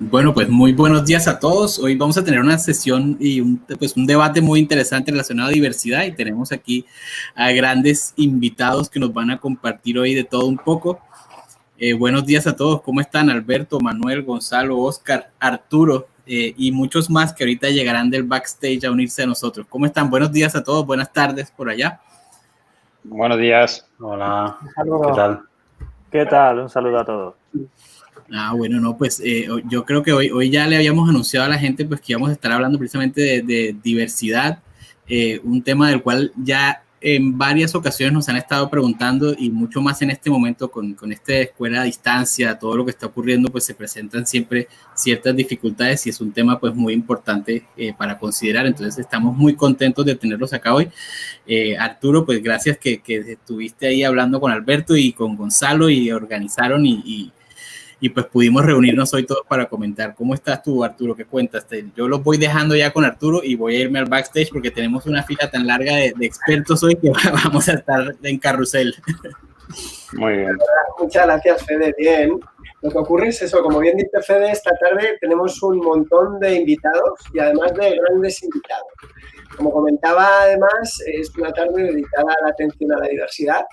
Bueno, pues muy buenos días a todos. Hoy vamos a tener una sesión y un debate muy interesante relacionado a diversidad y tenemos aquí a grandes invitados que nos van a compartir hoy de todo un poco. Buenos días a todos. ¿Cómo están? Alberto, Manuel, Gonzalo, Oscar, Arturo y muchos más que ahorita llegarán del backstage a unirse a nosotros. ¿Cómo están? Buenos días a todos. Buenas tardes por allá. Buenos días. Hola. ¿Qué tal? ¿Qué tal? Un saludo a todos. Bueno, no, pues yo creo que hoy ya le habíamos anunciado a la gente pues que íbamos a estar hablando precisamente de diversidad, un tema del cual ya en varias ocasiones nos han estado preguntando y mucho más en este momento con esta escuela a distancia, todo lo que está ocurriendo, pues se presentan siempre ciertas dificultades y es un tema pues muy importante para considerar, entonces estamos muy contentos de tenerlos acá hoy. Arturo, pues gracias que estuviste ahí hablando con Alberto y con Gonzalo y organizaron y pues pudimos reunirnos hoy todos para comentar. ¿Cómo estás tú, Arturo? ¿Qué cuentas? Yo los voy dejando ya con Arturo y voy a irme al backstage porque tenemos una fila tan larga de expertos hoy que vamos a estar en carrusel. Muy bien. Muchas gracias, Fede. Bien. Lo que ocurre es eso, como bien dice Fede, esta tarde tenemos un montón de invitados y además de grandes invitados. Como comentaba, además, es una tarde dedicada a la atención a la diversidad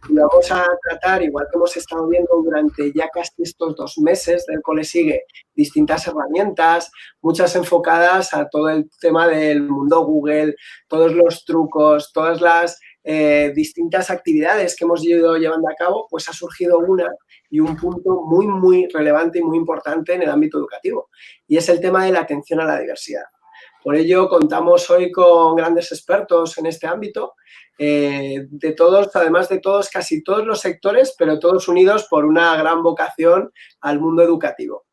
y vamos a tratar, igual que hemos estado viendo durante ya casi estos 2 meses del Cole Sigue, distintas herramientas, muchas enfocadas a todo el tema del mundo Google, todos los trucos, todas las distintas actividades que hemos ido llevando a cabo, pues ha surgido una y un punto muy, muy relevante y muy importante en el ámbito educativo, y es el tema de la atención a la diversidad. Por ello, contamos hoy con grandes expertos en este ámbito, de todos, además de todos, casi todos los sectores, pero todos unidos por una gran vocación al mundo educativo.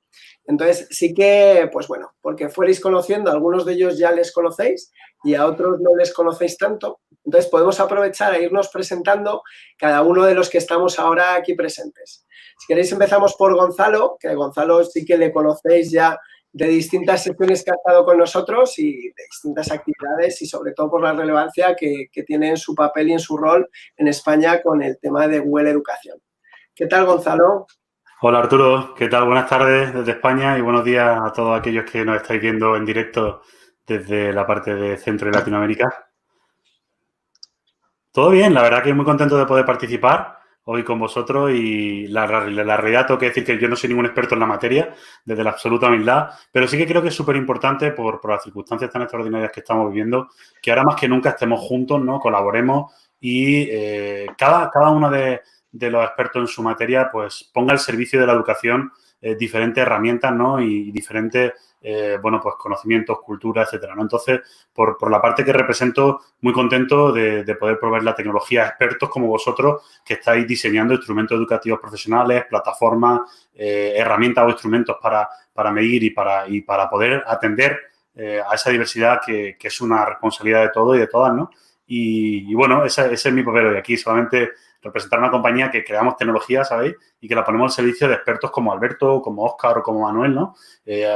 Entonces, sí que, pues bueno, porque fuerais conociendo, algunos de ellos ya les conocéis y a otros no les conocéis tanto, entonces podemos aprovechar a irnos presentando cada uno de los que estamos ahora aquí presentes. Si queréis empezamos por Gonzalo, que a Gonzalo sí que le conocéis ya de distintas sesiones que ha estado con nosotros y de distintas actividades y sobre todo por la relevancia que tiene en su papel y en su rol en España con el tema de Google Educación. ¿Qué tal, Gonzalo? Hola Arturo, ¿qué tal? Buenas tardes desde España y buenos días a todos aquellos que nos estáis viendo en directo desde la parte de Centro y Latinoamérica. Todo bien, la verdad que muy contento de poder participar hoy con vosotros y la realidad tengo que decir que yo no soy ningún experto en la materia, desde la absoluta humildad, pero sí que creo que es súper importante por las circunstancias tan extraordinarias que estamos viviendo, que ahora más que nunca estemos juntos, ¿no? Colaboremos y cada uno de los expertos en su materia pues ponga al servicio de la educación diferentes herramientas, ¿no? Y diferentes pues conocimientos, cultura, etcétera, ¿no? Entonces, por la parte que represento, muy contento de poder proveer la tecnología a expertos como vosotros que estáis diseñando instrumentos educativos profesionales, plataformas, herramientas o instrumentos para medir y para poder atender a esa diversidad que es una responsabilidad de todos y de todas, ¿no? Y bueno, ese es mi papel hoy aquí, solamente representar una compañía que creamos tecnología, ¿sabéis? Y que la ponemos al servicio de expertos como Alberto, como Óscar o como Manuel, ¿no?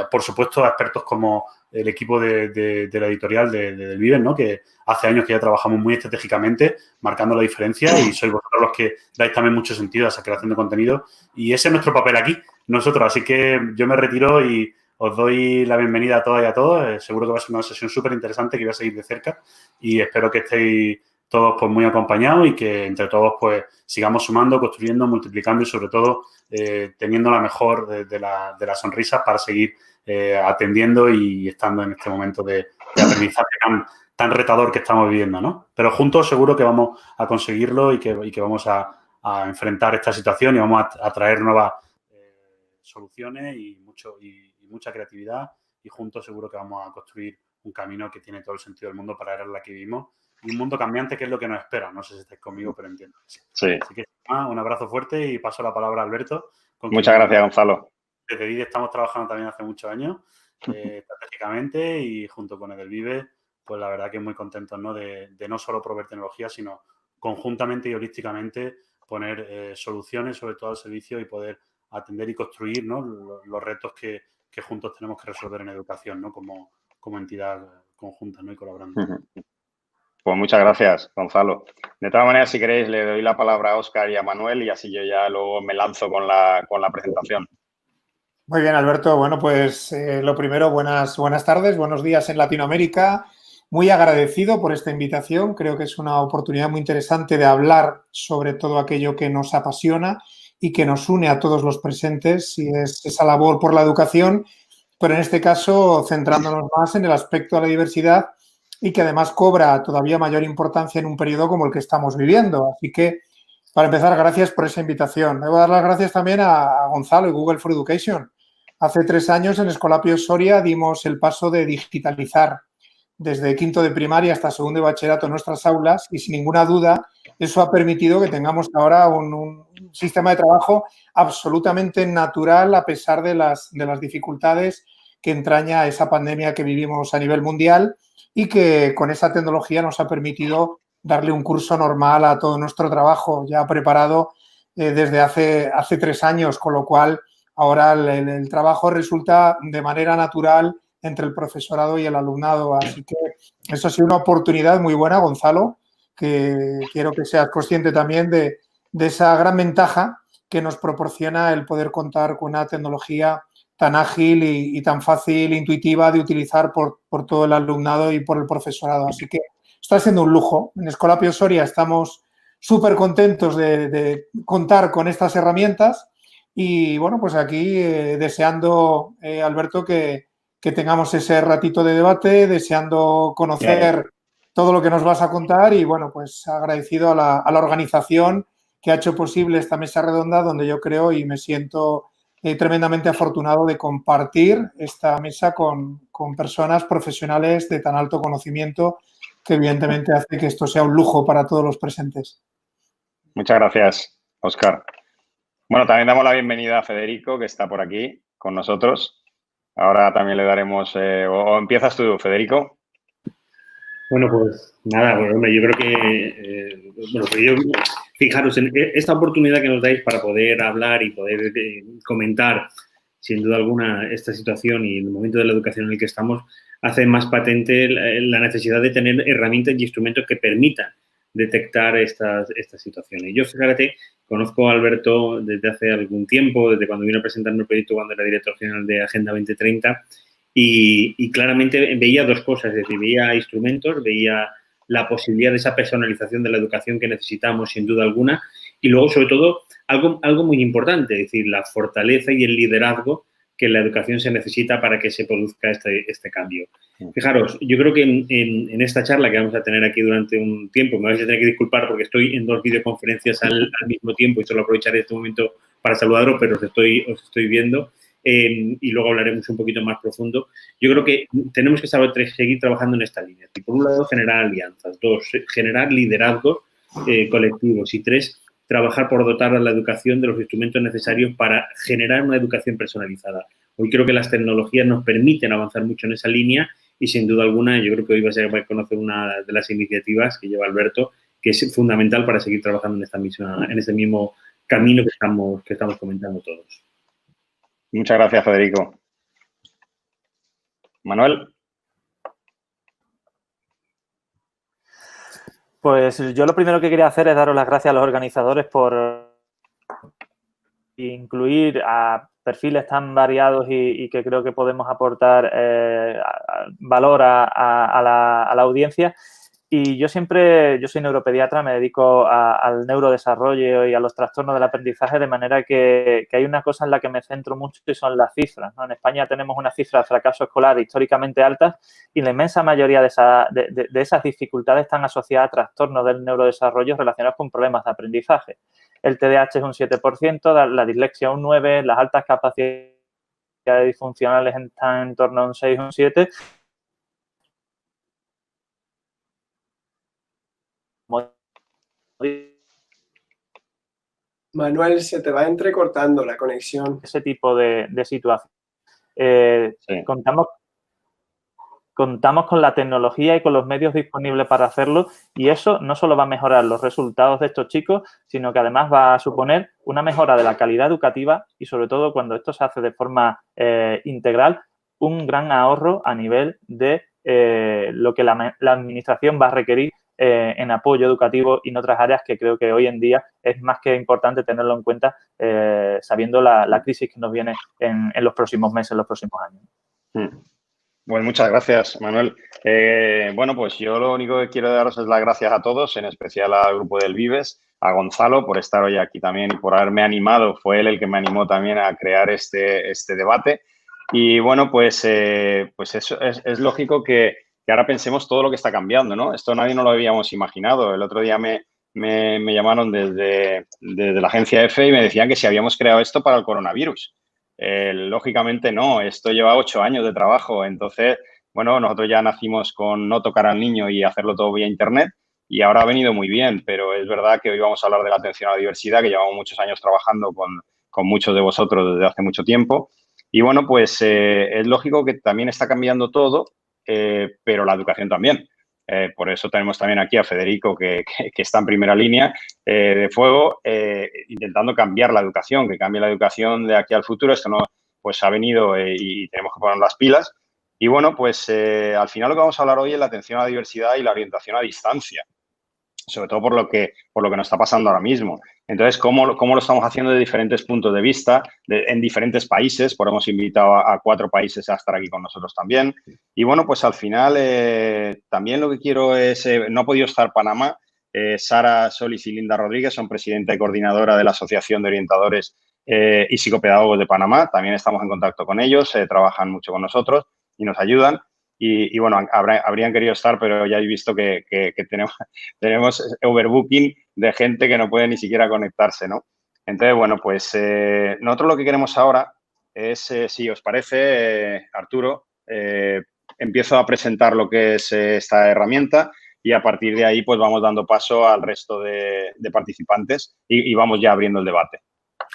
Por supuesto, a expertos como el equipo de la editorial del Vives, ¿no? Que hace años que ya trabajamos muy estratégicamente, marcando la diferencia y sois vosotros los que dais también mucho sentido a esa creación de contenido. Y ese es nuestro papel aquí, nosotros. Así que yo me retiro y os doy la bienvenida a todas y a todos. Seguro que va a ser una sesión súper interesante que voy a seguir de cerca y espero que estéis todos pues muy acompañados y que entre todos pues sigamos sumando, construyendo, multiplicando y sobre todo teniendo la mejor de las sonrisas para seguir atendiendo y estando en este momento de aprendizaje tan retador que estamos viviendo, ¿no? Pero juntos seguro que vamos a conseguirlo y que vamos a enfrentar esta situación y vamos a traer nuevas soluciones y mucha creatividad y juntos seguro que vamos a construir un camino que tiene todo el sentido del mundo para la era en la que vivimos y un mundo cambiante que es lo que nos espera. No sé si estáis conmigo, pero entiendo que sí. Sí. Así que un abrazo fuerte y paso la palabra a Alberto. Muchas gracias, Gonzalo. Desde Vive estamos trabajando también hace muchos años estratégicamente y junto con Edelvive, pues la verdad que muy contentos, ¿no? De no solo proveer tecnología, sino conjuntamente y holísticamente poner soluciones sobre todo al servicio y poder atender y construir, ¿no? Los retos que juntos tenemos que resolver en educación, ¿no? Como entidad conjunta, ¿no? Y colaborando. Pues muchas gracias, Gonzalo. De todas maneras, si queréis, le doy la palabra a Óscar y a Manuel y así yo ya luego me lanzo con la presentación. Muy bien, Alberto. Bueno, pues lo primero, buenas tardes, buenos días en Latinoamérica. Muy agradecido por esta invitación. Creo que es una oportunidad muy interesante de hablar sobre todo aquello que nos apasiona y que nos une a todos los presentes, y es esa labor por la educación, pero en este caso centrándonos más en el aspecto de la diversidad y que además cobra todavía mayor importancia en un periodo como el que estamos viviendo. Así que, para empezar, gracias por esa invitación. Debo dar las gracias también a Gonzalo y Google for Education. Hace 3 años en Escolapio Soria dimos el paso de digitalizar desde quinto de primaria hasta segundo de bachillerato nuestras aulas, y sin ninguna duda eso ha permitido que tengamos ahora un sistema de trabajo absolutamente natural a pesar de las dificultades que entraña esa pandemia que vivimos a nivel mundial, y que con esa tecnología nos ha permitido darle un curso normal a todo nuestro trabajo ya preparado desde hace 3 años, con lo cual ahora el trabajo resulta de manera natural entre el profesorado y el alumnado. Así que eso ha sido una oportunidad muy buena, Gonzalo, que quiero que seas consciente también de esa gran ventaja que nos proporciona el poder contar con una tecnología tan ágil y tan fácil, intuitiva de utilizar por todo el alumnado y por el profesorado. Así que está siendo un lujo. En Escolapio Soria estamos súper contentos de contar con estas herramientas. Y bueno, pues aquí deseando, Alberto, que tengamos ese ratito de debate, deseando conocer todo lo que nos vas a contar, y bueno, pues agradecido a la organización que ha hecho posible esta mesa redonda, donde yo creo y me siento tremendamente afortunado de compartir esta mesa con personas profesionales de tan alto conocimiento, que evidentemente hace que esto sea un lujo para todos los presentes. Muchas gracias, Óscar. Bueno, también damos la bienvenida a Federico, que está por aquí con nosotros. Ahora también le daremos... o empiezas tú, Federico. Bueno, pues nada, bueno, hombre, yo creo que, fijaros, en esta oportunidad que nos dais para poder hablar y poder comentar, sin duda alguna, esta situación y el momento de la educación en el que estamos, hace más patente la necesidad de tener herramientas y instrumentos que permitan detectar estas situaciones. Yo, fíjate, conozco a Alberto desde hace algún tiempo, desde cuando vino a presentarme el proyecto cuando era director general de Agenda 2030, y claramente veía dos cosas, es decir, veía instrumentos, veía la posibilidad de esa personalización de la educación que necesitamos, sin duda alguna, y luego, sobre todo, algo muy importante, es decir, la fortaleza y el liderazgo que la educación se necesita para que se produzca este cambio. Fijaros, yo creo que en esta charla que vamos a tener aquí durante un tiempo, me vais a tener que disculpar porque estoy en 2 videoconferencias al mismo tiempo y solo aprovecharé este momento para saludaros, pero os estoy viendo. Y luego hablaremos un poquito más profundo. Yo creo que tenemos que seguir trabajando en esta línea. Y por un lado, generar alianzas. 2, generar liderazgos colectivos. Y 3, trabajar por dotar a la educación de los instrumentos necesarios para generar una educación personalizada. Hoy creo que las tecnologías nos permiten avanzar mucho en esa línea, y sin duda alguna yo creo que hoy vais a conocer una de las iniciativas que lleva Alberto, que es fundamental para seguir trabajando en este mismo camino que estamos comentando todos. Muchas gracias, Federico. Manuel. Pues yo lo primero que quería hacer es daros las gracias a los organizadores por incluir a perfiles tan variados y que creo que podemos aportar valor a la audiencia. Y yo soy neuropediatra, me dedico al neurodesarrollo y a los trastornos del aprendizaje, de manera que hay una cosa en la que me centro mucho y son las cifras, ¿no? En España tenemos una cifra de fracaso escolar históricamente altas, y la inmensa mayoría de esas dificultades están asociadas a trastornos del neurodesarrollo relacionados con problemas de aprendizaje. El TDAH es un 7%, la dislexia un 9%, las altas capacidades disfuncionales están en torno a un 6 o un 7%. Manuel, se te va entrecortando la conexión. Ese tipo de situación. Sí. Contamos con la tecnología y con los medios disponibles para hacerlo, y eso no solo va a mejorar los resultados de estos chicos, sino que además va a suponer una mejora de la calidad educativa y, sobre todo, cuando esto se hace de forma integral, un gran ahorro a nivel de lo que la administración va a requerir en apoyo educativo y en otras áreas que creo que hoy en día es más que importante tenerlo en cuenta sabiendo la crisis que nos viene en los próximos meses, en los próximos años. Bueno, muchas gracias, Manuel. Bueno, pues yo lo único que quiero daros es las gracias a todos, en especial al grupo del Vives, a Gonzalo por estar hoy aquí también y por haberme animado. Fue él el que me animó también a crear este debate. Y bueno, pues eso es lógico que ahora pensemos todo lo que está cambiando, ¿no? Esto nadie nos lo habíamos imaginado. El otro día me llamaron desde la agencia EFE y me decían que si habíamos creado esto para el coronavirus. Lógicamente no, esto lleva 8 años de trabajo. Entonces, bueno, nosotros ya nacimos con no tocar al niño y hacerlo todo vía Internet y ahora ha venido muy bien, pero es verdad que hoy vamos a hablar de la atención a la diversidad, que llevamos muchos años trabajando con muchos de vosotros desde hace mucho tiempo. Y bueno, pues es lógico que también está cambiando todo, pero la educación también. Por eso tenemos también aquí a Federico, que está en primera línea de fuego, intentando cambiar la educación, que cambie la educación de aquí al futuro. Esto no, pues ha venido y tenemos que poner las pilas. Y bueno, pues al final lo que vamos a hablar hoy es la atención a la diversidad y la orientación a distancia, sobre todo por lo que nos está pasando ahora mismo. Entonces, ¿cómo lo estamos haciendo de diferentes puntos de vista, en diferentes países? Pues hemos invitado a 4 países a estar aquí con nosotros también. Y bueno, pues al final también lo que quiero es, no ha podido estar Panamá, Sara Solís y Linda Rodríguez son presidenta y coordinadora de la Asociación de Orientadores y Psicopedagogos de Panamá. También estamos en contacto con ellos, trabajan mucho con nosotros y nos ayudan. Y bueno, habrían querido estar, pero ya he visto que tenemos overbooking de gente que no puede ni siquiera conectarse, ¿no? Entonces, bueno, pues nosotros lo que queremos ahora es, si os parece, Arturo, empiezo a presentar lo que es esta herramienta y a partir de ahí pues vamos dando paso al resto de participantes y vamos ya abriendo el debate.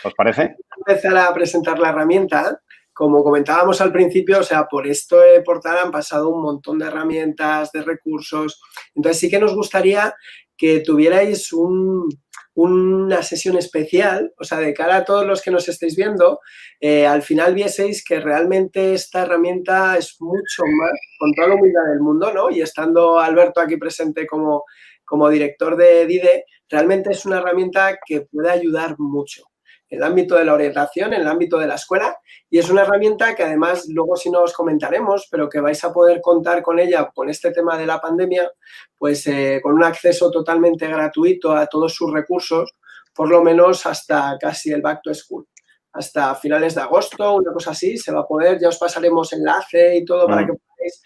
¿Os parece? Empezar a presentar la herramienta. Como comentábamos al principio, o sea, por este portal han pasado un montón de herramientas, de recursos. Entonces, sí que nos gustaría que tuvierais una sesión especial, o sea, de cara a todos los que nos estéis viendo, al final vieseis que realmente esta herramienta es mucho más, con toda la humildad del mundo, ¿no? Y estando Alberto aquí presente como director de DIDE, realmente es una herramienta que puede ayudar mucho en el ámbito de la orientación, en el ámbito de la escuela, y es una herramienta que además luego sí nos comentaremos, pero que vais a poder contar con ella, con este tema de la pandemia, pues con un acceso totalmente gratuito a todos sus recursos, por lo menos hasta casi el Back to School. Hasta finales de agosto, una cosa así, se va a poder, ya os pasaremos enlace y todo para que podáis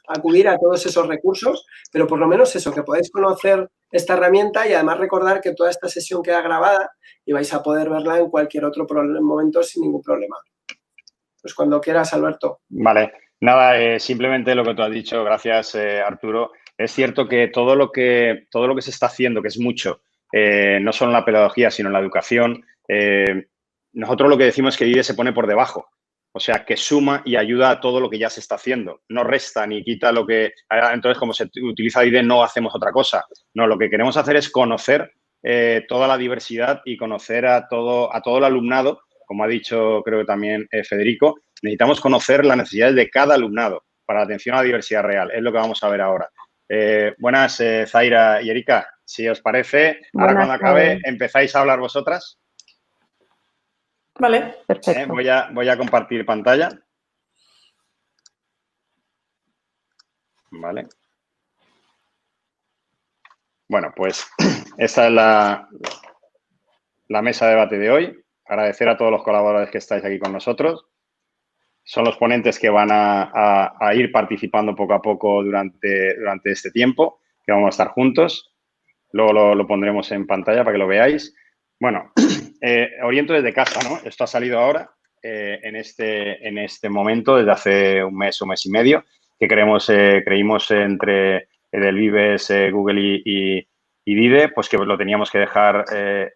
acudir a todos esos recursos, pero por lo menos eso, que podáis conocer esta herramienta y además recordar que toda esta sesión queda grabada y vais a poder verla en cualquier otro momento sin ningún problema. Pues cuando quieras, Alberto. Vale. Nada, simplemente lo que tú has dicho, gracias, Arturo. Es cierto que todo lo que se está haciendo, que es mucho, no solo en la pedagogía, sino en la educación, nosotros lo que decimos es que DIDE se pone por debajo. O sea, que suma y ayuda a todo lo que ya se está haciendo. No resta ni quita lo que... Entonces, como se utiliza DIDE, no hacemos otra cosa. No, lo que queremos hacer es conocer toda la diversidad y conocer a todo el alumnado. Como ha dicho, creo que también Federico, necesitamos conocer las necesidades de cada alumnado para la atención a la diversidad real. Es lo que vamos a ver ahora. Buenas, Zaira y Erika. Si os parece, ahora cuando acabe, empezáis a hablar vosotras. Vale, perfecto. Voy a compartir pantalla. Vale. Bueno, pues esta es la mesa de debate de hoy. Agradecer a todos los colaboradores que estáis aquí con nosotros. Son los ponentes que van a ir participando poco a poco durante este tiempo, que vamos a estar juntos. Luego lo pondremos en pantalla para que lo veáis. Bueno, oriento desde casa, ¿no? Esto ha salido ahora, en este momento, desde hace un mes y medio, que creímos entre el Vives, Google y DIDE, pues que lo teníamos que dejar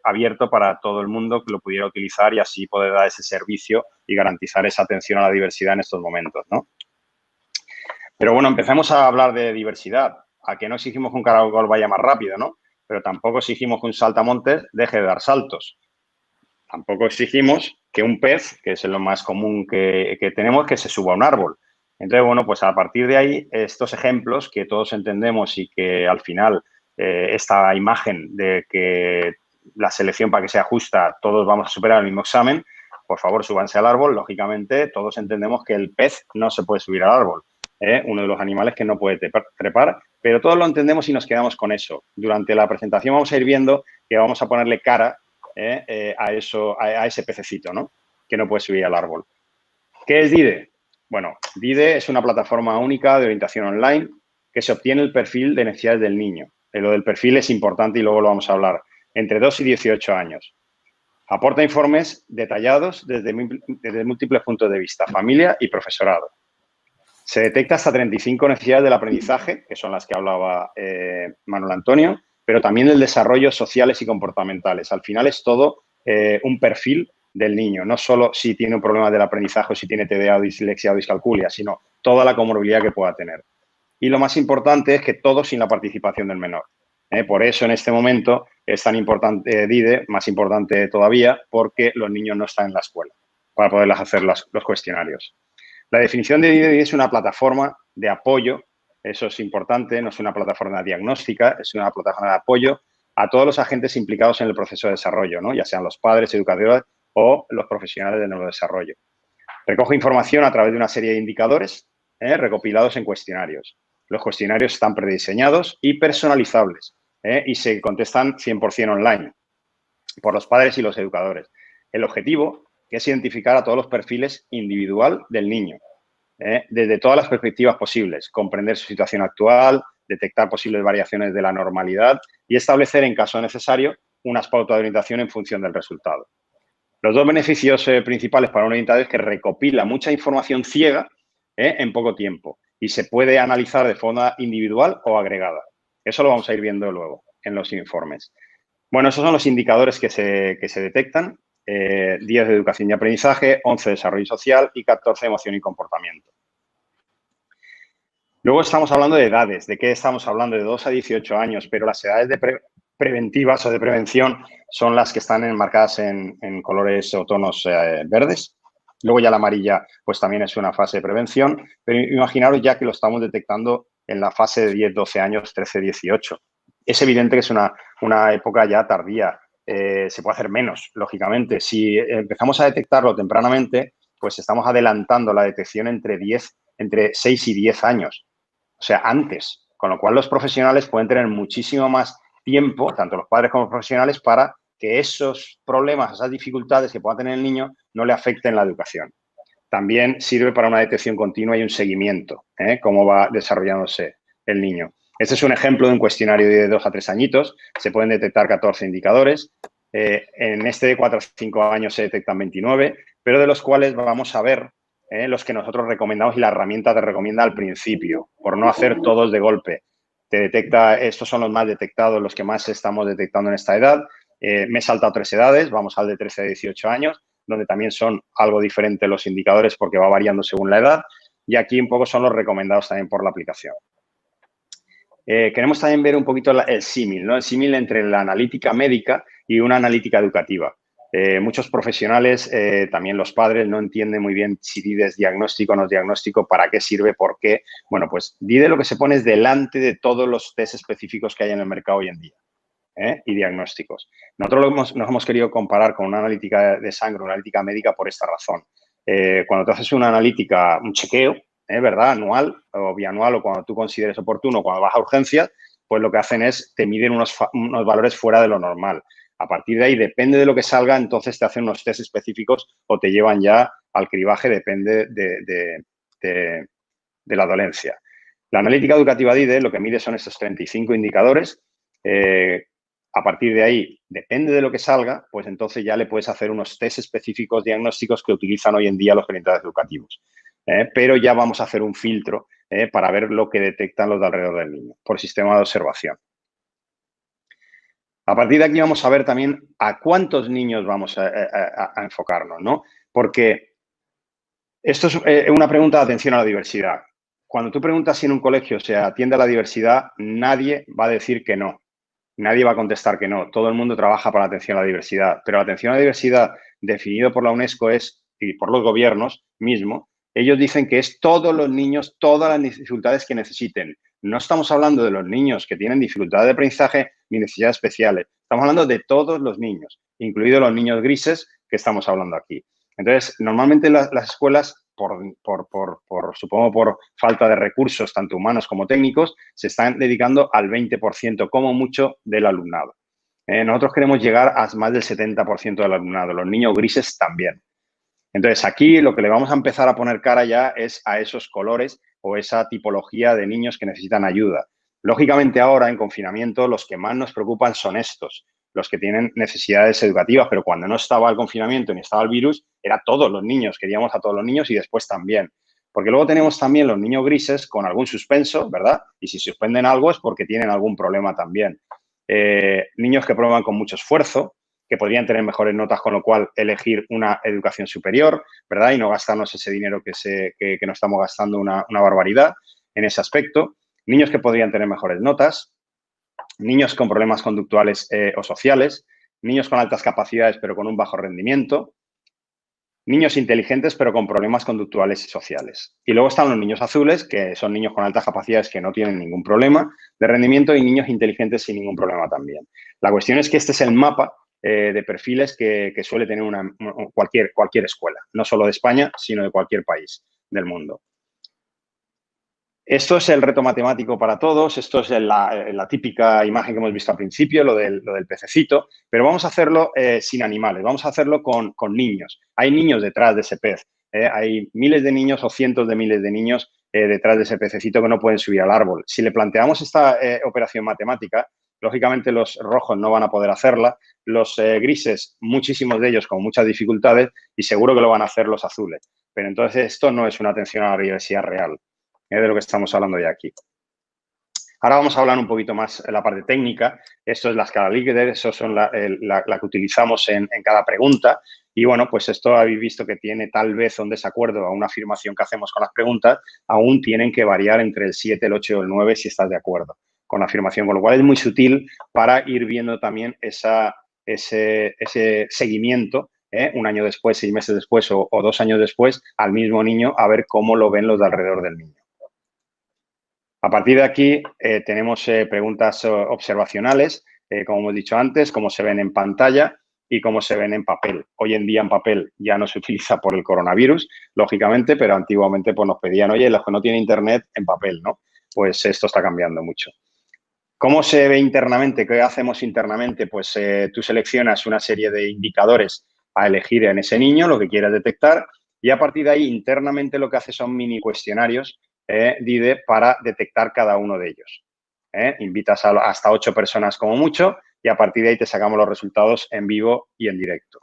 abierto para todo el mundo que lo pudiera utilizar y así poder dar ese servicio y garantizar esa atención a la diversidad en estos momentos, ¿no? Pero bueno, empezamos a hablar de diversidad. A que no exigimos que un caracol vaya más rápido, ¿no? Pero tampoco exigimos que un saltamontes deje de dar saltos. Tampoco exigimos que un pez, que es lo más común que tenemos, que se suba a un árbol. Entonces, bueno, pues a partir de ahí, estos ejemplos que todos entendemos y que al final esta imagen de que la selección para que sea justa, todos vamos a superar el mismo examen, por favor, súbanse al árbol. Lógicamente, todos entendemos que el pez no se puede subir al árbol, uno de los animales que no puede trepar, pero todos lo entendemos y nos quedamos con eso. Durante la presentación vamos a ir viendo que vamos a ponerle cara a ese pececito, ¿no? Que no puede subir al árbol. ¿Qué es DIDE? Bueno, DIDE es una plataforma única de orientación online que se obtiene el perfil de necesidades del niño. Lo del perfil es importante y luego lo vamos a hablar. Entre 2 y 18 años. Aporta informes detallados desde múltiples puntos de vista, familia y profesorado. Se detecta hasta 35 necesidades del aprendizaje, que son las que hablaba Manuel Antonio, pero también el desarrollo sociales y comportamentales. Al final es todo un perfil del niño, no solo si tiene un problema del aprendizaje o si tiene TDA o dislexia o discalculia, sino toda la comorbilidad que pueda tener. Y lo más importante es que todo sin la participación del menor. Por eso, en este momento, es tan importante DIDE, más importante todavía, porque los niños no están en la escuela para poderles hacer los cuestionarios. La definición de DIDE es una plataforma de apoyo, eso es importante, no es una plataforma diagnóstica, es una plataforma de apoyo a todos los agentes implicados en el proceso de desarrollo, ¿no? Ya sean los padres, educadores o los profesionales del neurodesarrollo. Recoge información a través de una serie de indicadores recopilados en cuestionarios. Los cuestionarios están prediseñados y personalizables y se contestan 100% online por los padres y los educadores. El objetivo es identificar a todos los perfiles individual del niño, desde todas las perspectivas posibles, comprender su situación actual, detectar posibles variaciones de la normalidad y establecer, en caso necesario, unas pautas de orientación en función del resultado. Los dos beneficios principales para un orientador es que recopila mucha información ciega en poco tiempo y se puede analizar de forma individual o agregada. Eso lo vamos a ir viendo luego en los informes. Bueno, esos son los indicadores que se detectan. 10 de educación y aprendizaje, 11 de desarrollo social y 14 de emoción y comportamiento. Luego estamos hablando de edades. ¿De qué estamos hablando? De 2 a 18 años, pero las edades preventivas o de prevención son las que están enmarcadas en colores o tonos verdes. Luego ya la amarilla pues también es una fase de prevención, pero imaginaros ya que lo estamos detectando en la fase de 10, 12 años, 13, 18. Es evidente que es una época ya tardía. Se puede hacer menos, lógicamente. Si empezamos a detectarlo tempranamente, pues estamos adelantando la detección entre 6 y 10 años. O sea, antes. Con lo cual, los profesionales pueden tener muchísimo más tiempo, tanto los padres como los profesionales, para que esos problemas, esas dificultades que pueda tener el niño no le afecten la educación. También sirve para una detección continua y un seguimiento, cómo va desarrollándose el niño. Este es un ejemplo de un cuestionario de 2 a 3 añitos. Se pueden detectar 14 indicadores. En este de 4 a 5 años se detectan 29, pero de los cuales vamos a ver los que nosotros recomendamos y la herramienta te recomienda al principio, por no hacer todos de golpe. Te detecta, estos son los más detectados, los que más estamos detectando en esta edad. Me he saltado 3 edades, vamos al de 13 a 18 años, donde también son algo diferentes los indicadores porque va variando según la edad. Y aquí un poco son los recomendados también por la aplicación. Queremos también ver un poquito el símil, ¿no? El símil entre la analítica médica y una analítica educativa. Muchos profesionales, también los padres, no entienden muy bien si DIDE es diagnóstico o no es diagnóstico, para qué sirve, por qué. Bueno, pues DIDE lo que se pone es delante de todos los test específicos que hay en el mercado hoy en día y diagnósticos. Nosotros nos hemos querido comparar con una analítica de sangre, una analítica médica por esta razón. Cuando tú haces una analítica, un chequeo, ¿verdad? Anual o bianual o cuando tú consideres oportuno, cuando vas a urgencias, pues lo que hacen es te miden unos valores fuera de lo normal. A partir de ahí, depende de lo que salga, entonces te hacen unos test específicos o te llevan ya al cribaje, depende de la dolencia. La analítica educativa DIDE lo que mide son estos 35 indicadores. A partir de ahí, depende de lo que salga, pues entonces ya le puedes hacer unos test específicos diagnósticos que utilizan hoy en día los orientadores educativos. Pero ya vamos a hacer un filtro para ver lo que detectan los de alrededor del niño por sistema de observación. A partir de aquí vamos a ver también a cuántos niños vamos a enfocarnos, ¿no? Porque esto es una pregunta de atención a la diversidad. Cuando tú preguntas si en un colegio se atiende a la diversidad, nadie va a decir que no. Nadie va a contestar que no. Todo el mundo trabaja para la atención a la diversidad. Pero la atención a la diversidad, definido por la UNESCO y por los gobiernos mismos, Ellos dicen que es todos los niños, todas las dificultades que necesiten. No estamos hablando de los niños que tienen dificultades de aprendizaje ni necesidades especiales. Estamos hablando de todos los niños, incluidos los niños grises que estamos hablando aquí. Entonces, normalmente las escuelas, supongo por falta de recursos, tanto humanos como técnicos, se están dedicando al 20%, como mucho, del alumnado. Nosotros queremos llegar a más del 70% del alumnado, los niños grises también. Entonces, aquí lo que le vamos a empezar a poner cara ya es a esos colores o esa tipología de niños que necesitan ayuda. Lógicamente, ahora, en confinamiento, los que más nos preocupan son estos, los que tienen necesidades educativas, pero cuando no estaba el confinamiento ni estaba el virus, era todos los niños, queríamos a todos los niños y después también. Porque luego tenemos también los niños grises con algún suspenso, ¿verdad? Y si suspenden algo es porque tienen algún problema también. Niños que prueban con mucho esfuerzo, que podrían tener mejores notas, con lo cual elegir una educación superior, ¿verdad? Y no gastarnos ese dinero que nos estamos gastando una barbaridad en ese aspecto. Niños que podrían tener mejores notas, niños con problemas conductuales o sociales, niños con altas capacidades pero con un bajo rendimiento, niños inteligentes pero con problemas conductuales y sociales. Y luego están los niños azules, que son niños con altas capacidades que no tienen ningún problema de rendimiento, y niños inteligentes sin ningún problema también. La cuestión es que este es el mapa de perfiles que suele tener cualquier escuela, no solo de España, sino de cualquier país del mundo. Esto es el reto matemático para todos, esto es la típica imagen que hemos visto al principio, lo del pececito, pero vamos a hacerlo sin animales, vamos a hacerlo con niños. Hay niños detrás de ese pez, hay miles de niños o cientos de miles de niños detrás de ese pececito que no pueden subir al árbol. Si le planteamos esta operación matemática, lógicamente los rojos no van a poder hacerla, los grises, muchísimos de ellos con muchas dificultades, y seguro que lo van a hacer los azules. Pero entonces esto no es una atención a la diversidad real, de lo que estamos hablando ya aquí. Ahora vamos a hablar un poquito más de la parte técnica. Esto es la escala Likert, eso son la que utilizamos en cada pregunta. Y bueno, pues esto habéis visto que tiene tal vez un desacuerdo a una afirmación que hacemos con las preguntas, aún tienen que variar entre el 7, el 8 y el 9 si estás de acuerdo con la afirmación, con lo cual es muy sutil para ir viendo también ese seguimiento, un año después, 6 meses después o 2 años después, al mismo niño, a ver cómo lo ven los de alrededor del niño. A partir de aquí tenemos preguntas observacionales, como hemos dicho antes, cómo se ven en pantalla y cómo se ven en papel. Hoy en día en papel ya no se utiliza por el coronavirus, lógicamente, pero antiguamente pues, nos pedían, oye, los que no tienen internet, en papel, ¿no? Pues esto está cambiando mucho. ¿Cómo se ve internamente? ¿Qué hacemos internamente? Pues tú seleccionas una serie de indicadores a elegir en ese niño, lo que quieras detectar, y a partir de ahí internamente lo que hace son mini cuestionarios DIDE para detectar cada uno de ellos. Invitas a hasta 8 personas como mucho y a partir de ahí te sacamos los resultados en vivo y en directo.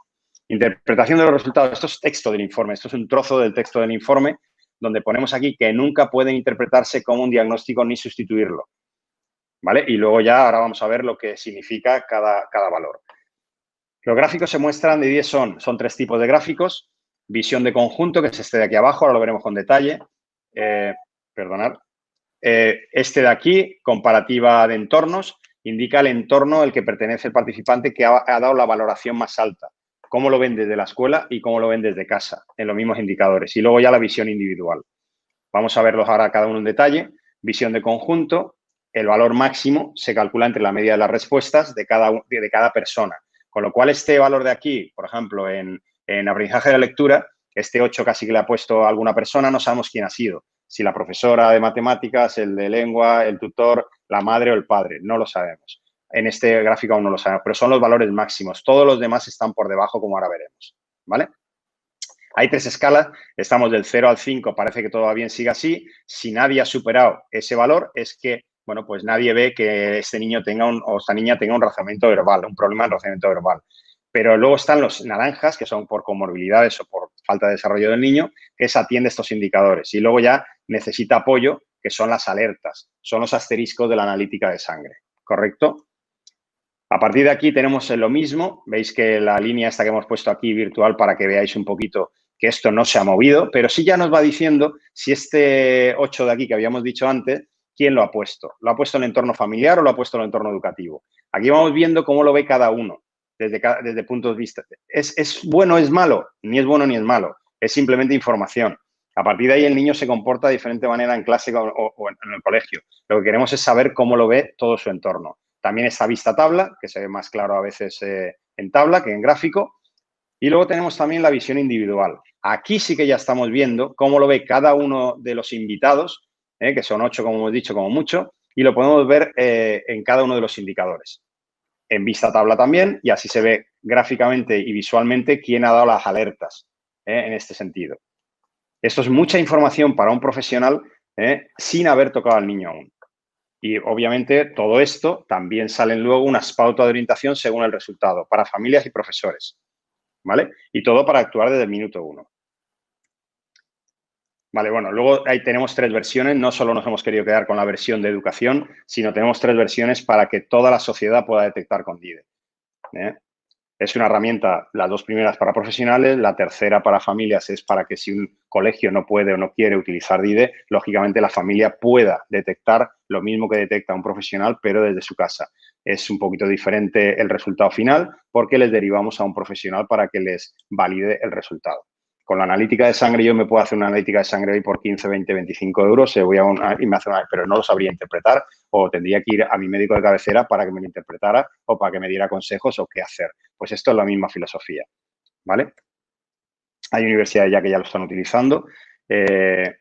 Interpretación de los resultados. Esto es texto del informe, esto es un trozo del texto del informe donde ponemos aquí que nunca pueden interpretarse como un diagnóstico ni sustituirlo. ¿Vale? Y luego ya ahora vamos a ver lo que significa cada valor. Los gráficos se muestran de 10 son 3 tipos de gráficos. Visión de conjunto, que es este de aquí abajo, ahora lo veremos con detalle. Perdonad. Este de aquí, comparativa de entornos, indica el entorno al que pertenece el participante que ha dado la valoración más alta. Cómo lo ven desde la escuela y cómo lo ven desde casa, en los mismos indicadores. Y luego ya la visión individual. Vamos a verlos ahora cada uno en detalle. Visión de conjunto. El valor máximo se calcula entre la media de las respuestas de cada persona. Con lo cual, este valor de aquí, por ejemplo, en aprendizaje de lectura, este 8 casi que le ha puesto a alguna persona, no sabemos quién ha sido. Si la profesora de matemáticas, el de lengua, el tutor, la madre o el padre. No lo sabemos. En este gráfico aún no lo sabemos, pero son los valores máximos. Todos los demás están por debajo, como ahora veremos. ¿Vale? Hay 3 escalas, estamos del 0 al 5, parece que todo bien sigue así. Si nadie ha superado ese valor, es que bueno, pues nadie ve que este niño o esta niña tenga un razonamiento verbal, un problema en razonamiento verbal. Pero luego están los naranjas, que son por comorbilidades o por falta de desarrollo del niño, que se atiende estos indicadores. Y luego ya necesita apoyo, que son las alertas, son los asteriscos de la analítica de sangre, ¿correcto? A partir de aquí tenemos lo mismo. Veis que la línea esta que hemos puesto aquí virtual para que veáis un poquito que esto no se ha movido, pero sí ya nos va diciendo si este 8 de aquí que habíamos dicho antes, ¿quién lo ha puesto? ¿Lo ha puesto en el entorno familiar o lo ha puesto en el entorno educativo? Aquí vamos viendo cómo lo ve cada uno desde puntos de vista. ¿Es bueno o es malo? Ni es bueno ni es malo. Es simplemente información. A partir de ahí el niño se comporta de diferente manera en clase o en el colegio. Lo que queremos es saber cómo lo ve todo su entorno. También está vista tabla, que se ve más claro a veces en tabla que en gráfico. Y luego tenemos también la visión individual. Aquí sí que ya estamos viendo cómo lo ve cada uno de los invitados, que son 8, como hemos dicho, como mucho, y lo podemos ver en cada uno de los indicadores. En vista tabla también, y así se ve gráficamente y visualmente quién ha dado las alertas en este sentido. Esto es mucha información para un profesional sin haber tocado al niño aún. Y, obviamente, todo esto también salen luego unas pautas de orientación según el resultado para familias y profesores, ¿vale? Y todo para actuar desde el minuto 1. Vale, bueno, luego ahí tenemos 3 versiones. No solo nos hemos querido quedar con la versión de educación, sino tenemos 3 versiones para que toda la sociedad pueda detectar con DIDE. Es una herramienta, las 2 primeras para profesionales, la tercera para familias es para que si un colegio no puede o no quiere utilizar DIDE, lógicamente la familia pueda detectar lo mismo que detecta un profesional, pero desde su casa. Es un poquito diferente el resultado final porque les derivamos a un profesional para que les valide el resultado. Con la analítica de sangre yo me puedo hacer una analítica de sangre hoy por 15, 20, 25 euros y me hace pero no lo sabría interpretar o tendría que ir a mi médico de cabecera para que me lo interpretara o para que me diera consejos o qué hacer. Pues esto es la misma filosofía, ¿vale? Hay universidades ya que ya lo están utilizando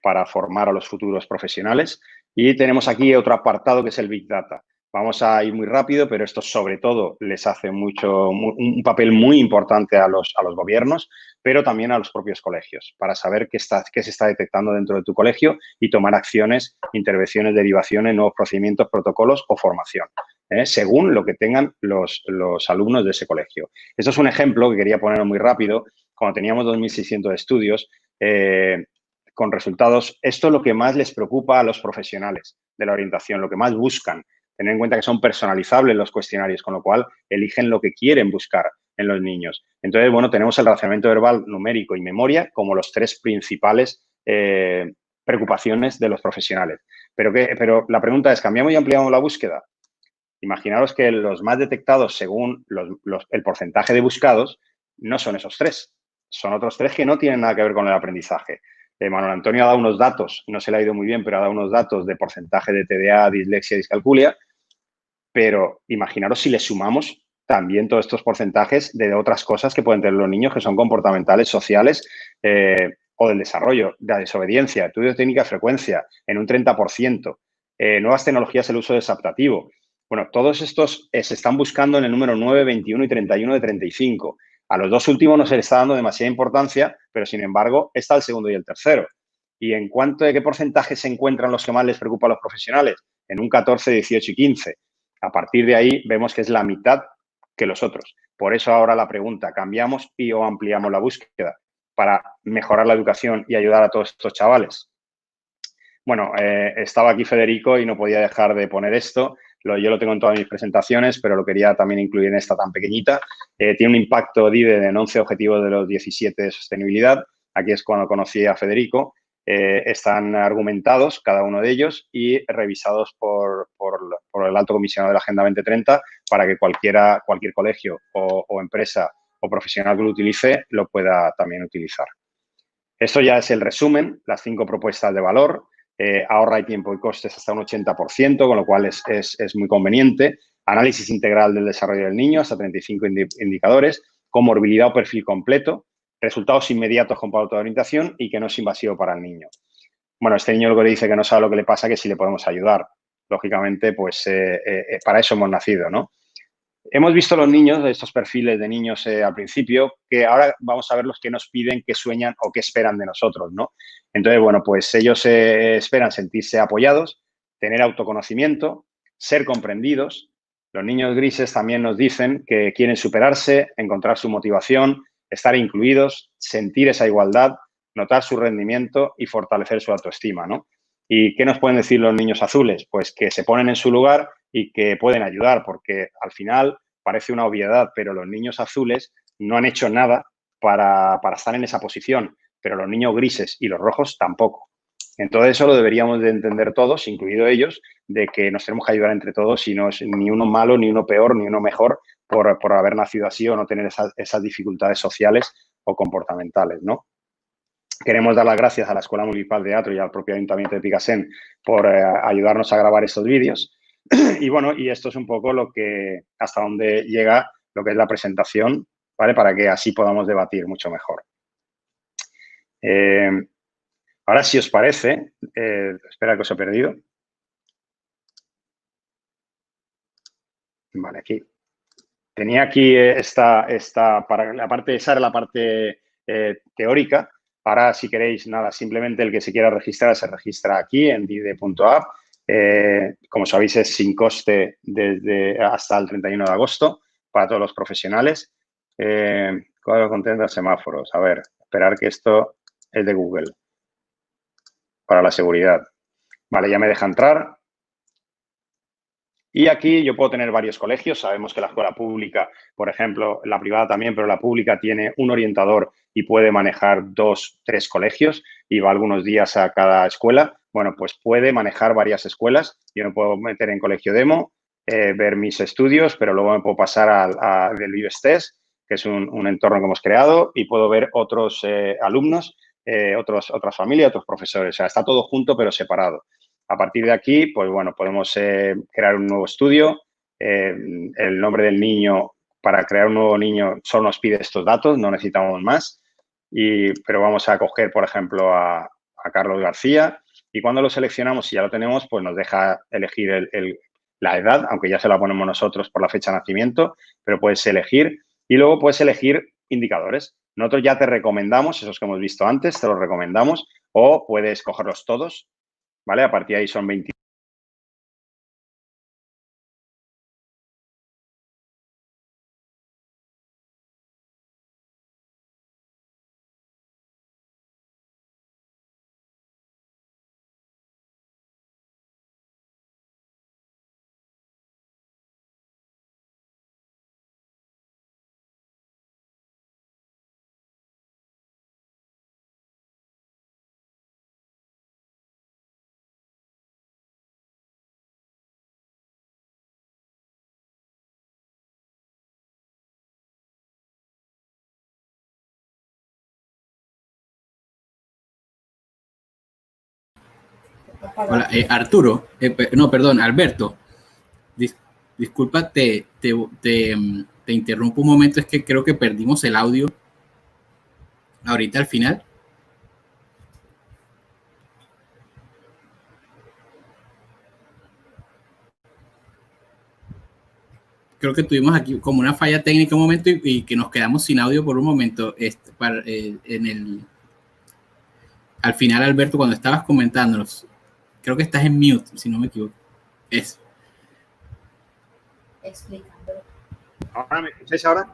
para formar a los futuros profesionales y tenemos aquí otro apartado que es el Big Data. Vamos a ir muy rápido, pero esto sobre todo les hace un papel muy importante a los gobiernos, pero también a los propios colegios, para saber qué se está detectando dentro de tu colegio y tomar acciones, intervenciones, derivaciones, nuevos procedimientos, protocolos o formación, según lo que tengan los alumnos de ese colegio. Esto es un ejemplo que quería poner muy rápido. Cuando teníamos 2.600 estudios, con resultados, esto es lo que más les preocupa a los profesionales de la orientación, lo que más buscan. Tener en cuenta que son personalizables los cuestionarios, con lo cual eligen lo que quieren buscar en los niños. Entonces, bueno, tenemos el razonamiento verbal, numérico y memoria como los 3 principales preocupaciones de los profesionales. Pero la pregunta es, ¿cambiamos y ampliamos la búsqueda? Imaginaros que los más detectados según el porcentaje de buscados no son esos 3. Son otros 3 que no tienen nada que ver con el aprendizaje. Manuel Antonio ha dado unos datos, no se le ha ido muy bien, pero ha dado unos datos de porcentaje de TDA, dislexia y discalculia. Pero imaginaros si le sumamos también todos estos porcentajes de otras cosas que pueden tener los niños que son comportamentales, sociales o del desarrollo, de la desobediencia, estudio de técnica de frecuencia en un 30%, nuevas tecnologías, el uso desadaptativo. Bueno, todos estos se están buscando en el número 9, 21 y 31 de 35. A los 2 últimos no se les está dando demasiada importancia, pero sin embargo está el segundo y el tercero. ¿Y en cuánto de qué porcentaje se encuentran los que más les preocupa a los profesionales? En un 14, 18 y 15. A partir de ahí vemos que es la mitad que los otros. Por eso ahora la pregunta, ¿cambiamos o ampliamos la búsqueda para mejorar la educación y ayudar a todos estos chavales? Bueno, estaba aquí Federico y no podía dejar de poner esto. Yo lo tengo en todas mis presentaciones, pero lo quería también incluir en esta tan pequeñita. Tiene un impacto DIDE en 11 objetivos de los 17 de sostenibilidad. Aquí es cuando conocí a Federico. Están argumentados cada uno de ellos y revisados por el Alto Comisionado de la Agenda 2030 para que cualquier colegio o empresa o profesional que lo utilice lo pueda también utilizar. Esto ya es el resumen, las 5 propuestas de valor. Ahorra y tiempo y costes hasta un 80%, con lo cual es muy conveniente. Análisis integral del desarrollo del niño, hasta 35 indicadores. Comorbilidad o perfil completo. Resultados inmediatos con pauta de orientación y que no es invasivo para el niño. Bueno, este niño lo que le dice que no sabe lo que le pasa, que sí le podemos ayudar. Lógicamente, pues para eso hemos nacido, ¿no? Hemos visto los niños, estos perfiles de niños al principio, que ahora vamos a ver los que nos piden, qué sueñan o qué esperan de nosotros, ¿no? Entonces, bueno, pues ellos esperan sentirse apoyados, tener autoconocimiento, ser comprendidos. Los niños grises también nos dicen que quieren superarse, encontrar su motivación, estar incluidos, sentir esa igualdad, notar su rendimiento y fortalecer su autoestima, ¿no? ¿Y qué nos pueden decir los niños azules? Pues que se ponen en su lugar y que pueden ayudar, porque al final parece una obviedad, pero los niños azules no han hecho nada para estar en esa posición, pero los niños grises y los rojos tampoco. Entonces, eso lo deberíamos de entender todos, incluido ellos, de que nos tenemos que ayudar entre todos y no es ni uno malo, ni uno peor, ni uno mejor por haber nacido así o no tener esas dificultades sociales o comportamentales, ¿no? Queremos dar las gracias a la Escuela Municipal de Teatro y al propio Ayuntamiento de Picassent por ayudarnos a grabar estos vídeos. Y bueno, y esto es un poco hasta donde llega lo que es la presentación, ¿vale? Para que así podamos debatir mucho mejor. Ahora, si os parece, espera que os he perdido. Vale, aquí. Tenía aquí esta para la parte, esa era la parte teórica. Ahora, si queréis, nada, simplemente el que se quiera registrar se registra aquí en dide.app. Como sabéis, es sin coste hasta el 31 de agosto para todos los profesionales. Cuadro de contenido de semáforos. A ver, esperar que esto es de Google para la seguridad. Vale, ya me deja entrar. Y aquí yo puedo tener varios colegios. Sabemos que la escuela pública, por ejemplo, la privada también, pero la pública tiene un orientador y puede manejar 2, 3 colegios y va algunos días a cada escuela. Bueno, pues puede manejar varias escuelas. Yo me puedo meter en colegio demo, ver mis estudios, pero luego me puedo pasar del Vives Test, que es un entorno que hemos creado, y puedo ver otros alumnos, otras familias, otros profesores. O sea, está todo junto pero separado. A partir de aquí, pues bueno, podemos crear un nuevo estudio. El nombre del niño, para crear un nuevo niño, solo nos pide estos datos, no necesitamos más. Pero vamos a coger, por ejemplo, a Carlos García. Y cuando lo seleccionamos, si ya lo tenemos, pues nos deja elegir la edad, aunque ya se la ponemos nosotros por la fecha de nacimiento, pero puedes elegir. Y luego puedes elegir indicadores. Nosotros ya te recomendamos, esos que hemos visto antes, te los recomendamos, o puedes cogerlos todos. ¿Vale? A partir de ahí son 20. Hola, Arturo, no, perdón, Alberto, disculpa, te interrumpo un momento, es que creo que perdimos el audio ahorita al final. Creo que tuvimos aquí como una falla técnica un momento y que nos quedamos sin audio por un momento. Al final, Alberto, cuando estabas comentándonos, creo que estás en mute, si no me equivoco. Explicando. ¿Ahora me escucháis ahora?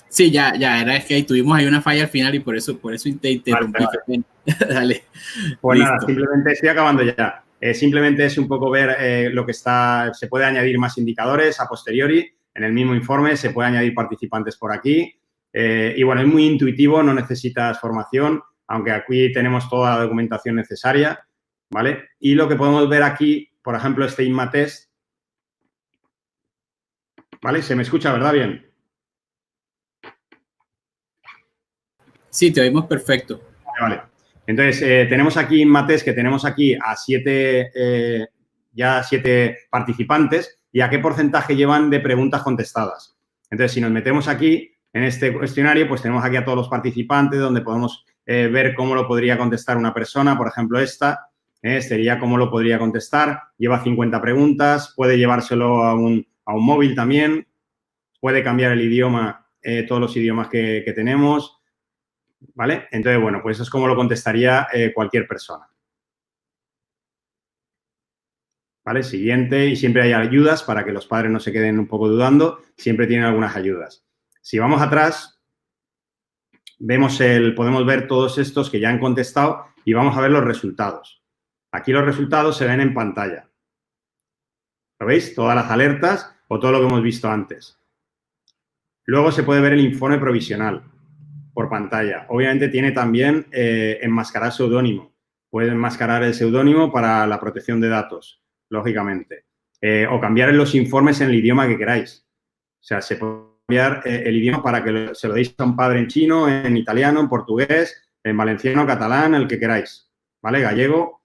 Sí, ya, es que ahí tuvimos ahí una falla al final y por eso te interrumpí. Vale. Dale. Pues listo. nada, simplemente estoy acabando ya. Simplemente es un poco ver lo que se puede añadir más indicadores a posteriori. En el mismo informe se puede añadir participantes por aquí. Y bueno, es muy intuitivo, no necesitas formación, aunque aquí tenemos toda la documentación necesaria, ¿vale? Y lo que podemos ver aquí, por ejemplo, este InmaTest, ¿vale? Se me escucha, ¿verdad? Bien. Sí, te oímos perfecto. Vale. Entonces, tenemos aquí InmaTest, que tenemos aquí a 7 participantes y a qué porcentaje llevan de preguntas contestadas. Entonces, si nos metemos aquí en este cuestionario, pues tenemos aquí a todos los participantes donde podemos ver cómo lo podría contestar una persona. Por ejemplo, esta sería cómo lo podría contestar. Lleva 50 preguntas, puede llevárselo a un móvil también, puede cambiar el idioma, todos los idiomas que tenemos. ¿Vale? Entonces, bueno, pues eso es como lo contestaría cualquier persona. ¿Vale? Siguiente, y siempre hay ayudas para que los padres no se queden un poco dudando, siempre tienen algunas ayudas. Si vamos atrás, podemos ver todos estos que ya han contestado y vamos a ver los resultados. Aquí los resultados se ven en pantalla. ¿Lo veis? Todas las alertas o todo lo que hemos visto antes. Luego se puede ver el informe provisional por pantalla. Obviamente tiene también enmascarar seudónimo. Puede enmascarar el seudónimo para la protección de datos, lógicamente. O cambiar en los informes en el idioma que queráis. O sea, se puede cambiar el idioma para que se lo deis a un padre en chino, en italiano, en portugués, en valenciano, catalán, el que queráis, ¿vale? Gallego,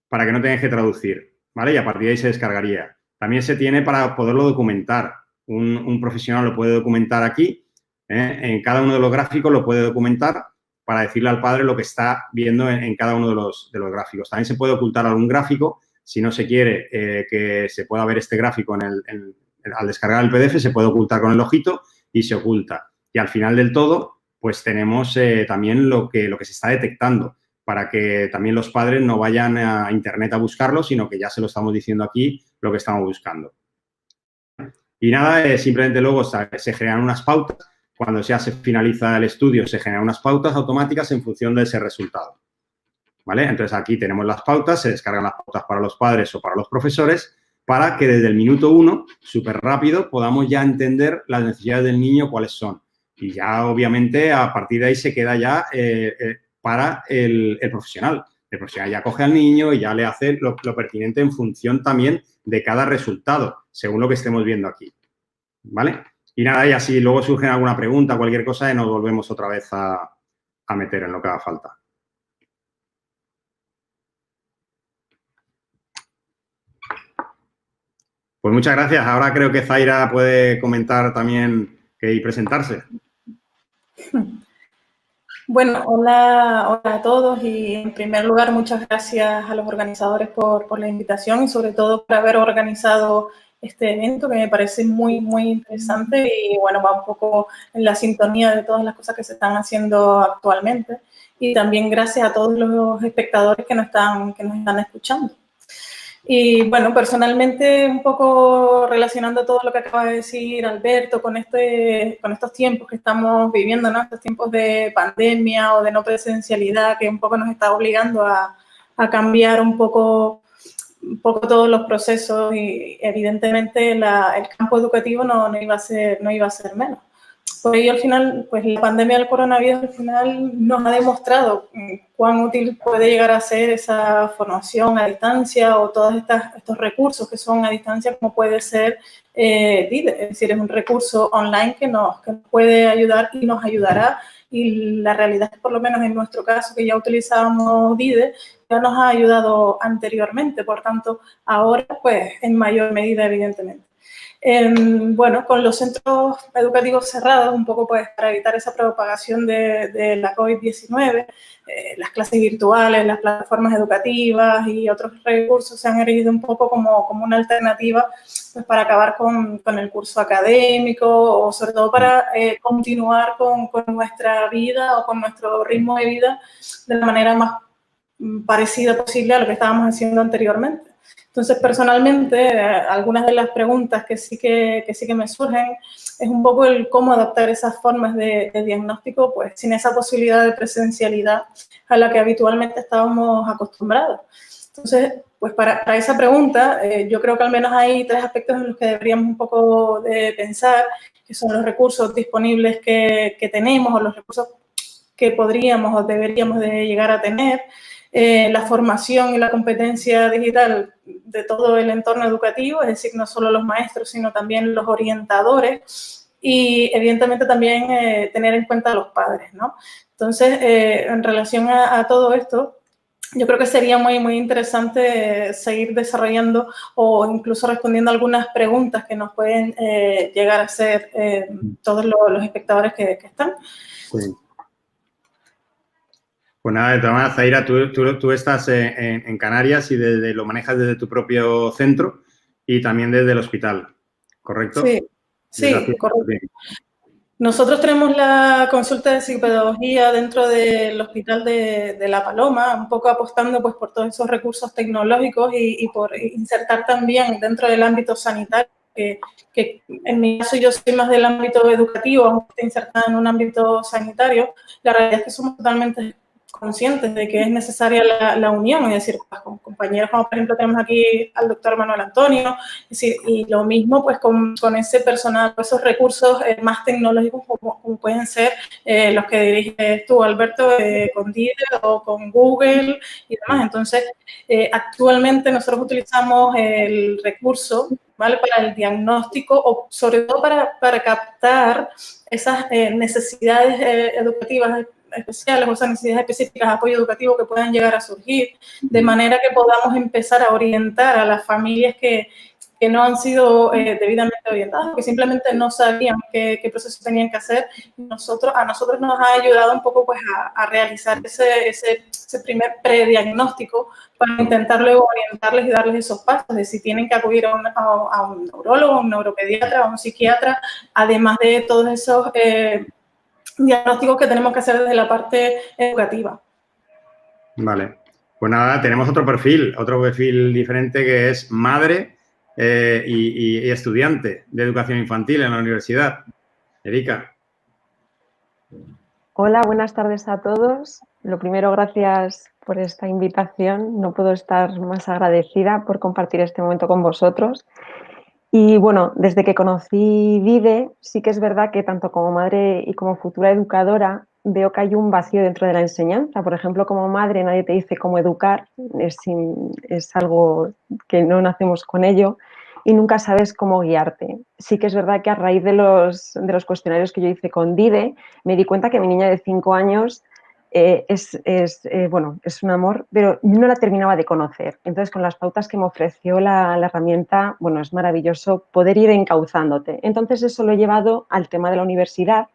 para que no tengáis que traducir, ¿vale? Y a partir de ahí se descargaría. También se tiene para poderlo documentar. Un profesional lo puede documentar aquí, en cada uno de los gráficos lo puede documentar para decirle al padre lo que está viendo en cada uno de los gráficos. También se puede ocultar algún gráfico. Si no se quiere que se pueda ver este gráfico al descargar el PDF, se puede ocultar con el ojito y se oculta. Y al final del todo, pues tenemos también lo que se está detectando, para que también los padres no vayan a Internet a buscarlo, sino que ya se lo estamos diciendo aquí lo que estamos buscando. Y nada, simplemente luego se generan unas pautas. Cuando ya se finaliza el estudio, se generan unas pautas automáticas en función de ese resultado, ¿vale? Entonces, aquí tenemos las pautas, se descargan las pautas para los padres o para los profesores, para que desde el minuto 1, súper rápido, podamos ya entender las necesidades del niño, cuáles son. Y ya, obviamente, a partir de ahí se queda ya para el profesional. El profesional ya coge al niño y ya le hace lo pertinente en función también de cada resultado, según lo que estemos viendo aquí, ¿vale? Y nada, y así luego surge alguna pregunta, cualquier cosa, y nos volvemos otra vez a meter en lo que haga falta. Pues muchas gracias. Ahora creo que Zaira puede comentar también y presentarse. Bueno, hola a todos y en primer lugar muchas gracias a los organizadores por la invitación y sobre todo por haber organizado este evento que me parece muy interesante y bueno, va un poco en la sintonía de todas las cosas que se están haciendo actualmente y también gracias a todos los espectadores que nos están escuchando. Y bueno, personalmente un poco relacionando todo lo que acaba de decir Alberto con estos tiempos que estamos viviendo, ¿no? Estos tiempos de pandemia o de no presencialidad que un poco nos está obligando a cambiar un poco todos los procesos y evidentemente el campo educativo no iba a ser menos. Por ello, al final, pues la pandemia del coronavirus al final nos ha demostrado cuán útil puede llegar a ser esa formación a distancia o todos estos recursos que son a distancia, como puede ser DIDE. Es decir, es un recurso online que nos puede ayudar y nos ayudará. Y la realidad es, por lo menos en nuestro caso, que ya utilizábamos DIDE, ya nos ha ayudado anteriormente. Por tanto, ahora, pues, en mayor medida, evidentemente. Bueno, con los centros educativos cerrados, un poco pues para evitar esa propagación de la COVID-19, las clases virtuales, las plataformas educativas y otros recursos se han erigido un poco como una alternativa pues, para acabar con el curso académico o sobre todo para continuar con nuestra vida o con nuestro ritmo de vida de la manera más parecida posible a lo que estábamos haciendo anteriormente. Entonces, personalmente, algunas de las preguntas que sí que me surgen es un poco el cómo adaptar esas formas de diagnóstico, pues sin esa posibilidad de presencialidad a la que habitualmente estábamos acostumbrados. Entonces, pues para esa pregunta, yo creo que al menos hay 3 aspectos en los que deberíamos un poco de pensar, que son los recursos disponibles que tenemos o los recursos que podríamos o deberíamos de llegar a tener, la formación y la competencia digital de todo el entorno educativo, es decir, no solo los maestros, sino también los orientadores y, evidentemente, también tener en cuenta a los padres, ¿no? Entonces, en relación a todo esto, yo creo que sería muy interesante seguir desarrollando o incluso respondiendo a algunas preguntas que nos pueden llegar a hacer todos los espectadores que están. Sí. Pues nada, de todas maneras, Zaira, tú estás en Canarias y lo manejas desde tu propio centro y también desde el hospital, ¿correcto? Sí, correcto. Nosotros tenemos la consulta de psicopedagogía dentro del Hospital de La Paloma, un poco apostando pues, por todos esos recursos tecnológicos y por insertar también dentro del ámbito sanitario, que en mi caso yo soy más del ámbito educativo, aunque esté insertada en un ámbito sanitario. La realidad es que somos totalmente conscientes de que es necesaria la unión, es decir, pues, con compañeros como por ejemplo tenemos aquí al doctor Manuel Antonio, es decir, y lo mismo pues con ese personal, esos recursos más tecnológicos como pueden ser los que diriges tú, Alberto, con DIDE o con Google y demás. Entonces, actualmente nosotros utilizamos el recurso, ¿vale?, para el diagnóstico o sobre todo para captar esas necesidades educativas especiales o esas necesidades específicas de apoyo educativo que puedan llegar a surgir, de manera que podamos empezar a orientar a las familias que no han sido debidamente orientadas, que simplemente no sabían qué proceso tenían que hacer. A nosotros nos ha ayudado un poco pues, a realizar ese primer prediagnóstico para intentar luego orientarles y darles esos pasos de si tienen que acudir a un neurólogo, a un neuropediatra, a un psiquiatra, además de todos esos diagnósticos que tenemos que hacer desde la parte educativa. Vale. Pues nada, tenemos otro perfil diferente que es madre y estudiante de educación infantil en la universidad. Erika. Hola, buenas tardes a todos. Lo primero, gracias por esta invitación. No puedo estar más agradecida por compartir este momento con vosotros. Y bueno, desde que conocí VIDE, sí que es verdad que tanto como madre y como futura educadora veo que hay un vacío dentro de la enseñanza. Por ejemplo, como madre nadie te dice cómo educar, es algo que no nacemos con ello y nunca sabes cómo guiarte. Sí que es verdad que a raíz de los cuestionarios que yo hice con VIDE, me di cuenta que mi niña de 5 años es un amor, pero no la terminaba de conocer. Entonces, con las pautas que me ofreció la herramienta, bueno, es maravilloso poder ir encauzándote. Entonces, eso lo he llevado al tema de la universidad,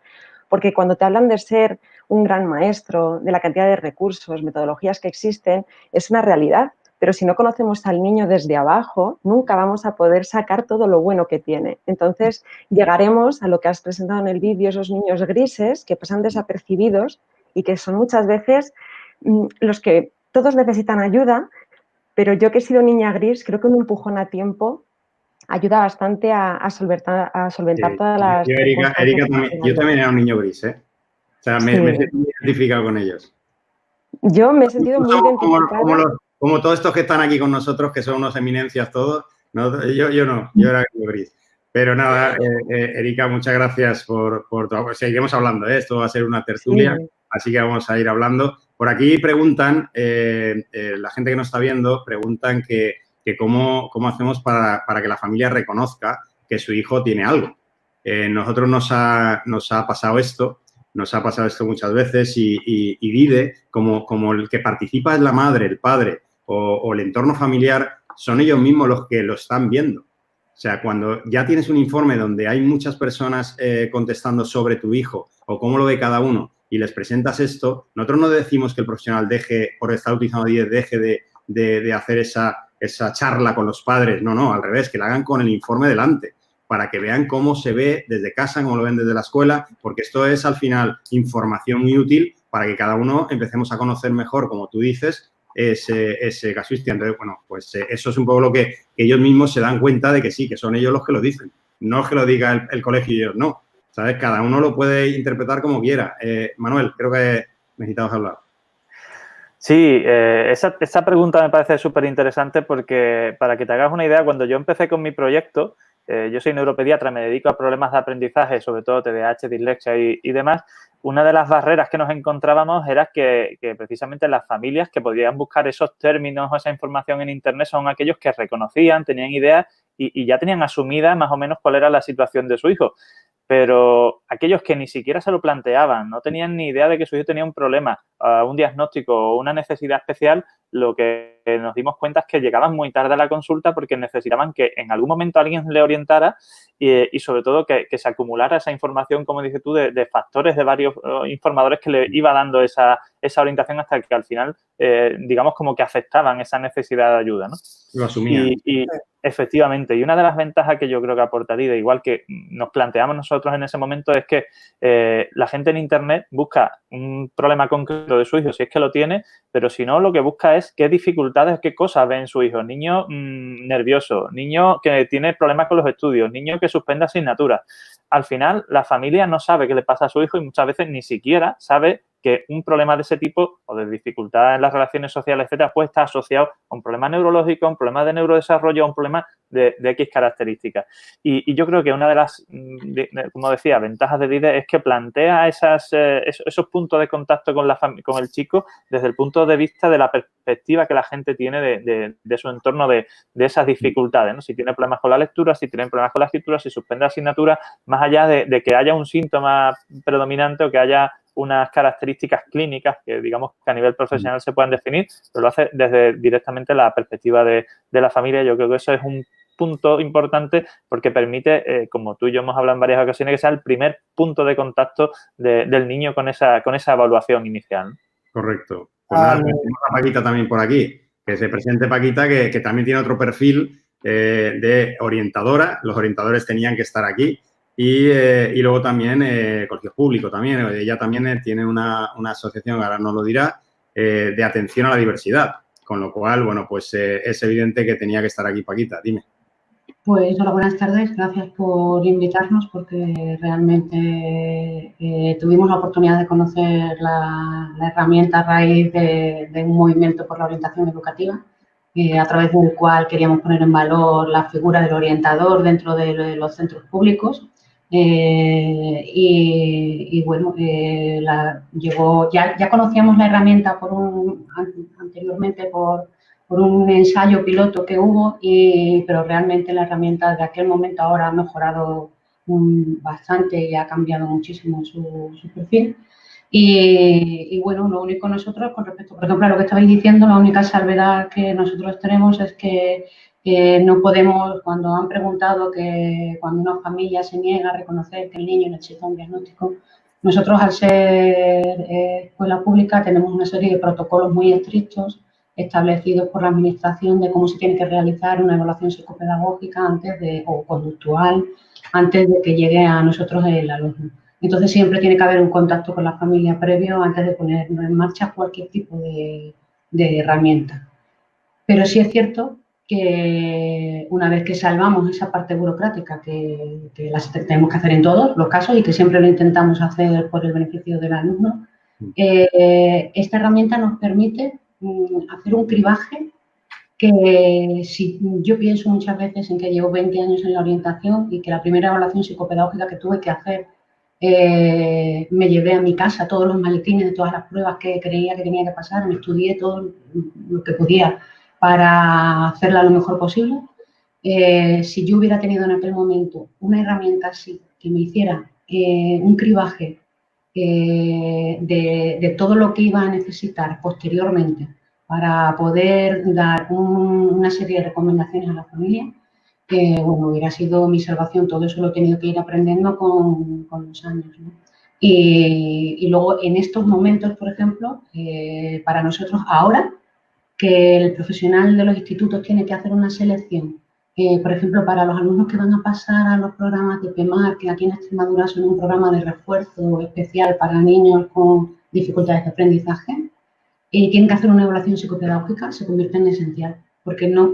porque cuando te hablan de ser un gran maestro, de la cantidad de recursos, metodologías que existen, es una realidad. Pero si no conocemos al niño desde abajo, nunca vamos a poder sacar todo lo bueno que tiene. Entonces, llegaremos a lo que has presentado en el vídeo, esos niños grises que pasan desapercibidos y que son muchas veces los que todos necesitan ayuda, pero yo que he sido niña gris, creo que un empujón a tiempo ayuda bastante a solventar todas las... Erika, yo también era un niño gris, ¿eh? O sea, me he sentido identificado con ellos. Yo me he sentido muy identificada. Como todos estos que están aquí con nosotros, que son unos eminencias todos, ¿no? Yo no, yo era niño gris. Pero nada, Erika, muchas gracias por todo. Seguiremos hablando, ¿eh? Esto va a ser una tertulia, así que vamos a ir hablando. Por aquí preguntan, la gente que nos está viendo, preguntan que cómo hacemos para que la familia reconozca que su hijo tiene algo. Nosotros nos ha pasado esto muchas veces y VIDE, como el que participa es la madre, el padre o el entorno familiar, son ellos mismos los que lo están viendo. O sea, cuando ya tienes un informe donde hay muchas personas contestando sobre tu hijo o cómo lo ve cada uno y les presentas esto, nosotros no decimos que el profesional por estar utilizando VIDE, deje de hacer esa charla con los padres. No, al revés, que la hagan con el informe delante para que vean cómo se ve desde casa, cómo lo ven desde la escuela, porque esto es, al final, información muy útil para que cada uno empecemos a conocer mejor, como tú dices, ese casuística. Entonces, bueno, pues eso es un poco lo que ellos mismos se dan cuenta de que sí, que son ellos los que lo dicen. No es que lo diga el colegio y ellos no. ¿Sabes? Cada uno lo puede interpretar como quiera. Manuel, creo que necesitamos hablar. Sí, esa pregunta me parece súper interesante porque, para que te hagas una idea, cuando yo empecé con mi proyecto, yo soy neuropediatra, me dedico a problemas de aprendizaje, sobre todo TDAH, dislexia y demás. Una de las barreras que nos encontrábamos era que precisamente las familias que podían buscar esos términos o esa información en Internet son aquellos que reconocían, tenían ideas y ya tenían asumida más o menos cuál era la situación de su hijo. Pero aquellos que ni siquiera se lo planteaban, no tenían ni idea de que su hijo tenía un problema, un diagnóstico o una necesidad especial, lo que nos dimos cuenta es que llegaban muy tarde a la consulta porque necesitaban que en algún momento alguien le orientara y sobre todo que se acumulara esa información, como dices tú, de factores de varios informadores que le iba dando esa orientación hasta que al final, digamos, como que aceptaban esa necesidad de ayuda, ¿no? Lo asumían. Y efectivamente, y una de las ventajas que yo creo que aportaría, igual que nos planteamos nosotros en ese momento, es que la gente en Internet busca un problema concreto de su hijo, si es que lo tiene, pero si no, lo que busca es qué dificultades, qué cosas ve en su hijo. Niño nervioso, niño que tiene problemas con los estudios, niño que suspende asignaturas. Al final, la familia no sabe qué le pasa a su hijo y muchas veces ni siquiera sabe que un problema de ese tipo o de dificultad en las relaciones sociales, etcétera, puede estar asociado a un problema neurológico, a un problema de neurodesarrollo, a un problema de X características. Y yo creo que una de las, como decía, ventajas de VIDE es que plantea esos puntos de contacto con el chico desde el punto de vista de la perspectiva que la gente tiene de su entorno, de esas dificultades, ¿no? Si tiene problemas con la lectura, si tiene problemas con la escritura, si suspende asignatura, más allá de que haya un síntoma predominante o que haya unas características clínicas que digamos que a nivel profesional se puedan definir, pero lo hace desde directamente la perspectiva de la familia. Yo creo que eso es un punto importante porque permite, como tú y yo hemos hablado en varias ocasiones, que sea el primer punto de contacto del niño con esa evaluación inicial, ¿no? Correcto. Pues nada, tenemos a Paquita también por aquí. Que se presente Paquita, que también tiene otro perfil de orientadora. Los orientadores tenían que estar aquí. Y luego también colegio público también. Ella también tiene una asociación, ahora nos lo dirá, de atención a la diversidad. Con lo cual, bueno, pues es evidente que tenía que estar aquí Paquita. Dime. Pues hola, buenas tardes. Gracias por invitarnos porque realmente tuvimos la oportunidad de conocer la herramienta a raíz de un movimiento por la orientación educativa, a través del cual queríamos poner en valor la figura del orientador dentro de los centros públicos. Y bueno, ya conocíamos la herramienta anteriormente por un ensayo piloto que hubo, pero realmente la herramienta de aquel momento ahora ha mejorado bastante y ha cambiado muchísimo su perfil. Y bueno, lo único nosotros, con respecto, por ejemplo, a lo que estabais diciendo, la única salvedad que nosotros tenemos es que no podemos, cuando han preguntado que cuando una familia se niega a reconocer que el niño necesita un diagnóstico, nosotros al ser escuela pública tenemos una serie de protocolos muy estrictos establecidos por la Administración de cómo se tiene que realizar una evaluación psicopedagógica o conductual antes de que llegue a nosotros el alumno. Entonces, siempre tiene que haber un contacto con la familia previo antes de poner en marcha cualquier tipo de herramienta. Pero sí es cierto que una vez que salvamos esa parte burocrática que las tenemos que hacer en todos los casos y que siempre lo intentamos hacer por el beneficio del alumno, esta herramienta nos permite hacer un cribaje que si yo pienso muchas veces en que llevo 20 años en la orientación y que la primera evaluación psicopedagógica que tuve que hacer me llevé a mi casa todos los maletines de todas las pruebas que creía que tenía que pasar, me estudié todo lo que podía para hacerla lo mejor posible. Si yo hubiera tenido en aquel momento una herramienta así que me hiciera un cribaje de todo lo que iba a necesitar posteriormente para poder dar una serie de recomendaciones a la familia, bueno, hubiera sido mi salvación. Todo eso lo he tenido que ir aprendiendo con los años, ¿no? Y luego, en estos momentos, por ejemplo, para nosotros ahora, que el profesional de los institutos tiene que hacer una selección, por ejemplo, para los alumnos que van a pasar a los programas de PEMAR, que aquí en Extremadura son un programa de refuerzo especial para niños con dificultades de aprendizaje, y tienen que hacer una evaluación psicopedagógica, se convierte en esencial, porque no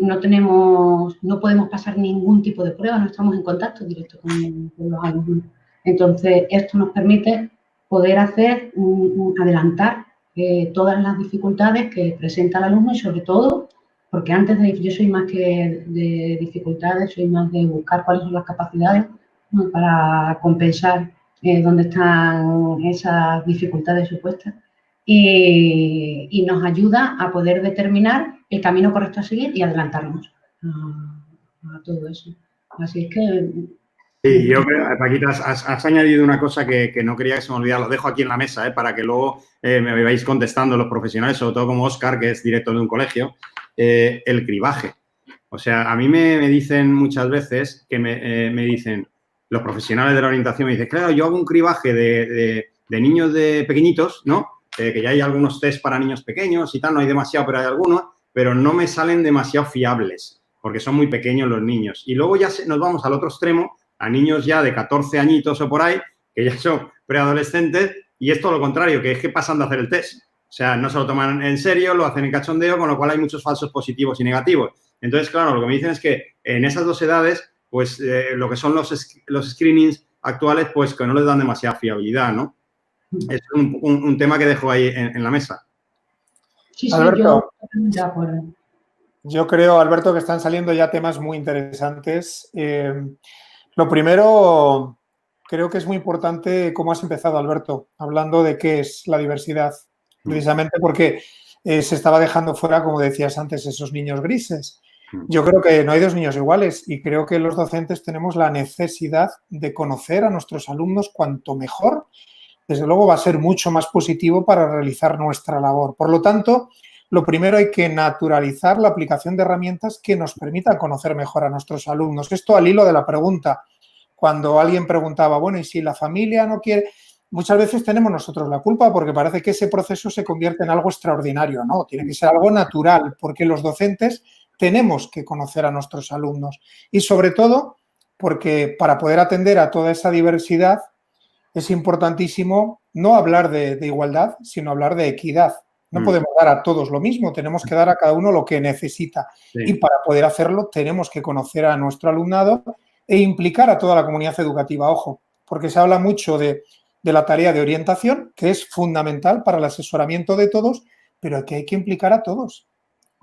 podemos pasar ningún tipo de prueba, no estamos en contacto directo con los alumnos. Entonces, esto nos permite poder adelantar todas las dificultades que presenta el alumno y, sobre todo, porque yo soy más que de dificultades, soy más de buscar cuáles son las capacidades, ¿no?, para compensar dónde están esas dificultades supuestas. Y nos ayuda a poder determinar el camino correcto a seguir y adelantarnos a todo eso. Así es que... Sí, yo creo, Paquita, has añadido una cosa que no quería que se me olvidara. Lo dejo aquí en la mesa para que luego me vais contestando los profesionales, sobre todo como Óscar, que es director de un colegio, el cribaje. O sea, a mí me dicen muchas veces que me dicen los profesionales de la orientación, me dicen, claro, yo hago un cribaje de niños pequeñitos, ¿no? Que ya hay algunos test para niños pequeños y tal, no hay demasiado, pero hay algunos, pero no me salen demasiado fiables, porque son muy pequeños los niños. Y luego ya nos vamos al otro extremo, a niños ya de 14 añitos o por ahí, que ya son preadolescentes, y es todo lo contrario, que es que pasan de hacer el test. O sea, no se lo toman en serio, lo hacen en cachondeo, con lo cual hay muchos falsos positivos y negativos. Entonces, claro, lo que me dicen es que en esas dos edades, pues lo que son los screenings actuales, pues que no les dan demasiada fiabilidad, ¿no? Es un tema que dejo ahí en la mesa. Sí, Alberto, yo creo, Alberto, que están saliendo ya temas muy interesantes. Lo primero, creo que es muy importante cómo has empezado, Alberto, hablando de qué es la diversidad, precisamente porque se estaba dejando fuera, como decías antes, esos niños grises. Yo creo que no hay dos niños iguales y creo que los docentes tenemos la necesidad de conocer a nuestros alumnos cuanto mejor desde luego va a ser mucho más positivo para realizar nuestra labor. Por lo tanto, lo primero hay que naturalizar la aplicación de herramientas que nos permitan conocer mejor a nuestros alumnos. Esto al hilo de la pregunta, cuando alguien preguntaba, bueno, ¿y si la familia no quiere? Muchas veces tenemos nosotros la culpa porque parece que ese proceso se convierte en algo extraordinario. No, tiene que ser algo natural, porque los docentes tenemos que conocer a nuestros alumnos y sobre todo porque para poder atender a toda esa diversidad es importantísimo no hablar de igualdad, sino hablar de equidad. No podemos dar a todos lo mismo, tenemos que dar a cada uno lo que necesita. Sí. Y para poder hacerlo tenemos que conocer a nuestro alumnado e implicar a toda la comunidad educativa. Ojo, porque se habla mucho de la tarea de orientación, que es fundamental para el asesoramiento de todos, pero que hay que implicar a todos.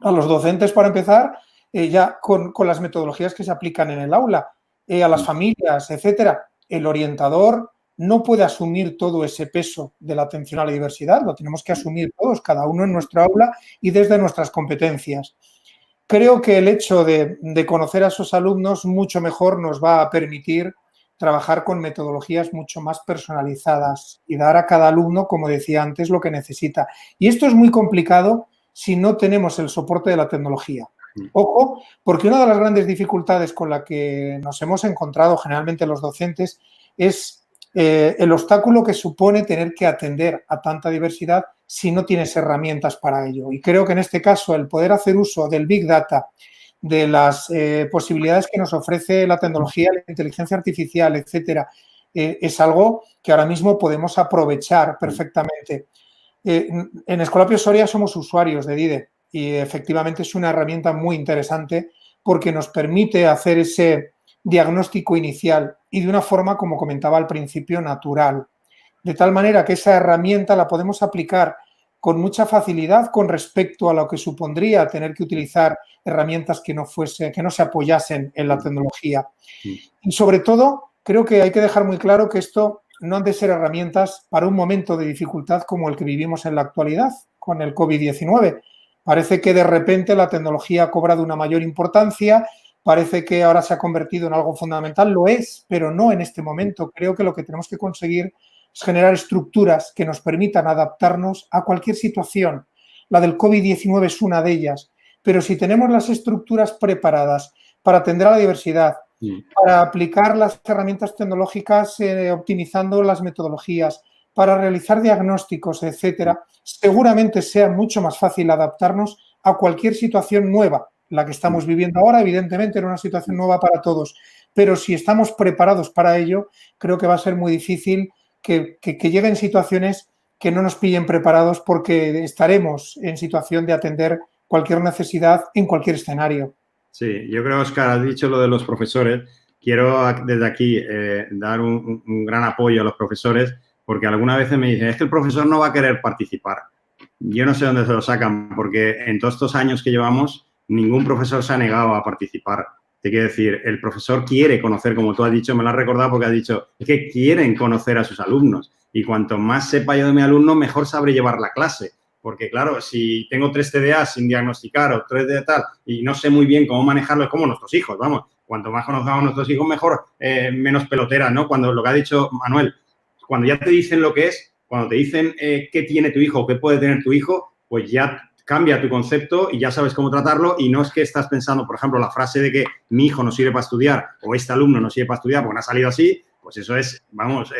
A los docentes, para empezar, ya con las metodologías que se aplican en el aula, a las familias, etcétera. El orientador no puede asumir todo ese peso de la atención a la diversidad, lo tenemos que asumir todos, cada uno en nuestra aula y desde nuestras competencias. Creo que el hecho de conocer a esos alumnos mucho mejor nos va a permitir trabajar con metodologías mucho más personalizadas y dar a cada alumno, como decía antes, lo que necesita. Y esto es muy complicado si no tenemos el soporte de la tecnología. Ojo, porque una de las grandes dificultades con la que nos hemos encontrado generalmente los docentes es el obstáculo que supone tener que atender a tanta diversidad si no tienes herramientas para ello. Y creo que en este caso el poder hacer uso del Big Data, de las posibilidades que nos ofrece la tecnología, la inteligencia artificial, etcétera, es algo que ahora mismo podemos aprovechar perfectamente. En Escolapio Soria somos usuarios de DIDE y efectivamente es una herramienta muy interesante porque nos permite hacer ese diagnóstico inicial y de una forma, como comentaba al principio, natural. De tal manera que esa herramienta la podemos aplicar con mucha facilidad con respecto a lo que supondría tener que utilizar herramientas que no se apoyasen en la tecnología. Y sobre todo, creo que hay que dejar muy claro que esto no han de ser herramientas para un momento de dificultad como el que vivimos en la actualidad con el COVID-19. Parece que de repente la tecnología ha cobrado una mayor importancia, parece que ahora se ha convertido en algo fundamental, lo es, pero no en este momento. Creo que lo que tenemos que conseguir es generar estructuras que nos permitan adaptarnos a cualquier situación. La del COVID-19 es una de ellas, pero si tenemos las estructuras preparadas para atender a la diversidad, para aplicar las herramientas tecnológicas optimizando las metodologías, para realizar diagnósticos, etcétera, seguramente sea mucho más fácil adaptarnos a cualquier situación nueva. La que estamos viviendo ahora, evidentemente, era una situación nueva para todos, pero si estamos preparados para ello, creo que va a ser muy difícil que lleguen situaciones que no nos pillen preparados porque estaremos en situación de atender cualquier necesidad en cualquier escenario. Sí, yo creo, Óscar, has dicho lo de los profesores. Quiero desde aquí dar un gran apoyo a los profesores porque algunas veces me dicen, es que el profesor no va a querer participar. Yo no sé dónde se lo sacan porque en todos estos años que llevamos, ningún profesor se ha negado a participar. Te quiero decir, el profesor quiere conocer, como tú has dicho, me lo has recordado porque has dicho, es que quieren conocer a sus alumnos y cuanto más sepa yo de mi alumno, mejor sabré llevar la clase. Porque, claro, si tengo 3 TDA sin diagnosticar o 3 de tal y no sé muy bien cómo manejarlo, es como nuestros hijos, vamos. Cuanto más conozcamos a nuestros hijos, mejor, menos peloteras, ¿no? Cuando lo que ha dicho Manuel, cuando ya te dicen lo que es, cuando te dicen qué tiene tu hijo o qué puede tener tu hijo, pues ya cambia tu concepto y ya sabes cómo tratarlo y no es que estás pensando, por ejemplo, la frase de que mi hijo no sirve para estudiar o este alumno no sirve para estudiar porque no ha salido así, pues eso es, vamos,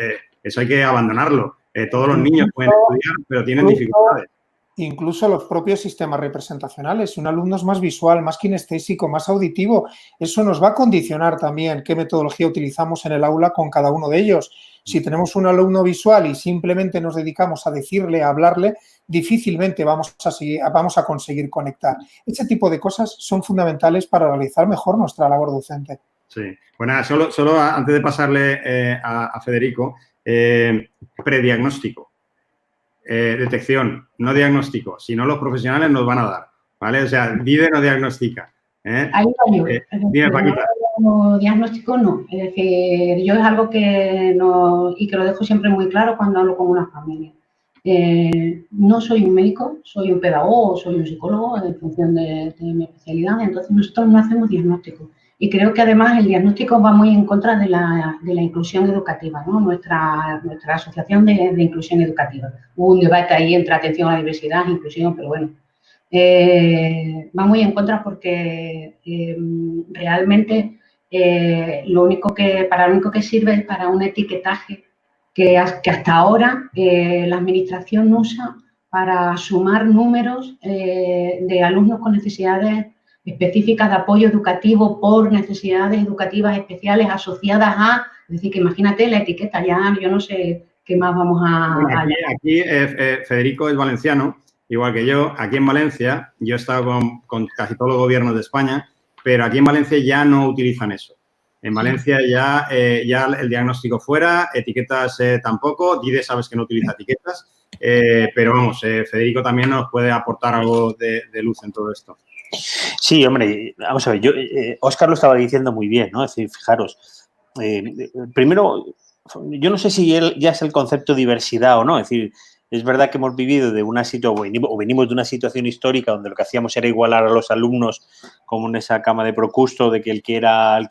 eso hay que abandonarlo. Todos los niños pueden estudiar, pero tienen dificultades. Incluso los propios sistemas representacionales. Si un alumno es más visual, más kinestésico, más auditivo, eso nos va a condicionar también qué metodología utilizamos en el aula con cada uno de ellos. Si tenemos un alumno visual y simplemente nos dedicamos a decirle, a hablarle, difícilmente vamos a conseguir conectar. Ese tipo de cosas son fundamentales para realizar mejor nuestra labor docente. Sí. Bueno, solo antes de pasarle a Federico, prediagnóstico. Detección, no diagnóstico. Si no, los profesionales nos van a dar, ¿vale? O sea, DIDE no diagnostica. Ahí va yo. Dime, Paquita. No, diagnóstico no. Es decir, yo es algo que no, y que lo dejo siempre muy claro cuando hablo con una familia. No soy un médico, soy un pedagogo, soy un psicólogo en función de mi especialidad. Entonces, nosotros no hacemos diagnóstico. Y creo que además el diagnóstico va muy en contra de la inclusión educativa, ¿no? Nuestra asociación de inclusión educativa. Hubo un debate ahí entre atención a la diversidad e inclusión, pero bueno, va muy en contra porque realmente lo único que sirve es para un etiquetaje que hasta ahora la administración usa para sumar números de alumnos con necesidades específicas de apoyo educativo por necesidades educativas especiales asociadas a, es decir, que imagínate la etiqueta, ya yo no sé qué más vamos a... Bueno, aquí Federico es valenciano, igual que yo. Aquí en Valencia, yo he estado con casi todos los gobiernos de España, pero aquí en Valencia ya no utilizan eso. En Valencia ya el diagnóstico fuera, etiquetas tampoco, DIDE sabes que no utiliza etiquetas, pero vamos, Federico también nos puede aportar algo de luz en todo esto. Sí, hombre, vamos a ver, Óscar lo estaba diciendo muy bien, ¿no? Es decir, fijaros, primero, yo no sé si ya es el concepto diversidad o no, es decir, es verdad que hemos vivido de una situación, o venimos de una situación histórica donde lo que hacíamos era igualar a los alumnos como en esa cama de Procusto, de que el que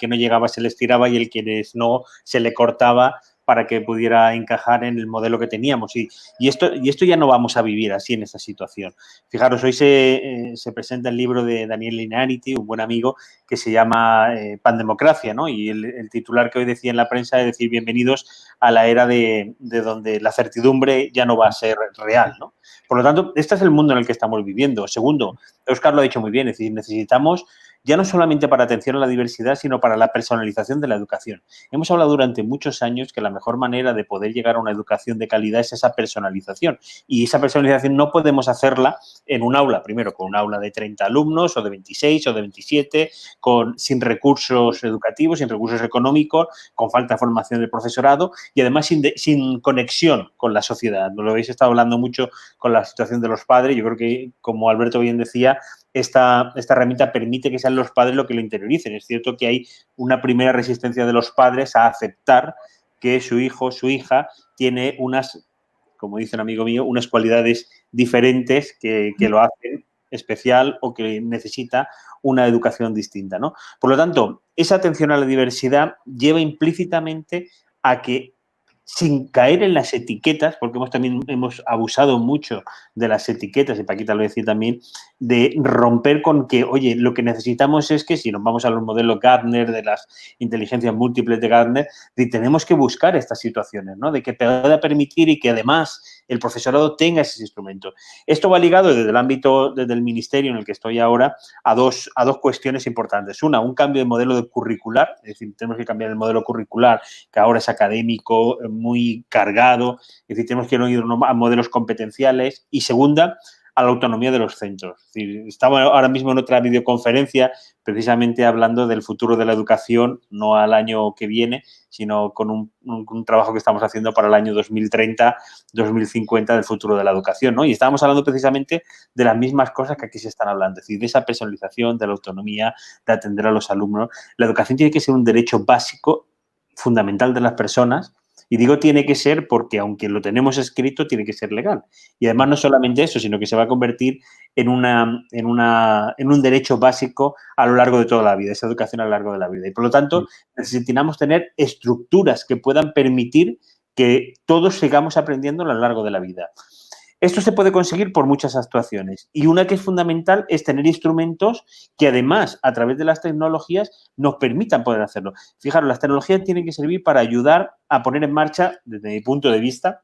no llegaba se le estiraba y el que no se le cortaba para que pudiera encajar en el modelo que teníamos. Y esto ya no vamos a vivir así en esta situación. Fijaros, hoy se presenta el libro de Daniel Inariti, un buen amigo, que se llama Pandemocracia, ¿no? Y el titular que hoy decía en la prensa es decir, bienvenidos a la era de donde la certidumbre ya no va a ser real, ¿no? Por lo tanto, este es el mundo en el que estamos viviendo. Segundo, Óscar lo ha dicho muy bien, es decir, necesitamos ya no solamente para atención a la diversidad, sino para la personalización de la educación. Hemos hablado durante muchos años que la mejor manera de poder llegar a una educación de calidad es esa personalización. Y esa personalización no podemos hacerla en un aula, primero con un aula de 30 alumnos o de 26 o de 27, sin recursos educativos, sin recursos económicos, con falta de formación del profesorado y además sin conexión con la sociedad. Lo habéis estado hablando mucho con la situación de los padres. Yo creo que, como Alberto bien decía, esta herramienta permite que sean los padres lo que lo interioricen. Es cierto que hay una primera resistencia de los padres a aceptar que su hijo, su hija, tiene unas, como dice un amigo mío, unas cualidades diferentes que lo hacen especial o que necesita una educación distinta, ¿no? Por lo tanto, esa atención a la diversidad lleva implícitamente a que, sin caer en las etiquetas, porque hemos abusado mucho de las etiquetas, y Paquita lo decía también, de romper con que, oye, lo que necesitamos es que, si nos vamos a los modelos Gartner, de las inteligencias múltiples de Gartner, tenemos que buscar estas situaciones, ¿no? De que pueda permitir y que además el profesorado tenga ese instrumento. Esto va ligado desde el ámbito, desde el ministerio en el que estoy ahora, a dos cuestiones importantes. Una, un cambio de modelo de curricular, es decir, tenemos que cambiar el modelo curricular, que ahora es académico, muy cargado, es decir, tenemos que ir a modelos competenciales. Y segunda, a la autonomía de los centros. Es decir, estamos ahora mismo en otra videoconferencia precisamente hablando del futuro de la educación, no al año que viene, sino con un trabajo que estamos haciendo para el año 2030, 2050 del futuro de la educación, ¿no? Y estábamos hablando precisamente de las mismas cosas que aquí se están hablando, es decir, de esa personalización, de la autonomía, de atender a los alumnos. La educación tiene que ser un derecho básico, fundamental de las personas. Y digo tiene que ser porque, aunque lo tenemos escrito, tiene que ser legal. Y además no solamente eso, sino que se va a convertir en un derecho básico a lo largo de toda la vida, esa educación a lo largo de la vida. Y, por lo tanto, necesitamos tener estructuras que puedan permitir que todos sigamos aprendiendo a lo largo de la vida. Esto se puede conseguir por muchas actuaciones y una que es fundamental es tener instrumentos que además, a través de las tecnologías, nos permitan poder hacerlo. Fijaros, las tecnologías tienen que servir para ayudar a poner en marcha, desde mi punto de vista,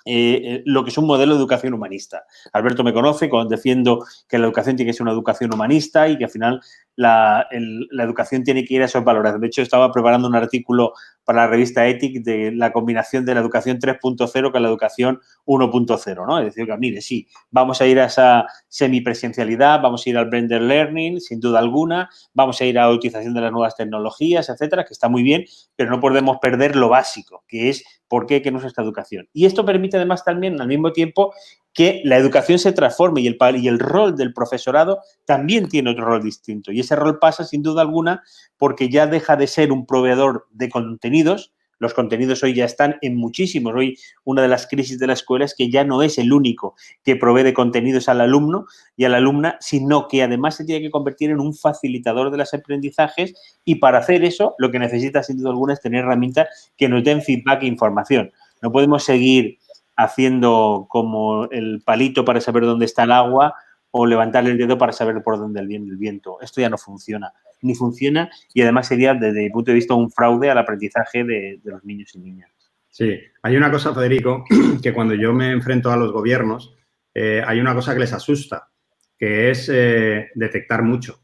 lo que es un modelo de educación humanista. Alberto me conoce cuando defiendo que la educación tiene que ser una educación humanista y que al final la educación tiene que ir a esos valores. De hecho, estaba preparando un artículo para la revista Ethic de la combinación de la educación 3.0 con la educación 1.0, ¿no? Es decir, que mire, sí, vamos a ir a esa semipresencialidad, vamos a ir al blended learning, sin duda alguna, vamos a ir a la utilización de las nuevas tecnologías, etcétera, que está muy bien, pero no podemos perder lo básico, que es por qué queremos esta educación. Y esto permite además también, al mismo tiempo, que la educación se transforme y el rol del profesorado también tiene otro rol distinto. Y ese rol pasa, sin duda alguna, porque ya deja de ser un proveedor de contenidos, Los contenidos hoy ya están en muchísimos. Hoy una de las crisis de la escuela es que ya no es el único que provee de contenidos al alumno y a la alumna, sino que además se tiene que convertir en un facilitador de los aprendizajes, y para hacer eso lo que necesita sin duda alguna es tener herramientas que nos den feedback e información. No podemos seguir haciendo como el palito para saber dónde está el agua o levantar el dedo para saber por dónde viene el viento. Esto ya no funciona, ni funciona, y además sería, desde mi punto de vista, un fraude al aprendizaje de los niños y niñas. Sí, hay una cosa, Federico, que cuando yo me enfrento a los gobiernos, hay una cosa que les asusta, que es detectar mucho.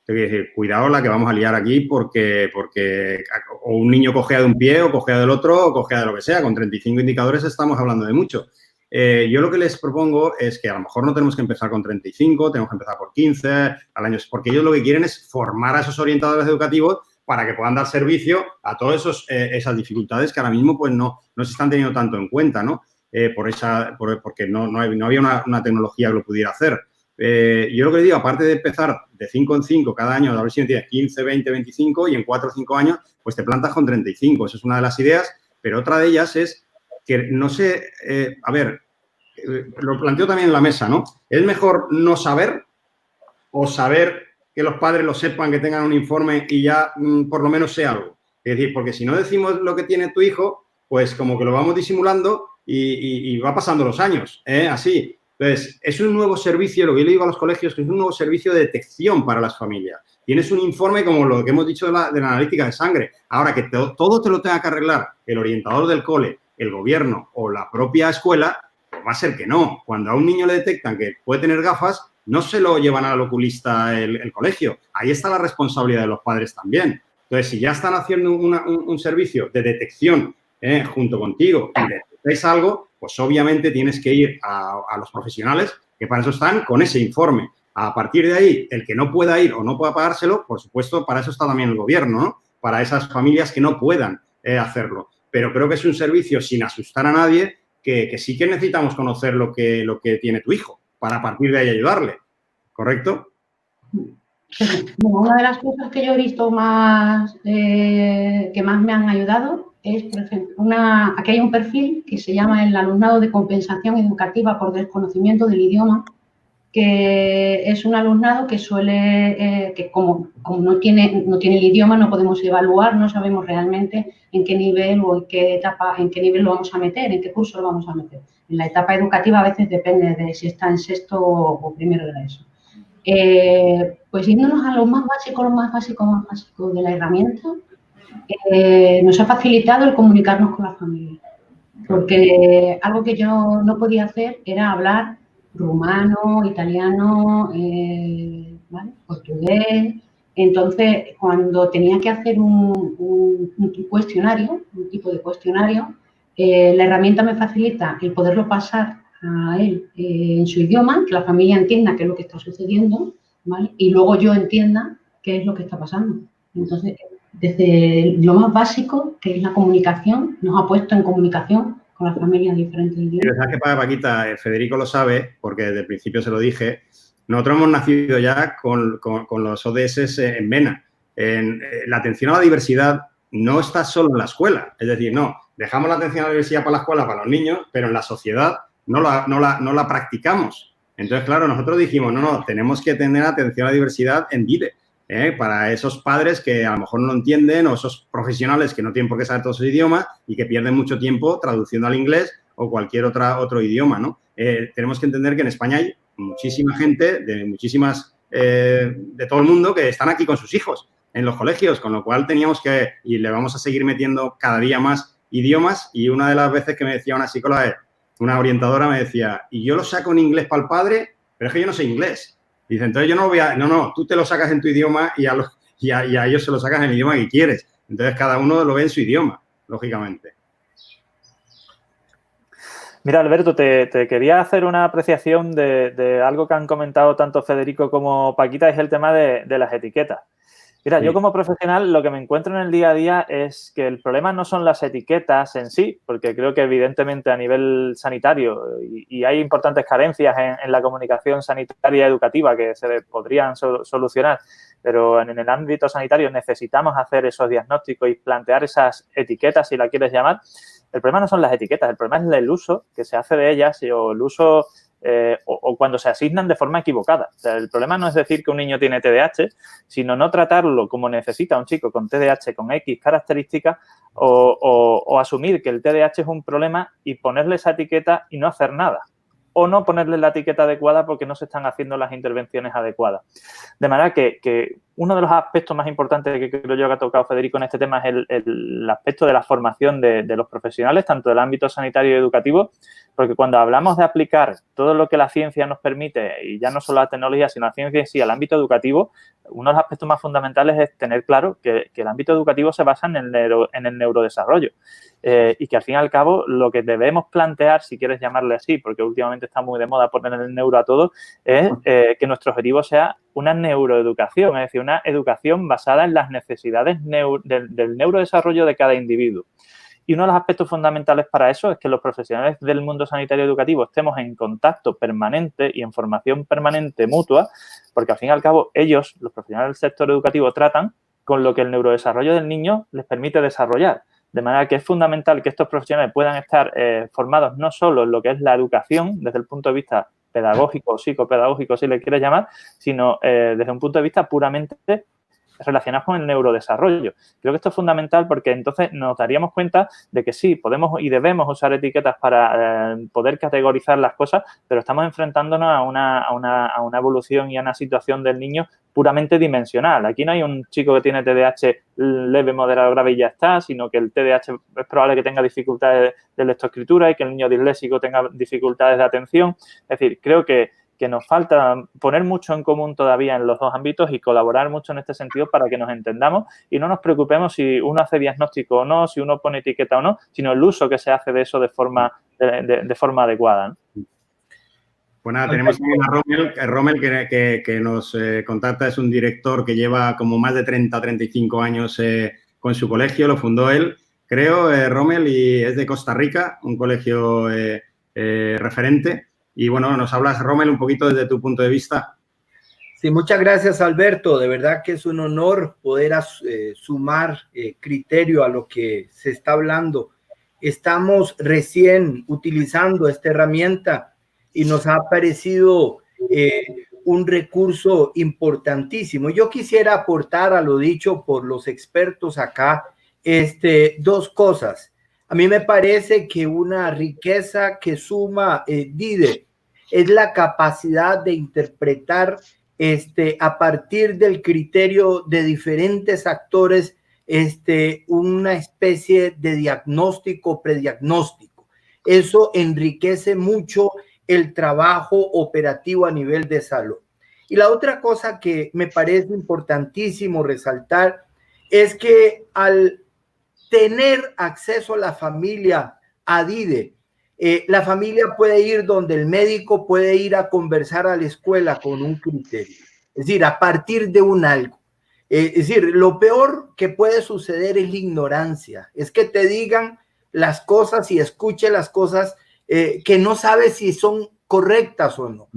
Es decir, cuidado la que vamos a liar aquí porque o un niño cojea de un pie o cojea del otro o cojea de lo que sea. Con 35 indicadores estamos hablando de mucho. Yo lo que les propongo es que a lo mejor no tenemos que empezar con 35, tenemos que empezar por 15 al año, porque ellos lo que quieren es formar a esos orientadores educativos para que puedan dar servicio a todas esas dificultades que ahora mismo pues no se están teniendo tanto en cuenta, ¿no? Porque no había una tecnología que lo pudiera hacer. Yo lo que les digo, aparte de empezar de 5 en 5 cada año, a ver si tienes 15, 20, 25 y en 4 o 5 años, pues te plantas con 35. Esa es una de las ideas, pero otra de ellas es que no sé, lo planteo también en la mesa, ¿no? ¿Es mejor no saber o saber que los padres lo sepan, que tengan un informe y ya por lo menos sé algo? Es decir, porque si no decimos lo que tiene tu hijo, pues como que lo vamos disimulando y va pasando los años, así. Entonces, es un nuevo servicio, lo que yo le digo a los colegios, que es un nuevo servicio de detección para las familias. Tienes un informe como lo que hemos dicho de la analítica de sangre. Ahora, que todo te lo tenga que arreglar el orientador del cole, el gobierno o la propia escuela, pues va a ser que no. Cuando a un niño le detectan que puede tener gafas, no se lo llevan al oculista el colegio. Ahí está la responsabilidad de los padres también. Entonces, si ya están haciendo un servicio de detección junto contigo y detectáis algo, pues obviamente tienes que ir a los profesionales, que para eso están, con ese informe. A partir de ahí, el que no pueda ir o no pueda pagárselo, por supuesto, para eso está también el gobierno, ¿no? Para esas familias que no puedan hacerlo. Pero creo que es un servicio sin asustar a nadie, que sí que necesitamos conocer lo que tiene tu hijo para a partir de ahí ayudarle. ¿Correcto? Bueno, una de las cosas que yo he visto más, que más me han ayudado es, por ejemplo, aquí hay un perfil que se llama el alumnado de compensación educativa por desconocimiento del idioma, que es un alumnado que suele, que como no tiene el idioma, no podemos evaluar, no sabemos realmente en qué nivel o en qué etapa, en qué nivel lo vamos a meter, en qué curso lo vamos a meter. En la etapa educativa a veces depende de si está en sexto o primero de la ESO. Pues yéndonos a lo más básico de la herramienta, nos ha facilitado el comunicarnos con la familia, porque algo que yo no podía hacer era hablar rumano, italiano, ¿vale? Portugués. Entonces, cuando tenía que hacer un cuestionario, un tipo de cuestionario, la herramienta me facilita el poderlo pasar a él en su idioma, que la familia entienda qué es lo que está sucediendo, ¿vale? Y luego yo entienda qué es lo que está pasando. Entonces, desde lo más básico, que es la comunicación, nos ha puesto en comunicación con las familias en diferentes idiomas. Y verdad que Paquita, Federico lo sabe, porque desde el principio se lo dije, nosotros hemos nacido ya con los ODS en vena. La atención a la diversidad no está solo en la escuela, es decir, no, dejamos la atención a la diversidad para la escuela, para los niños, pero en la sociedad no la practicamos. Entonces, claro, nosotros dijimos, no, tenemos que tener atención a la diversidad en VIDE, para esos padres que a lo mejor no lo entienden o esos profesionales que no tienen por qué saber todos esos idiomas y que pierden mucho tiempo traduciendo al inglés o cualquier otro idioma, ¿no? Tenemos que entender que en España hay muchísima gente de todo el mundo que están aquí con sus hijos en los colegios, con lo cual teníamos que, y le vamos a seguir metiendo cada día más idiomas. Y una de las veces que me decía una psicóloga, una orientadora me decía, y yo lo saco en inglés para el padre, pero es que yo no sé inglés. Dice, entonces yo no voy a... No, tú te lo sacas en tu idioma y a ellos se lo sacas en el idioma que quieres. Entonces cada uno lo ve en su idioma, lógicamente. Mira, Alberto, te quería hacer una apreciación de algo que han comentado tanto Federico como Paquita, es el tema de las etiquetas. Mira, yo como profesional lo que me encuentro en el día a día es que el problema no son las etiquetas en sí, porque creo que evidentemente a nivel sanitario y hay importantes carencias en la comunicación sanitaria educativa que se podrían solucionar, pero en el ámbito sanitario necesitamos hacer esos diagnósticos y plantear esas etiquetas, si la quieres llamar. El problema no son las etiquetas, el problema es el uso que se hace de ellas o el uso o cuando se asignan de forma equivocada. O sea, el problema no es decir que un niño tiene TDAH, sino no tratarlo como necesita un chico con TDAH, con X características, o asumir que el TDAH es un problema y ponerle esa etiqueta y no hacer nada. O no ponerle la etiqueta adecuada porque no se están haciendo las intervenciones adecuadas. De manera que uno de los aspectos más importantes que creo yo que ha tocado Federico en este tema es el aspecto de la formación de los profesionales, tanto del ámbito sanitario y educativo, porque cuando hablamos de aplicar todo lo que la ciencia nos permite, y ya no solo la tecnología, sino la ciencia en sí, al ámbito educativo, uno de los aspectos más fundamentales es tener claro que el ámbito educativo se basa en el neurodesarrollo. Y que al fin y al cabo lo que debemos plantear, si quieres llamarle así, porque últimamente está muy de moda poner el neuro a todo, es que nuestro objetivo sea una neuroeducación, es decir, una educación basada en las necesidades del neurodesarrollo de cada individuo. Y uno de los aspectos fundamentales para eso es que los profesionales del mundo sanitario educativo estemos en contacto permanente y en formación permanente mutua, porque al fin y al cabo ellos, los profesionales del sector educativo, tratan con lo que el neurodesarrollo del niño les permite desarrollar. De manera que es fundamental que estos profesionales puedan estar formados no solo en lo que es la educación desde el punto de vista pedagógico o psicopedagógico, si le quieres llamar, sino desde un punto de vista puramente relacionados con el neurodesarrollo. Creo que esto es fundamental porque entonces nos daríamos cuenta de que sí, podemos y debemos usar etiquetas para poder categorizar las cosas, pero estamos enfrentándonos a una evolución y a una situación del niño puramente dimensional. Aquí no hay un chico que tiene TDAH leve, moderado, grave y ya está, sino que el TDAH es probable que tenga dificultades de lectoescritura y que el niño disléxico tenga dificultades de atención. Es decir, creo que nos falta poner mucho en común todavía en los dos ámbitos y colaborar mucho en este sentido para que nos entendamos y no nos preocupemos si uno hace diagnóstico o no, si uno pone etiqueta o no, sino el uso que se hace de eso de forma adecuada, ¿no? Pues nada, tenemos también a Rommel que nos contacta, es un director que lleva como más de 35 años con su colegio, lo fundó él, creo, Rommel, y es de Costa Rica, un colegio referente. Y bueno, nos hablas, Rommel, un poquito desde tu punto de vista. Sí, muchas gracias, Alberto. De verdad que es un honor poder sumar criterio a lo que se está hablando. Estamos recién utilizando esta herramienta y nos ha parecido un recurso importantísimo. Yo quisiera aportar a lo dicho por los expertos acá dos cosas. A mí me parece que una riqueza que suma DIDE es la capacidad de interpretar a partir del criterio de diferentes actores una especie de diagnóstico, prediagnóstico. Eso enriquece mucho el trabajo operativo a nivel de salud. Y la otra cosa que me parece importantísimo resaltar es que al tener acceso a la familia a DIDE, la familia puede ir donde el médico, puede ir a conversar a la escuela con un criterio, es decir, a partir de un algo. Es decir, lo peor que puede suceder es la ignorancia, es que te digan las cosas y escuche las cosas que no sabes si son correctas o no.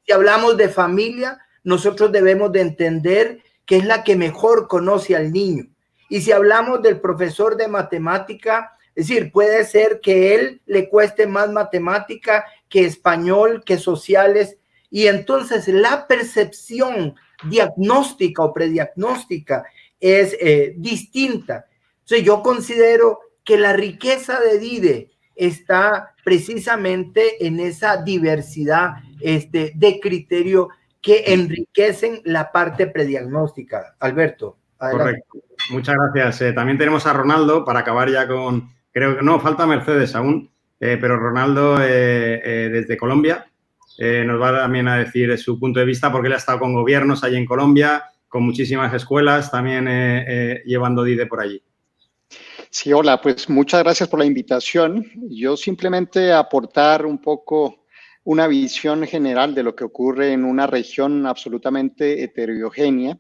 Si hablamos de familia, nosotros debemos de entender que es la que mejor conoce al niño. Y si hablamos del profesor de matemática, es decir, puede ser que él le cueste más matemática que español, que sociales, y entonces la percepción diagnóstica o prediagnóstica es distinta. Entonces yo considero que la riqueza de DIDE está precisamente en esa diversidad de criterio que enriquecen la parte prediagnóstica. Alberto, adelante. Correcto. Muchas gracias. También tenemos a Ronaldo para acabar ya con... Creo que no, falta Mercedes aún, pero Ronaldo desde Colombia nos va también a decir su punto de vista porque él ha estado con gobiernos allí en Colombia, con muchísimas escuelas, también llevando DIDE por allí. Sí, hola, pues muchas gracias por la invitación. Yo simplemente aportar un poco una visión general de lo que ocurre en una región absolutamente heterogénea,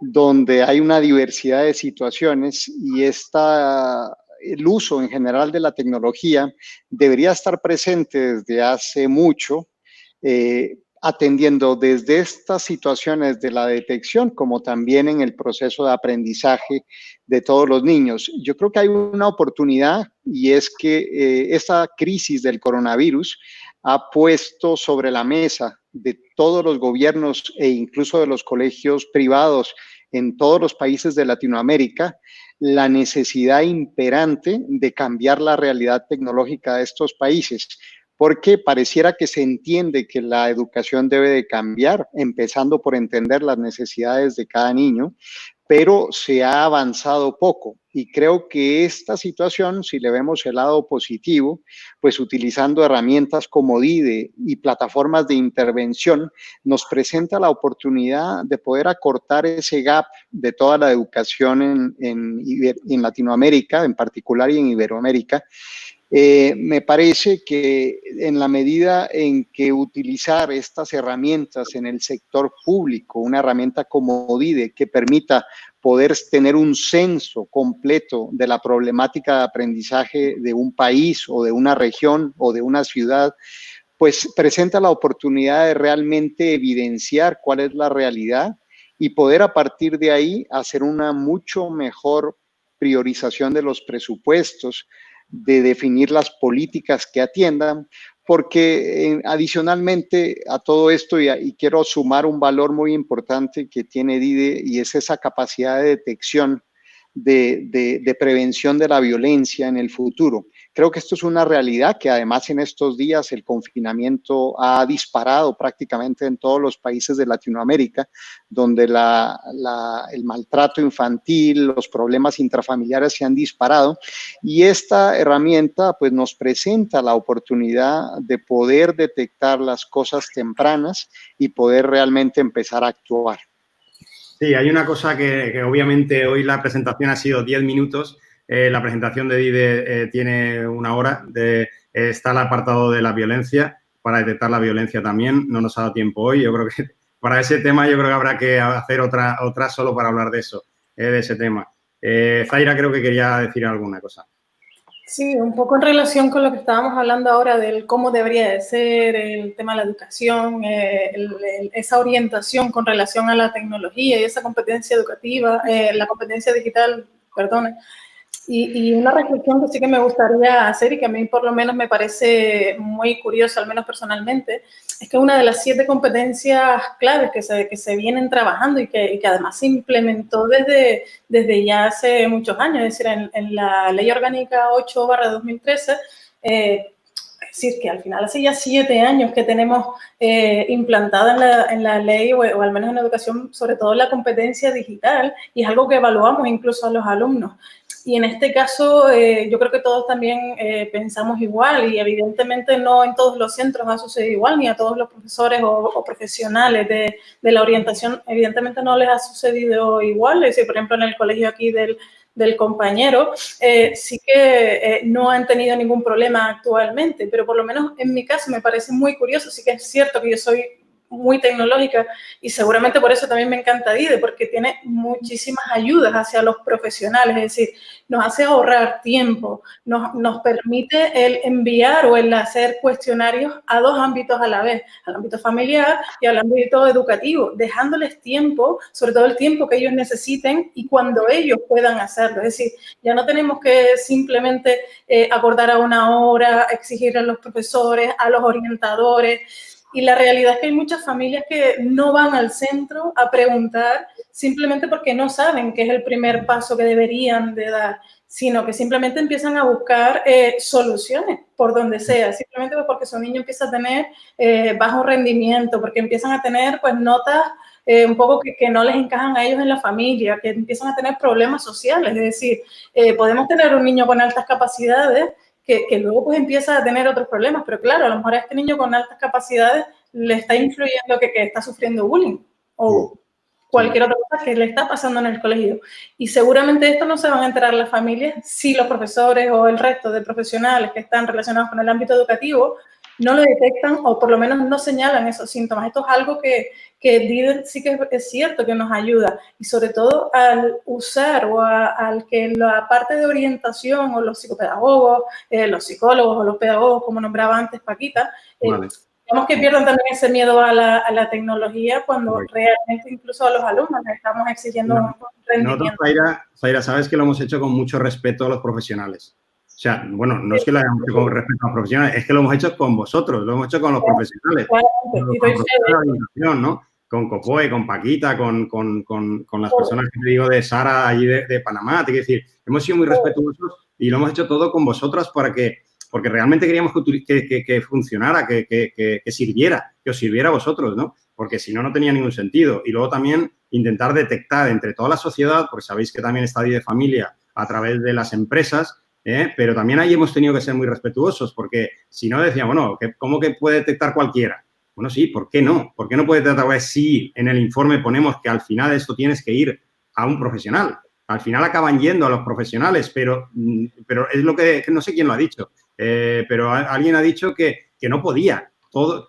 donde hay una diversidad de situaciones y el uso en general de la tecnología debería estar presente desde hace mucho, atendiendo desde estas situaciones de la detección como también en el proceso de aprendizaje de todos los niños. Yo creo que hay una oportunidad y es que esta crisis del coronavirus ha puesto sobre la mesa de todos los gobiernos e incluso de los colegios privados en todos los países de Latinoamérica la necesidad imperante de cambiar la realidad tecnológica de estos países, porque pareciera que se entiende que la educación debe de cambiar, empezando por entender las necesidades de cada niño, pero se ha avanzado poco. Y creo que esta situación, si le vemos el lado positivo, pues utilizando herramientas como DIDE y plataformas de intervención, nos presenta la oportunidad de poder acortar ese gap de toda la educación en Latinoamérica, en particular, y en Iberoamérica. Me parece que en la medida en que utilizar estas herramientas en el sector público, una herramienta como DIDE que permita poder tener un censo completo de la problemática de aprendizaje de un país o de una región o de una ciudad, pues presenta la oportunidad de realmente evidenciar cuál es la realidad y poder a partir de ahí hacer una mucho mejor priorización de los presupuestos, de definir las políticas que atiendan, porque adicionalmente a todo esto, y quiero sumar un valor muy importante que tiene DIDE, y es esa capacidad de detección, de prevención de la violencia en el futuro. Creo que esto es una realidad que además en estos días el confinamiento ha disparado prácticamente en todos los países de Latinoamérica, donde el maltrato infantil, los problemas intrafamiliares se han disparado, y esta herramienta pues nos presenta la oportunidad de poder detectar las cosas tempranas y poder realmente empezar a actuar. Sí, hay una cosa que obviamente hoy la presentación ha sido 10 minutos. La presentación de DIDE tiene 1 hora. Está el apartado de la violencia, para detectar la violencia también. No nos ha dado tiempo hoy. Yo creo que para ese tema yo creo que habrá que hacer otra solo para hablar de eso, de ese tema. Zaira creo que quería decir alguna cosa. Sí, un poco en relación con lo que estábamos hablando ahora del cómo debería de ser el tema de la educación, esa orientación con relación a la tecnología y esa competencia educativa, la competencia digital, perdón. Y una reflexión que sí que me gustaría hacer y que a mí por lo menos me parece muy curiosa, al menos personalmente, es que una de las 7 competencias claves que se vienen trabajando y que además se implementó desde ya hace muchos años, es decir, en la Ley Orgánica 8/2013, es decir, que al final hace ya 7 años que tenemos implantada en la ley o al menos en la educación, sobre todo la competencia digital, y es algo que evaluamos incluso a los alumnos. Y en este caso, yo creo que todos también pensamos igual y evidentemente no en todos los centros ha sucedido igual, ni a todos los profesores o profesionales de la orientación, evidentemente no les ha sucedido igual. Es decir, por ejemplo, en el colegio aquí del compañero, sí que no han tenido ningún problema actualmente, pero por lo menos en mi caso me parece muy curioso. Sí que es cierto que yo soy muy tecnológica y seguramente por eso también me encanta DIDE, porque tiene muchísimas ayudas hacia los profesionales, es decir, nos hace ahorrar tiempo, nos permite el enviar o el hacer cuestionarios a 2 ámbitos a la vez, al ámbito familiar y al ámbito educativo, dejándoles tiempo, sobre todo el tiempo que ellos necesiten y cuando ellos puedan hacerlo. Es decir, ya no tenemos que simplemente acordar a 1 hora, exigir a los profesores, a los orientadores. Y la realidad es que hay muchas familias que no van al centro a preguntar simplemente porque no saben qué es el primer paso que deberían de dar, sino que simplemente empiezan a buscar soluciones por donde sea, simplemente porque su niño empieza a tener bajo rendimiento, porque empiezan a tener pues notas un poco que no les encajan a ellos en la familia, que empiezan a tener problemas sociales. Es decir, podemos tener un niño con altas capacidades que luego pues empieza a tener otros problemas, pero claro, a lo mejor a este niño con altas capacidades le está influyendo que está sufriendo bullying o cualquier otra cosa que le está pasando en el colegio. Y seguramente esto no se van a enterar las familias si los profesores o el resto de profesionales que están relacionados con el ámbito educativo no lo detectan o por lo menos no señalan esos síntomas. Esto es algo que sí que es cierto que nos ayuda, y sobre todo al usar o al que la parte de orientación o los psicopedagogos, los psicólogos o los pedagogos, como nombraba antes Paquita, digamos que pierdan también ese miedo a la tecnología cuando realmente incluso a los alumnos les estamos exigiendo un rendimiento. Nosotros, Zaira, sabes que lo hemos hecho con mucho respeto a los profesionales. O sea, bueno, no es que lo hayamos hecho con respeto a los profesionales, es que lo hemos hecho con vosotros, lo hemos hecho con los profesionales. Con los profesores de orientación, ¿no? Con Copoe, con Paquita, con las personas que te digo de Sara, allí de Panamá. Te quiero decir, hemos sido muy respetuosos y lo hemos hecho todo con vosotras porque realmente queríamos que funcionara, que sirviera, que os sirviera a vosotros, ¿no? Porque si no, no tenía ningún sentido. Y luego también intentar detectar entre toda la sociedad, porque sabéis que también está Di de Familia a través de las empresas, pero también ahí hemos tenido que ser muy respetuosos, porque si no decían, bueno, ¿cómo que puede detectar cualquiera? Bueno, sí, ¿por qué no? ¿Por qué no puede detectar? Si en el informe ponemos que al final esto tienes que ir a un profesional. Al final acaban yendo a los profesionales, pero es lo que no sé quién lo ha dicho, pero alguien ha dicho que no podía.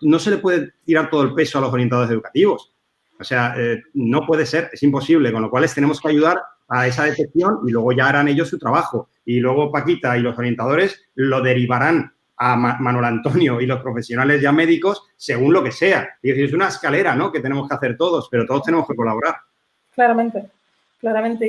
No se le puede tirar todo el peso a los orientadores educativos. O sea, no puede ser, es imposible, con lo cual les tenemos que ayudar a esa detección y luego ya harán ellos su trabajo. Y luego Paquita y los orientadores lo derivarán a Manuel Antonio y los profesionales ya médicos según lo que sea. Y es una escalera, ¿no?, que tenemos que hacer todos, pero todos tenemos que colaborar. Claramente.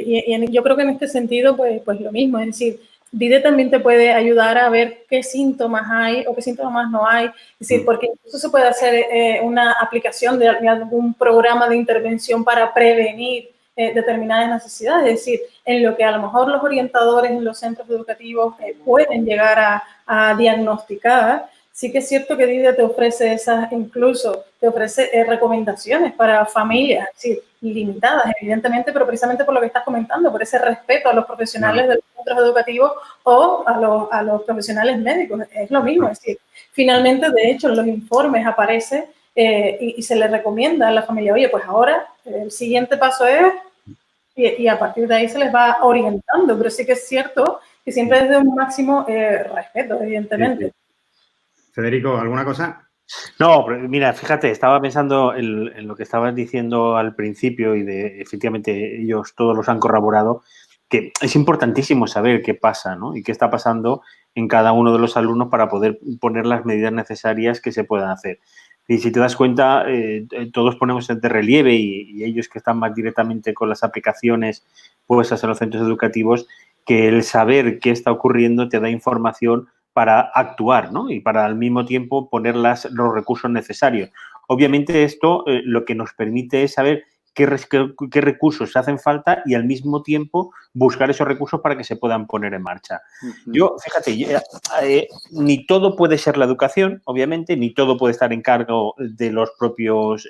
Y yo creo que en este sentido, pues lo mismo, es decir, Dide también te puede ayudar a ver qué síntomas hay o qué síntomas no hay. Es decir, porque incluso se puede hacer una aplicación de algún programa de intervención para prevenir determinadas necesidades. Es decir, en lo que a lo mejor los orientadores en los centros educativos pueden llegar a diagnosticar, sí que es cierto que Dide te ofrece incluso te ofrece recomendaciones para familias, es decir, limitadas, evidentemente, pero precisamente por lo que estás comentando, por ese respeto a los profesionales de los centros educativos o a los profesionales médicos. Es lo mismo, es decir, finalmente, de hecho, en los informes aparece y se le recomienda a la familia, oye, pues ahora el siguiente paso es, y a partir de ahí se les va orientando, pero sí que es cierto que siempre es de un máximo respeto, evidentemente. Sí. Federico, ¿alguna cosa? No, mira, fíjate, estaba pensando en lo que estabas diciendo al principio y efectivamente ellos todos los han corroborado, que es importantísimo saber qué pasa, ¿no? Y qué está pasando en cada uno de los alumnos para poder poner las medidas necesarias que se puedan hacer. Y si te das cuenta, todos ponemos de relieve y ellos que están más directamente con las aplicaciones puestas en los centros educativos, que el saber qué está ocurriendo te da información para actuar, ¿no? Y para al mismo tiempo poner los recursos necesarios. Obviamente esto lo que nos permite es saber qué recursos hacen falta y al mismo tiempo buscar esos recursos para que se puedan poner en marcha. Yo, fíjate, ni todo puede ser la educación, obviamente, ni todo puede estar en cargo de los propios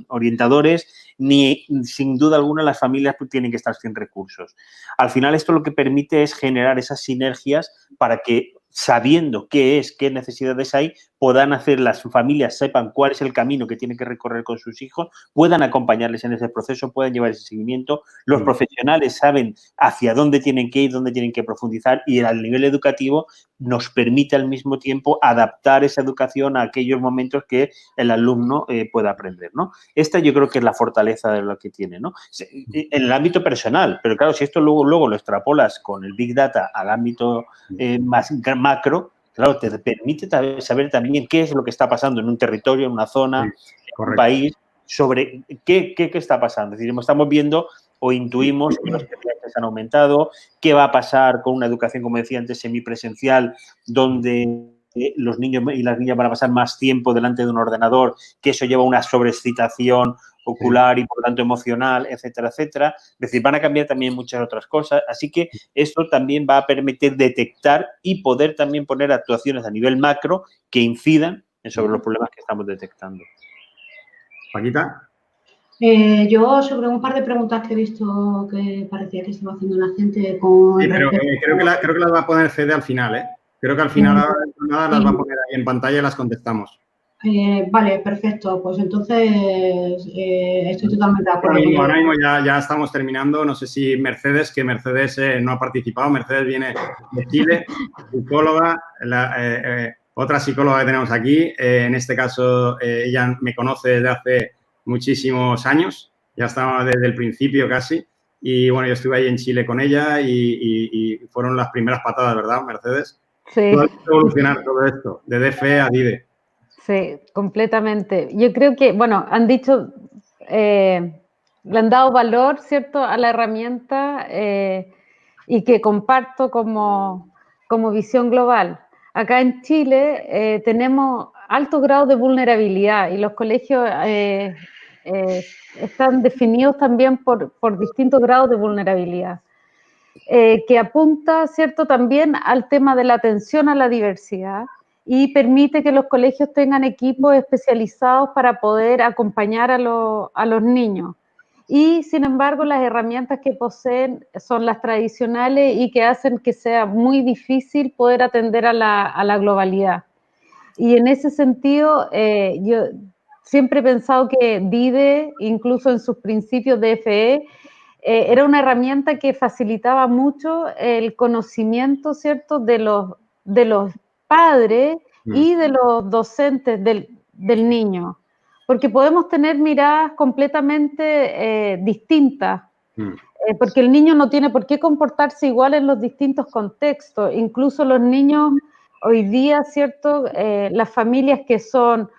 orientadores, ni sin duda alguna las familias tienen que estar sin recursos. Al final esto lo que permite es generar esas sinergias para que, sabiendo qué necesidades hay, puedan hacer, las familias sepan cuál es el camino que tienen que recorrer con sus hijos, puedan acompañarles en ese proceso, puedan llevar ese seguimiento, los profesionales saben hacia dónde tienen que ir, dónde tienen que profundizar y al nivel educativo nos permite al mismo tiempo adaptar esa educación a aquellos momentos que el alumno pueda aprender, ¿no? Esta yo creo que es la fortaleza de lo que tiene, ¿no? En el ámbito personal, pero claro, si esto luego lo extrapolas con el Big Data al ámbito más macro, claro, te permite saber también qué es lo que está pasando en un territorio, en una zona, en un país, sobre qué está pasando. Es decir, estamos viendo o intuimos que los estudiantes han aumentado, qué va a pasar con una educación, como decía antes, semipresencial, donde los niños y las niñas van a pasar más tiempo delante de un ordenador, que eso lleva a una sobreexcitación ocular y por tanto emocional, etcétera, etcétera. Es decir, van a cambiar también muchas otras cosas. Así que esto también va a permitir detectar y poder también poner actuaciones a nivel macro que incidan sobre los problemas que estamos detectando. Paquita. Yo sobre un par de preguntas que he visto que parecía que estaba haciendo la gente con... Sí, pero creo que las va a poner Fede al final, ¿eh? Creo que al final las va a poner ahí en pantalla y las contestamos. Vale, perfecto. Pues entonces estoy totalmente de acuerdo. Ahora mismo ya estamos terminando. No sé si Mercedes no ha participado. Mercedes viene de Chile, psicóloga. otra psicóloga que tenemos aquí. En este caso, ella me conoce desde hace muchísimos años, ya estaba desde el principio casi. Y bueno, yo estuve ahí en Chile con ella y fueron las primeras patadas, ¿verdad, Mercedes? Sí. ¿Tú has visto evolucionar todo esto, de DFE a DIDE? Sí, completamente. Yo creo que, bueno, han dicho, le han dado valor, ¿cierto?, a la herramienta y que comparto como visión global. Acá en Chile tenemos altos grados de vulnerabilidad y los colegios están definidos también por distintos grados de vulnerabilidad, que apunta, ¿cierto?, también al tema de la atención a la diversidad y permite que los colegios tengan equipos especializados para poder acompañar a los niños. Y, sin embargo, las herramientas que poseen son las tradicionales y que hacen que sea muy difícil poder atender a la globalidad. Y en ese sentido, yo siempre he pensado que DIDE, incluso en sus principios de FE, era una herramienta que facilitaba mucho el conocimiento, ¿cierto?, de los padres y de los docentes del niño, porque podemos tener miradas completamente distintas, porque el niño no tiene por qué comportarse igual en los distintos contextos, incluso los niños hoy día, ¿cierto?, las familias que son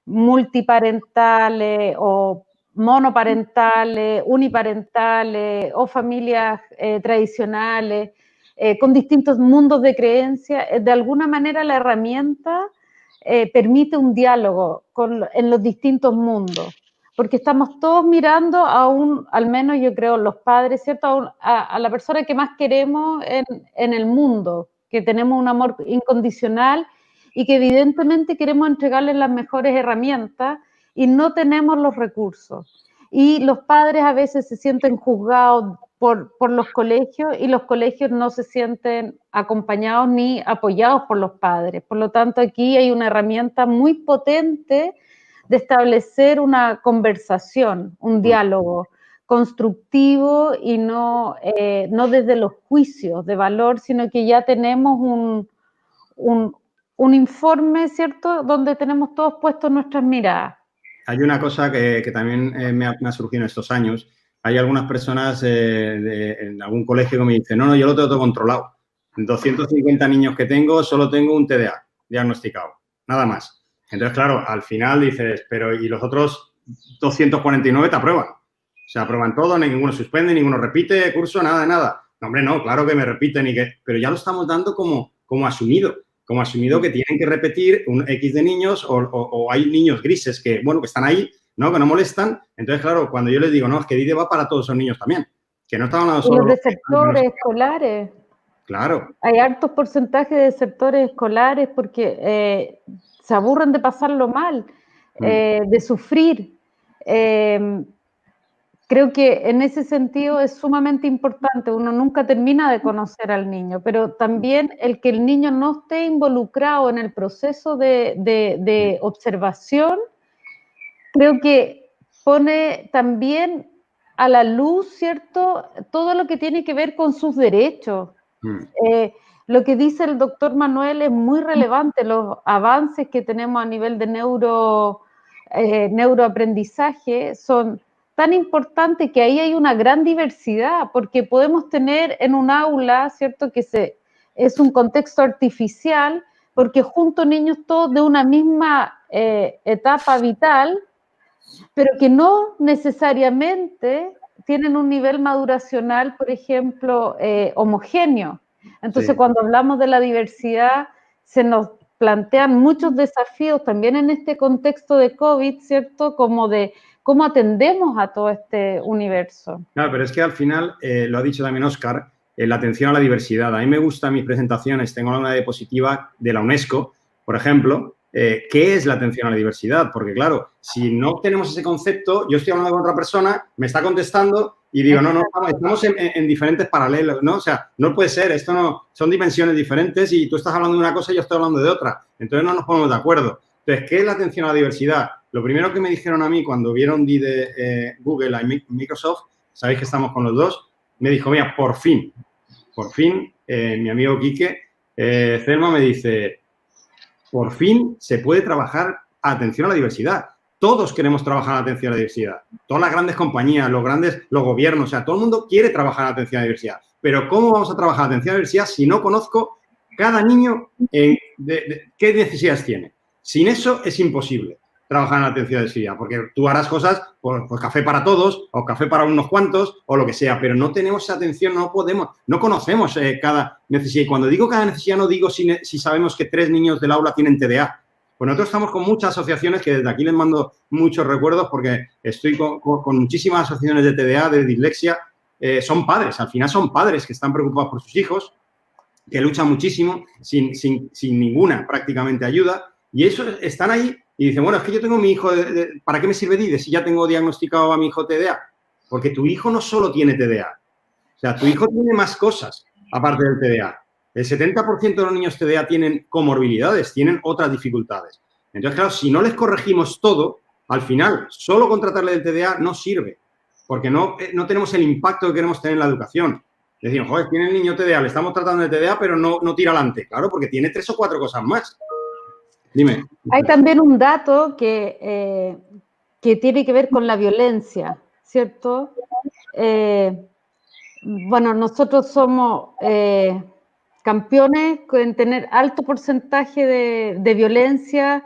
multiparentales o monoparentales, uniparentales o familias tradicionales, con distintos mundos de creencia, de alguna manera la herramienta permite un diálogo en los distintos mundos, porque estamos todos mirando al menos yo creo los padres, ¿cierto?, a la persona que más queremos en el mundo, que tenemos un amor incondicional y que evidentemente queremos entregarles las mejores herramientas y no tenemos los recursos. Y los padres a veces se sienten juzgados por los colegios y los colegios no se sienten acompañados ni apoyados por los padres. Por lo tanto, aquí hay una herramienta muy potente de establecer una conversación, un diálogo constructivo y no desde los juicios de valor, sino que ya tenemos un informe, ¿cierto?, donde tenemos todos puestos nuestras miradas. Hay una cosa que también me ha surgido en estos años. Hay algunas personas en algún colegio que me dicen, no, yo lo tengo todo controlado. En 250 niños que tengo, solo tengo un TDA diagnosticado, nada más. Entonces, claro, al final dices, pero ¿y los otros 249 te aprueban? O sea, aprueban todo, ninguno suspende, ninguno repite curso, nada de nada. No, hombre, no, claro que me repiten, pero ya lo estamos dando como asumido. Como asumido que tienen que repetir un X de niños o hay niños grises que, bueno, que están ahí, ¿no?, que no molestan. Entonces, claro, cuando yo les digo, no, es que DIDE va para todos esos niños también, que no estaban hablando solo los desertores escolares. Claro. Hay altos porcentajes de desertores escolares porque se aburren de pasarlo mal, de sufrir. Creo que en ese sentido es sumamente importante, uno nunca termina de conocer al niño, pero también el que el niño no esté involucrado en el proceso de observación, creo que pone también a la luz, ¿cierto?, todo lo que tiene que ver con sus derechos. Lo que dice el doctor Manuel es muy relevante, los avances que tenemos a nivel de neuroaprendizaje son tan importante que ahí hay una gran diversidad, porque podemos tener en un aula, ¿cierto?, que es un contexto artificial, porque junto niños todos de una misma etapa vital, pero que no necesariamente tienen un nivel maduracional, por ejemplo, homogéneo. Entonces, cuando hablamos de la diversidad, se nos plantean muchos desafíos también en este contexto de COVID, ¿cierto?, como de cómo atendemos a todo este universo. Claro, pero es que al final, lo ha dicho también Óscar, la atención a la diversidad. A mí me gustan mis presentaciones, tengo una diapositiva de la UNESCO, por ejemplo, ¿qué es la atención a la diversidad? Porque claro, si no tenemos ese concepto, yo estoy hablando con otra persona, me está contestando y digo, no, estamos en diferentes paralelos, ¿no? O sea, no puede ser, esto no, son dimensiones diferentes y tú estás hablando de una cosa y yo estoy hablando de otra. Entonces no nos ponemos de acuerdo. Entonces, ¿qué es la atención a la diversidad? Lo primero que me dijeron a mí cuando vieron DIDE Google y Microsoft, sabéis que estamos con los dos, me dijo, mira, por fin, mi amigo Quique, Selma me dice, por fin se puede trabajar atención a la diversidad. Todos queremos trabajar en atención a la diversidad. Todas las grandes compañías, los gobiernos, o sea, todo el mundo quiere trabajar en atención a la diversidad. Pero ¿cómo vamos a trabajar en atención a la diversidad si no conozco cada niño qué necesidades tiene? Sin eso es imposible trabajar en atención a la diversidad, porque tú harás cosas, pues café para todos, o café para unos cuantos, o lo que sea, pero no tenemos esa atención, no conocemos cada necesidad. Y cuando digo cada necesidad, no digo si sabemos que 3 niños del aula tienen TDA. Pues nosotros estamos con muchas asociaciones que desde aquí les mando muchos recuerdos porque estoy con muchísimas asociaciones de TDA, de dislexia. Son padres, al final son padres que están preocupados por sus hijos, que luchan muchísimo sin ninguna prácticamente ayuda. Y eso están ahí y dicen, bueno, es que yo tengo mi hijo, ¿para qué me sirve DIDE si ya tengo diagnosticado a mi hijo TDA? Porque tu hijo no solo tiene TDA. O sea, tu hijo tiene más cosas aparte del TDA. El 70% de los niños TDA tienen comorbilidades, tienen otras dificultades. Entonces, claro, si no les corregimos todo, al final, solo con tratarle del TDA no sirve, porque no tenemos el impacto que queremos tener en la educación. Decimos, joder, tiene el niño TDA, le estamos tratando de TDA, pero no tira adelante. Claro, porque tiene 3 o 4 cosas más. Dime. Hay también un dato que tiene que ver con la violencia, ¿cierto? Bueno, nosotros somos campeones en tener alto porcentaje de violencia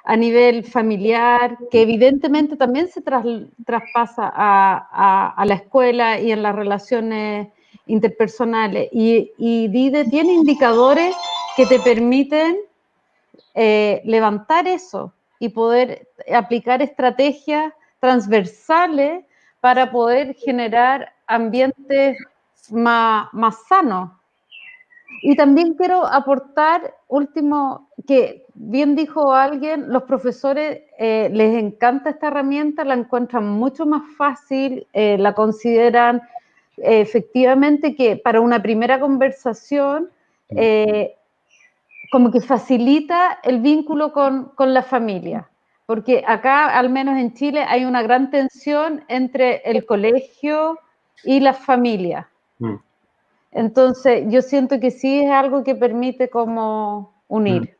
a nivel familiar, que evidentemente también se traspasa a la escuela y en las relaciones interpersonales. Y DIDE tiene indicadores que te permiten levantar eso y poder aplicar estrategias transversales para poder generar ambientes más sanos. Y también quiero aportar, último, que bien dijo alguien, los profesores les encanta esta herramienta, la encuentran mucho más fácil, la consideran efectivamente que para una primera conversación como que facilita el vínculo con la familia. Porque acá, al menos en Chile, hay una gran tensión entre el colegio y las familias. Entonces, yo siento que sí es algo que permite como unir.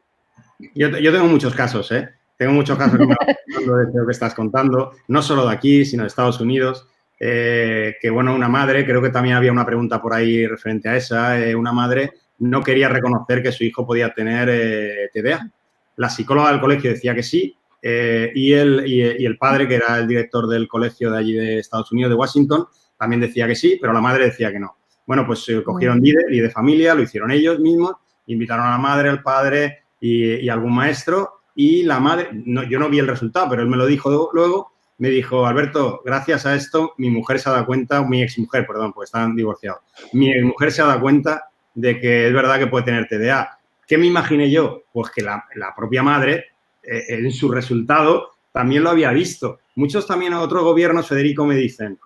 Yo tengo muchos casos, ¿eh? Tengo muchos casos que me van contando de lo que estás contando, no solo de aquí, sino de Estados Unidos. Que, bueno, una madre, creo que también había una pregunta por ahí referente a esa, una madre no quería reconocer que su hijo podía tener TDA. La psicóloga del colegio decía que sí, y el padre, que era el director del colegio de allí de Estados Unidos, de Washington, también decía que sí, pero la madre decía que no. Bueno, pues cogieron DIDE familia, lo hicieron ellos mismos, invitaron a la madre, al padre y algún maestro, y la madre, yo no vi el resultado, pero él me lo dijo luego, me dijo, Alberto, gracias a esto, mi mujer se ha dado cuenta, mi exmujer, perdón, porque estaban divorciados, mi exmujer se ha dado cuenta de que es verdad que puede tener TDA. ¿Qué me imaginé yo? Pues que la propia madre, en su resultado, también lo había visto. Muchos también, otros gobiernos, Federico, me dicen,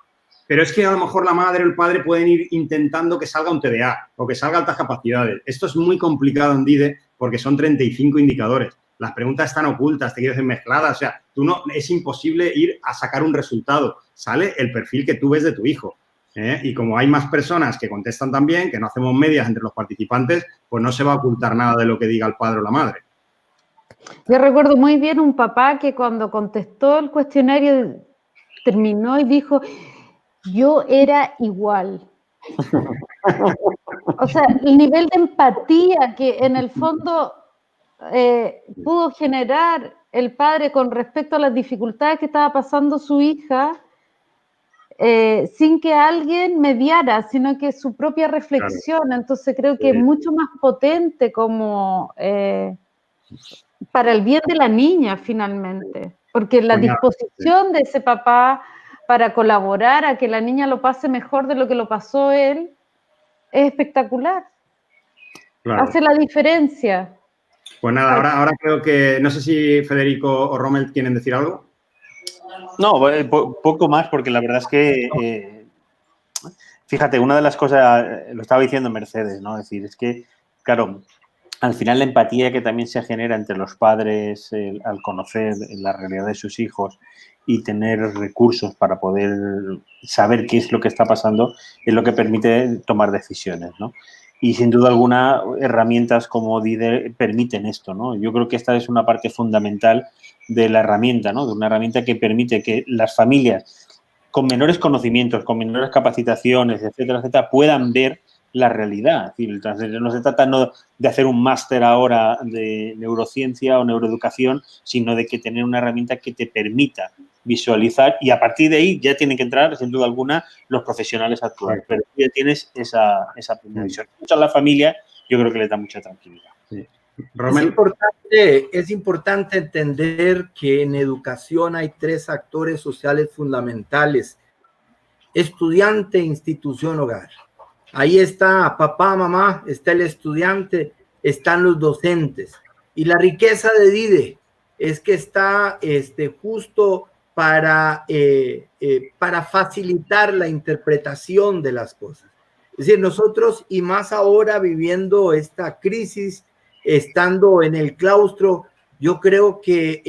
pero es que a lo mejor la madre o el padre pueden ir intentando que salga un TDA o que salga altas capacidades. Esto es muy complicado en DIDE porque son 35 indicadores. Las preguntas están ocultas, te quiero decir mezcladas, o sea, es imposible ir a sacar un resultado. Sale el perfil que tú ves de tu hijo. Y como hay más personas que contestan también, que no hacemos medias entre los participantes, pues no se va a ocultar nada de lo que diga el padre o la madre. Yo recuerdo muy bien un papá que cuando contestó el cuestionario terminó y dijo, yo era igual. O sea, el nivel de empatía que en el fondo pudo generar el padre con respecto a las dificultades que estaba pasando su hija, sin que alguien mediara, sino que su propia reflexión. Claro. Entonces creo que es mucho más potente como para el bien de la niña finalmente, porque la disposición de ese papá para colaborar a que la niña lo pase mejor de lo que lo pasó él es espectacular. Claro. Hace la diferencia. Pues nada, ahora creo que, no sé si Federico o Rommel quieren decir algo. No, poco más, porque la verdad es que, fíjate, una de las cosas, lo estaba diciendo Mercedes, ¿no? Es decir, es que, claro, al final la empatía que también se genera entre los padres al conocer la realidad de sus hijos y tener recursos para poder saber qué es lo que está pasando es lo que permite tomar decisiones, ¿no? Y sin duda alguna, herramientas como DIDE permiten esto, ¿no? Yo creo que esta es una parte fundamental de la herramienta, ¿no? De una herramienta que permite que las familias con menores conocimientos, con menores capacitaciones, etcétera, etcétera, puedan ver la realidad. Es decir, no se trata de hacer un máster ahora de neurociencia o neuroeducación, sino de que tener una herramienta que te permita visualizar y a partir de ahí ya tienen que entrar, sin duda alguna, los profesionales a actuar. Pero tú ya tienes esa primera visión. Mucho a la familia, yo creo que le da mucha tranquilidad. Sí. Es importante entender que en educación hay 3 actores sociales fundamentales: estudiante, institución, hogar. Ahí está papá, mamá, está el estudiante, están los docentes. Y la riqueza de DIDE es que está justo para facilitar la interpretación de las cosas. Es decir, nosotros, y más ahora viviendo esta crisis, estando en el claustro, yo creo que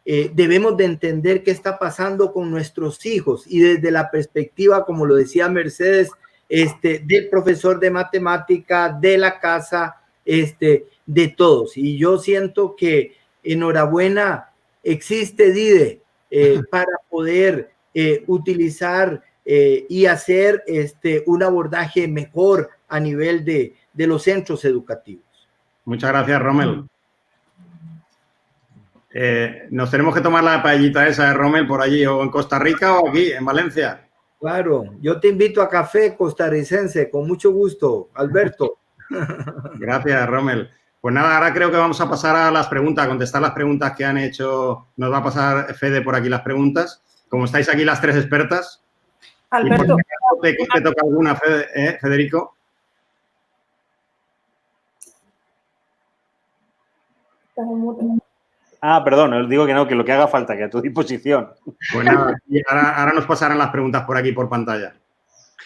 debemos de entender qué está pasando con nuestros hijos y desde la perspectiva, como lo decía Mercedes, del profesor de matemática, de la casa, de todos. Y yo siento que enhorabuena, existe DIDE para poder utilizar y hacer un abordaje mejor a nivel de los centros educativos. Muchas gracias, Rommel. Nos tenemos que tomar la paellita esa de Rommel por allí, o en Costa Rica o aquí, en Valencia. Claro, yo te invito a café costarricense, con mucho gusto, Alberto. Gracias, Rommel. Pues nada, ahora creo que vamos a pasar a las preguntas, a contestar las preguntas que han hecho. Nos va a pasar Fede por aquí las preguntas. Como estáis aquí las 3 expertas. Alberto. ¿Te toca alguna, Federico? Perdón, os digo que no, que lo que haga falta, que a tu disposición. Pues nada, ahora nos pasarán las preguntas por aquí, por pantalla.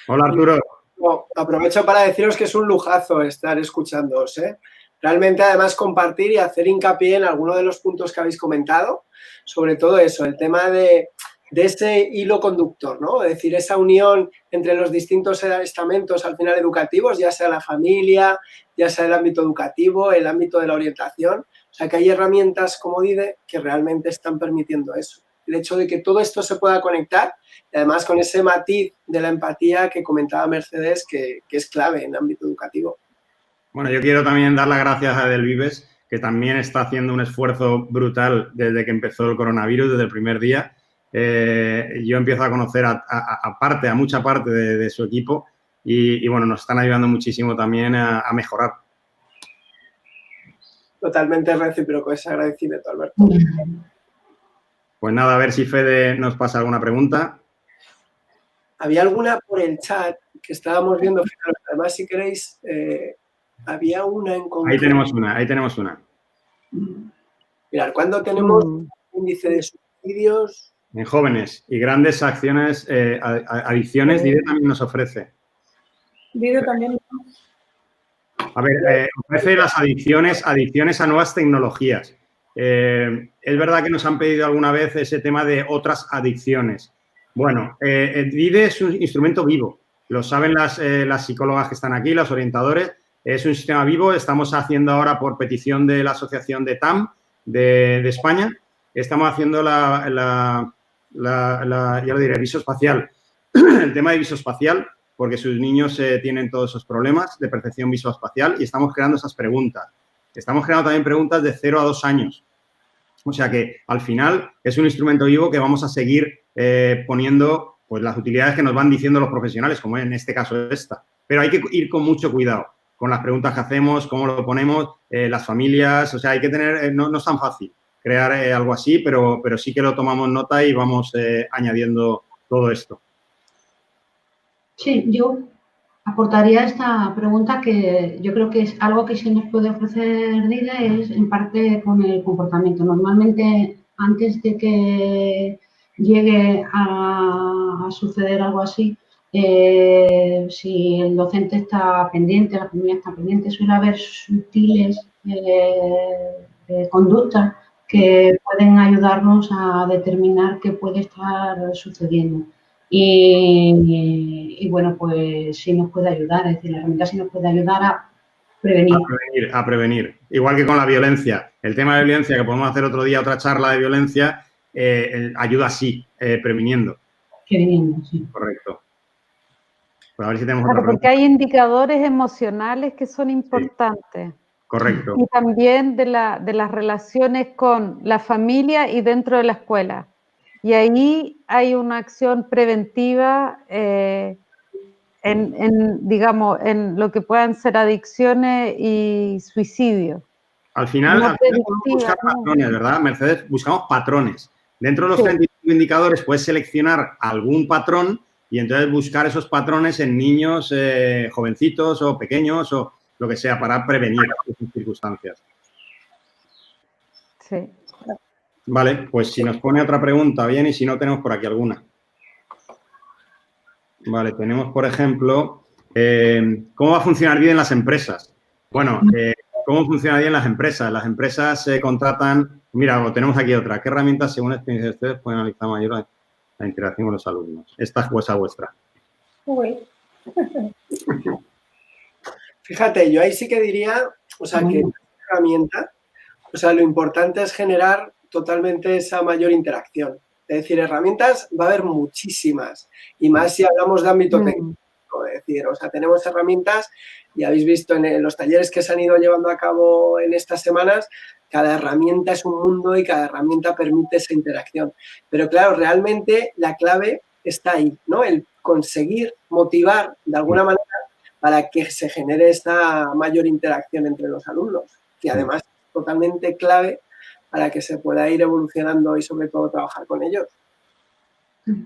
Hola, Arturo. No, aprovecho para deciros que es un lujazo estar escuchándoos, ¿eh? Realmente, además, compartir y hacer hincapié en alguno de los puntos que habéis comentado, sobre todo eso, el tema de ese hilo conductor, ¿no? Es decir, esa unión entre los distintos estamentos, al final, educativos, ya sea la familia, ya sea el ámbito educativo, el ámbito de la orientación. O sea, que hay herramientas como DIDE que realmente están permitiendo eso. El hecho de que todo esto se pueda conectar, y además con ese matiz de la empatía que comentaba Mercedes, que es clave en el ámbito educativo. Bueno, yo quiero también dar las gracias a Delvives, que también está haciendo un esfuerzo brutal desde que empezó el coronavirus, desde el primer día. Yo empiezo a conocer a mucha parte de su equipo y, bueno, nos están ayudando muchísimo también a mejorar. Totalmente recíproco ese agradecimiento, Alberto. Pues nada, a ver si Fede nos pasa alguna pregunta. Había alguna por el chat que estábamos viendo. Además, si queréis, había una en concreto. Ahí tenemos una. Mirad, ¿cuándo tenemos índice de suicidios? En jóvenes y grandes acciones, adicciones, DIDE también nos ofrece. DIDE también. A ver, ofrece las adicciones a nuevas tecnologías. Es verdad que nos han pedido alguna vez ese tema de otras adicciones. Bueno, el DIDE es un instrumento vivo. Lo saben las psicólogas que están aquí, los orientadores. Es un sistema vivo. Estamos haciendo ahora, por petición de la asociación de TAM de España, estamos haciendo ya lo diré, visoespacial. El tema de visoespacial, porque sus niños tienen todos esos problemas de percepción visoespacial y estamos creando esas preguntas. Estamos creando también preguntas de 0 a 2 años. O sea que, al final, es un instrumento vivo que vamos a seguir poniendo pues, las utilidades que nos van diciendo los profesionales, como en este caso esta. Pero hay que ir con mucho cuidado con las preguntas que hacemos, cómo lo ponemos, las familias. O sea, hay que tener... no es tan fácil crear algo así, pero sí que lo tomamos nota y vamos añadiendo todo esto. Sí, yo aportaría esta pregunta que yo creo que es algo que se nos puede ofrecer DIDE, es en parte con el comportamiento. Normalmente, antes de que llegue a suceder algo así, si el docente está pendiente, la familia está pendiente, suele haber sutiles conductas que pueden ayudarnos a determinar qué puede estar sucediendo. Y y bueno, pues sí nos puede ayudar, es decir, la herramienta sí nos puede ayudar a prevenir. A prevenir. Igual que con la violencia. El tema de violencia, que podemos hacer otro día otra charla de violencia, ayuda así, previniendo. Previniendo, sí. Correcto. Pues a ver si tenemos Claro, otra porque hay indicadores emocionales que son importantes. Correcto. Y también de las relaciones con la familia y dentro de la escuela. Y ahí hay una acción preventiva digamos, en lo que puedan ser adicciones y suicidio. Al final podemos buscar patrones, ¿verdad, Mercedes? Buscamos patrones. Dentro de los 35 indicadores puedes seleccionar algún patrón y entonces buscar esos patrones en niños jovencitos o pequeños o lo que sea para prevenir esas circunstancias. Sí. Vale, pues si nos pone otra pregunta, bien, y si no, tenemos por aquí alguna. Vale, tenemos, por ejemplo, ¿cómo va a funcionar bien las empresas? Bueno, ¿cómo funciona bien las empresas? Las empresas contratan... Mira, tenemos aquí otra. ¿Qué herramientas, según la experiencia de ustedes, pueden analizar mayor la interacción con los alumnos? Esta es vuestra. Uy. Fíjate, yo ahí sí que diría, o sea, que herramienta, o sea, lo importante es generar totalmente esa mayor interacción. Es decir, herramientas va a haber muchísimas, y más si hablamos de ámbito técnico. Es decir, o sea, tenemos herramientas y habéis visto en los talleres que se han ido llevando a cabo en estas semanas, cada herramienta es un mundo y cada herramienta permite esa interacción. Pero claro, realmente la clave está ahí, ¿no? El conseguir motivar de alguna manera para que se genere esta mayor interacción entre los alumnos, que además es totalmente clave para que se pueda ir evolucionando y sobre todo trabajar con ellos.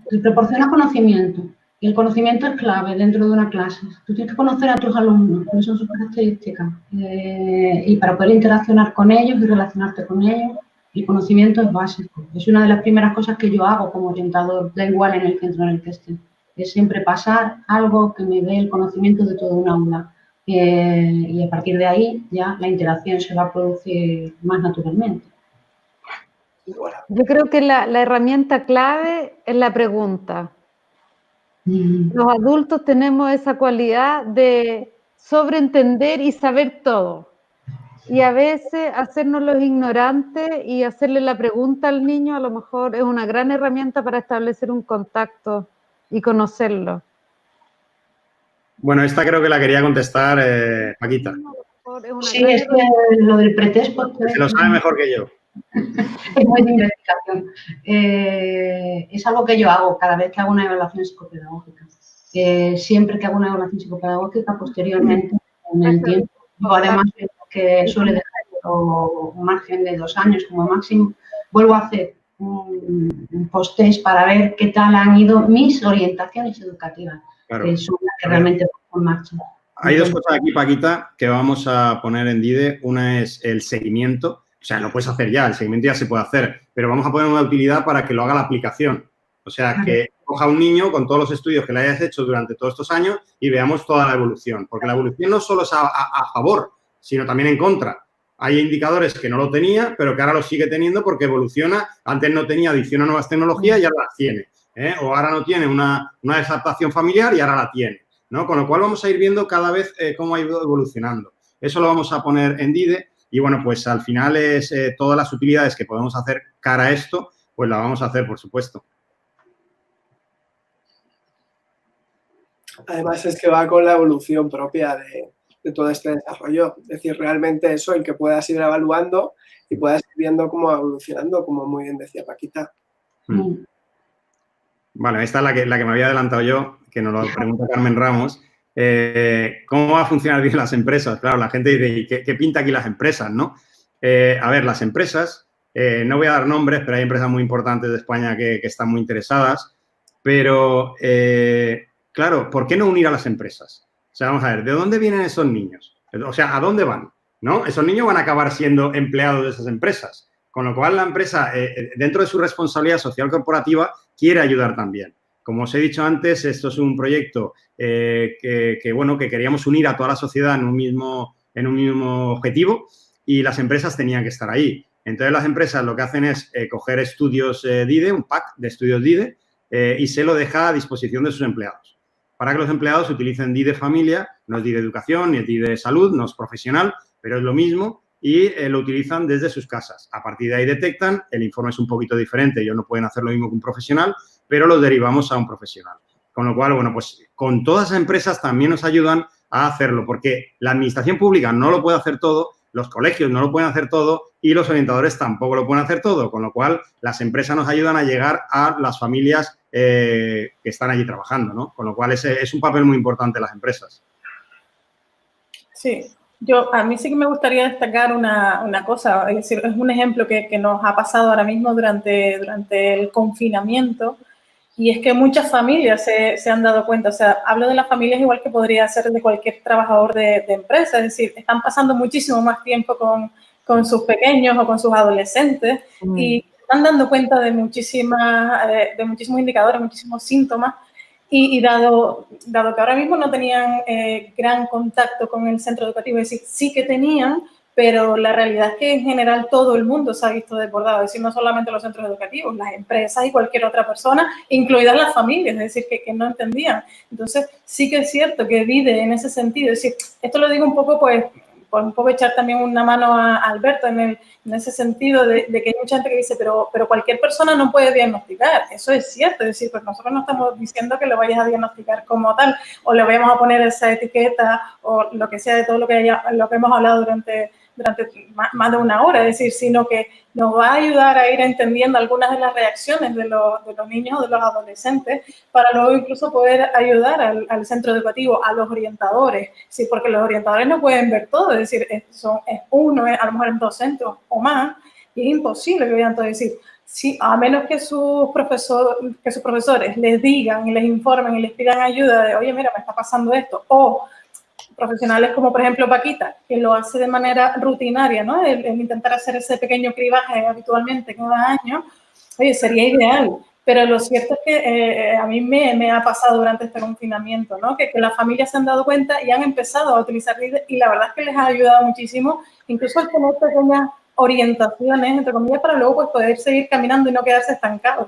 Te proporciona conocimiento y el conocimiento es clave dentro de una clase. Tú tienes que conocer a tus alumnos, cuáles son sus características y para poder interaccionar con ellos y relacionarte con ellos, el conocimiento es básico. Es una de las primeras cosas que yo hago como orientador, da igual en el centro en el que esté. Es siempre pasar algo que me dé el conocimiento de todo un aula y a partir de ahí ya la interacción se va a producir más naturalmente. Yo creo que la herramienta clave es la pregunta. Los adultos tenemos esa cualidad de sobreentender y saber todo. Y a veces hacernos los ignorantes y hacerle la pregunta al niño a lo mejor es una gran herramienta para establecer un contacto y conocerlo. Bueno, esta creo que la quería contestar Paquita. Sí, es que lo del pretexto... Se lo sabe mejor que yo. Es muy de investigación. Es algo que yo hago cada vez que hago una evaluación psicopedagógica. Siempre que hago una evaluación psicopedagógica, posteriormente, en el tiempo, yo además que suele dejar un margen de 2 años como máximo, vuelvo a hacer un post-test para ver qué tal han ido mis orientaciones educativas, Claro. que son las que realmente pongo en marcha. Hay dos cosas aquí, Paquita, que vamos a poner en DIDE. Una es el seguimiento. O sea, lo puedes hacer ya, el seguimiento ya se puede hacer, pero vamos a poner una utilidad para que lo haga la aplicación. O sea, que coja un niño con todos los estudios que le hayas hecho durante todos estos años y veamos toda la evolución. Porque la evolución no solo es a favor, sino también en contra. Hay indicadores que no lo tenía, pero que ahora lo sigue teniendo porque evoluciona. Antes no tenía adicción a nuevas tecnologías y ahora las tiene. O ahora no tiene una desadaptación familiar y ahora la tiene, ¿no? Con lo cual vamos a ir viendo cada vez cómo ha ido evolucionando. Eso lo vamos a poner en DIDE. Y bueno, pues al final es todas las utilidades que podemos hacer cara a esto, pues la vamos a hacer, por supuesto. Además es que va con la evolución propia de todo este desarrollo. Es decir, realmente eso, el que puedas ir evaluando y puedas ir viendo cómo va evolucionando, como muy bien decía Paquita. Vale, esta es la que me había adelantado yo, que nos lo pregunta Carmen Ramos. ¿Cómo va a funcionar bien las empresas? Claro, la gente dice, ¿qué pinta aquí las empresas, no? A ver, las empresas, no voy a dar nombres, pero hay empresas muy importantes de España que están muy interesadas, pero, claro, ¿por qué no unir a las empresas? O sea, vamos a ver, ¿de dónde vienen esos niños? O sea, ¿a dónde van? ¿No? Esos niños van a acabar siendo empleados de esas empresas, con lo cual la empresa, dentro de su responsabilidad social corporativa, quiere ayudar también. Como os he dicho antes, esto es un proyecto que queríamos unir a toda la sociedad en un mismo objetivo y las empresas tenían que estar ahí. Entonces, las empresas lo que hacen es coger estudios DIDE, un pack de estudios DIDE, y se lo deja a disposición de sus empleados. para que los empleados utilicen DI de familia, no es DI de educación ni es DI de salud, no es profesional, pero es lo mismo y lo utilizan desde sus casas. A partir de ahí detectan, el informe es un poquito diferente, ellos no pueden hacer lo mismo que un profesional, pero los derivamos a un profesional. Con lo cual, bueno, pues con todas las empresas también nos ayudan a hacerlo, porque la administración pública no lo puede hacer todo, los colegios no lo pueden hacer todo y los orientadores tampoco lo pueden hacer todo, con lo cual las empresas nos ayudan a llegar a las familias que están allí trabajando, ¿no? Con lo cual es un papel muy importante las empresas. Sí, a mí sí que me gustaría destacar una cosa, es decir, es un ejemplo que nos ha pasado ahora mismo durante el confinamiento. Y es que muchas familias se han dado cuenta, o sea, hablo de las familias igual que podría ser de cualquier trabajador de empresa, es decir, están pasando muchísimo más tiempo con sus pequeños o con sus adolescentes y están dando cuenta de muchísimos indicadores, muchísimos síntomas y dado que ahora mismo no tenían gran contacto con el centro educativo, es decir, sí que tenían, pero la realidad es que en general todo el mundo se ha visto desbordado, es decir, no solamente los centros educativos, las empresas y cualquier otra persona, incluidas las familias, es decir, que no entendían. Entonces, sí que es cierto que vive en ese sentido, es decir, esto lo digo un poco, pues, por un poco echar también una mano a Alberto en ese sentido de que hay mucha gente que dice, pero cualquier persona no puede diagnosticar. Eso es cierto, es decir, pues nosotros no estamos diciendo que lo vayas a diagnosticar como tal o le vayamos a poner esa etiqueta o lo que sea de todo lo que hemos hablado durante más de una hora, es decir, sino que nos va a ayudar a ir entendiendo algunas de las reacciones de los niños o de los adolescentes para luego incluso poder ayudar al centro educativo, a los orientadores, sí, porque los orientadores no pueden ver todo, es decir, es uno, a lo mejor en 2 centros o más, y es imposible que vean todo, es decir, sí, a menos que sus profesores les digan y les informen y les pidan ayuda de, oye, mira, me está pasando esto, o profesionales como, por ejemplo, Paquita, que lo hace de manera rutinaria, ¿no? El intentar hacer ese pequeño cribaje habitualmente cada año, oye, sería ideal. Pero lo cierto es que a mí me ha pasado durante este confinamiento, ¿no? Que las familias se han dado cuenta y han empezado a utilizar Reader y la verdad es que les ha ayudado muchísimo, incluso al tener pequeñas orientaciones, entre comillas, para luego pues, poder seguir caminando y no quedarse estancados.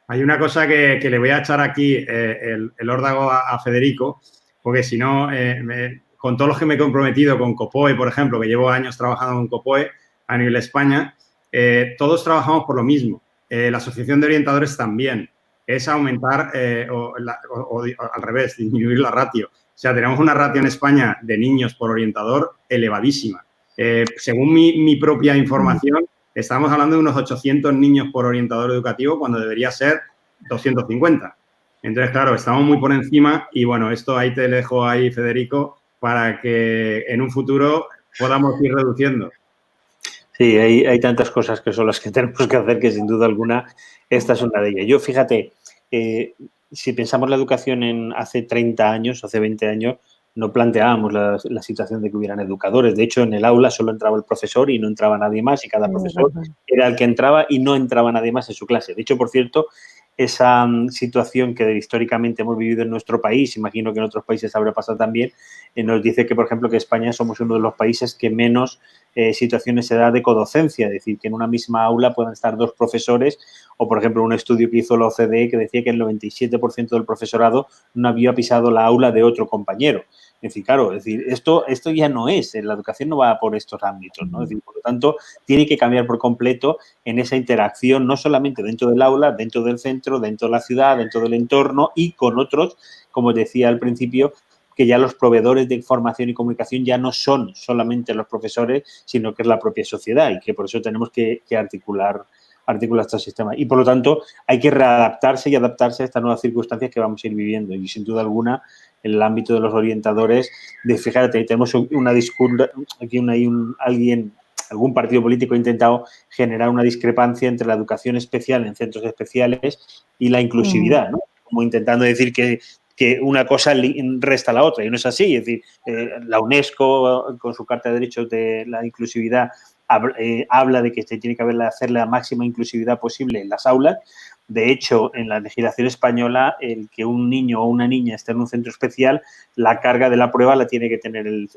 Hay una cosa que le voy a echar aquí el órdago a Federico, porque si no, con todos los que me he comprometido con COPOE, por ejemplo, que llevo años trabajando con COPOE a nivel España, todos trabajamos por lo mismo. La Asociación de Orientadores también. Es aumentar o al revés, disminuir la ratio. O sea, tenemos una ratio en España de niños por orientador elevadísima. Según mi propia información, estamos hablando de unos 800 niños por orientador educativo cuando debería ser 250. Entonces, claro, estamos muy por encima y, bueno, esto ahí te dejo ahí, Federico, para que en un futuro podamos ir reduciendo. Sí, hay tantas cosas que son las que tenemos que hacer que, sin duda alguna, esta es una de ellas. Yo, fíjate, si pensamos la educación en hace 30 años, hace 20 años, no planteábamos la situación de que hubieran educadores. De hecho, en el aula solo entraba el profesor y no entraba nadie más y cada profesor era el que entraba y no entraba nadie más en su clase. De hecho, por cierto, esa situación que históricamente hemos vivido en nuestro país, imagino que en otros países habrá pasado también, nos dice que, por ejemplo, que España somos uno de los países que menos situaciones se da de codocencia, es decir, que en una misma aula puedan estar 2 profesores o, por ejemplo, un estudio que hizo la OCDE que decía que el 97% del profesorado no había pisado la aula de otro compañero. Es decir, claro, es decir, esto ya no es, la educación no va por estos ámbitos, ¿no? Es decir, por lo tanto, tiene que cambiar por completo en esa interacción, no solamente dentro del aula, dentro del centro, dentro de la ciudad, dentro del entorno y con otros, como decía al principio, que ya los proveedores de información y comunicación ya no son solamente los profesores, sino que es la propia sociedad y que por eso tenemos que articular estos sistemas. Y, por lo tanto, hay que readaptarse y adaptarse a estas nuevas circunstancias que vamos a ir viviendo. Y, sin duda alguna, en el ámbito de los orientadores, fíjate, tenemos una disculpa, aquí algún partido político ha intentado generar una discrepancia entre la educación especial en centros especiales y la inclusividad, ¿no? Como intentando decir que una cosa resta a la otra, y no es así. Es decir, la UNESCO, con su Carta de Derechos de la Inclusividad, habla de que se tiene que hacer la máxima inclusividad posible en las aulas De hecho, en la legislación española, el que un niño o una niña esté en un centro especial, la carga de la prueba la tiene que tener el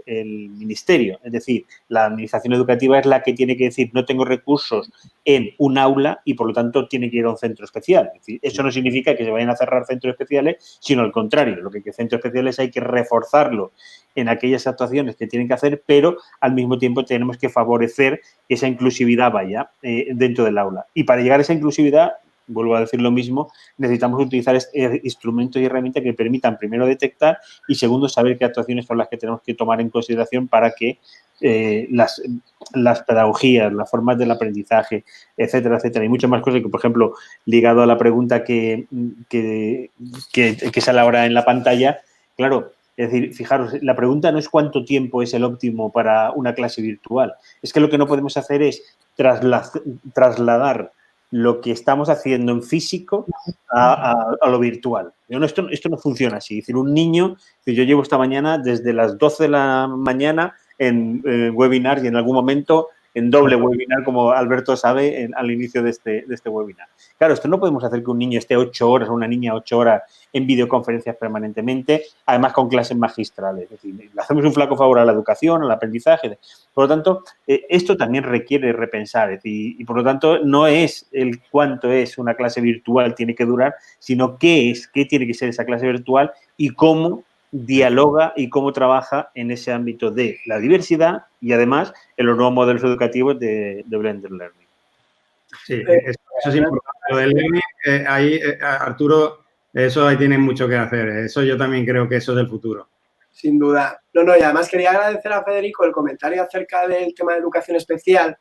ministerio. Es decir, la administración educativa es la que tiene que decir no tengo recursos en un aula y, por lo tanto, tiene que ir a un centro especial. Es decir, eso no significa que se vayan a cerrar centros especiales, sino al contrario. Lo que centros especiales hay que reforzarlo en aquellas actuaciones que tienen que hacer, pero al mismo tiempo tenemos que favorecer que esa inclusividad vaya dentro del aula. Y para llegar a esa inclusividad, vuelvo a decir lo mismo, necesitamos utilizar instrumentos y herramientas que permitan, primero, detectar y, segundo, saber qué actuaciones son las que tenemos que tomar en consideración para que las pedagogías, las formas del aprendizaje, etcétera, etcétera, y muchas más cosas que, por ejemplo, ligado a la pregunta que sale ahora en la pantalla, claro, es decir, fijaros, la pregunta no es cuánto tiempo es el óptimo para una clase virtual, es que lo que no podemos hacer es trasladar lo que estamos haciendo en físico a lo virtual. Esto no funciona así. Es decir, un niño, yo llevo esta mañana desde las 12 de la mañana en webinar y en algún momento en doble webinar, como Alberto sabe, al inicio de este webinar. Claro, esto no podemos hacer que un niño esté 8 horas o una niña 8 horas en videoconferencias permanentemente, además con clases magistrales. Es decir, le hacemos un flaco favor a la educación, al aprendizaje. Por lo tanto, esto también requiere repensar. Es decir, y por lo tanto, no es el cuánto es una clase virtual tiene que durar, sino qué tiene que ser esa clase virtual y cómo dialoga y cómo trabaja en ese ámbito de la diversidad y, además, en los nuevos modelos educativos de Blended Learning. Sí, eso es importante. Lo del learning, ahí, Arturo, eso ahí tienen mucho que hacer. Eso yo también creo que eso es el futuro. Sin duda. No, y además quería agradecer a Federico el comentario acerca del tema de educación especial,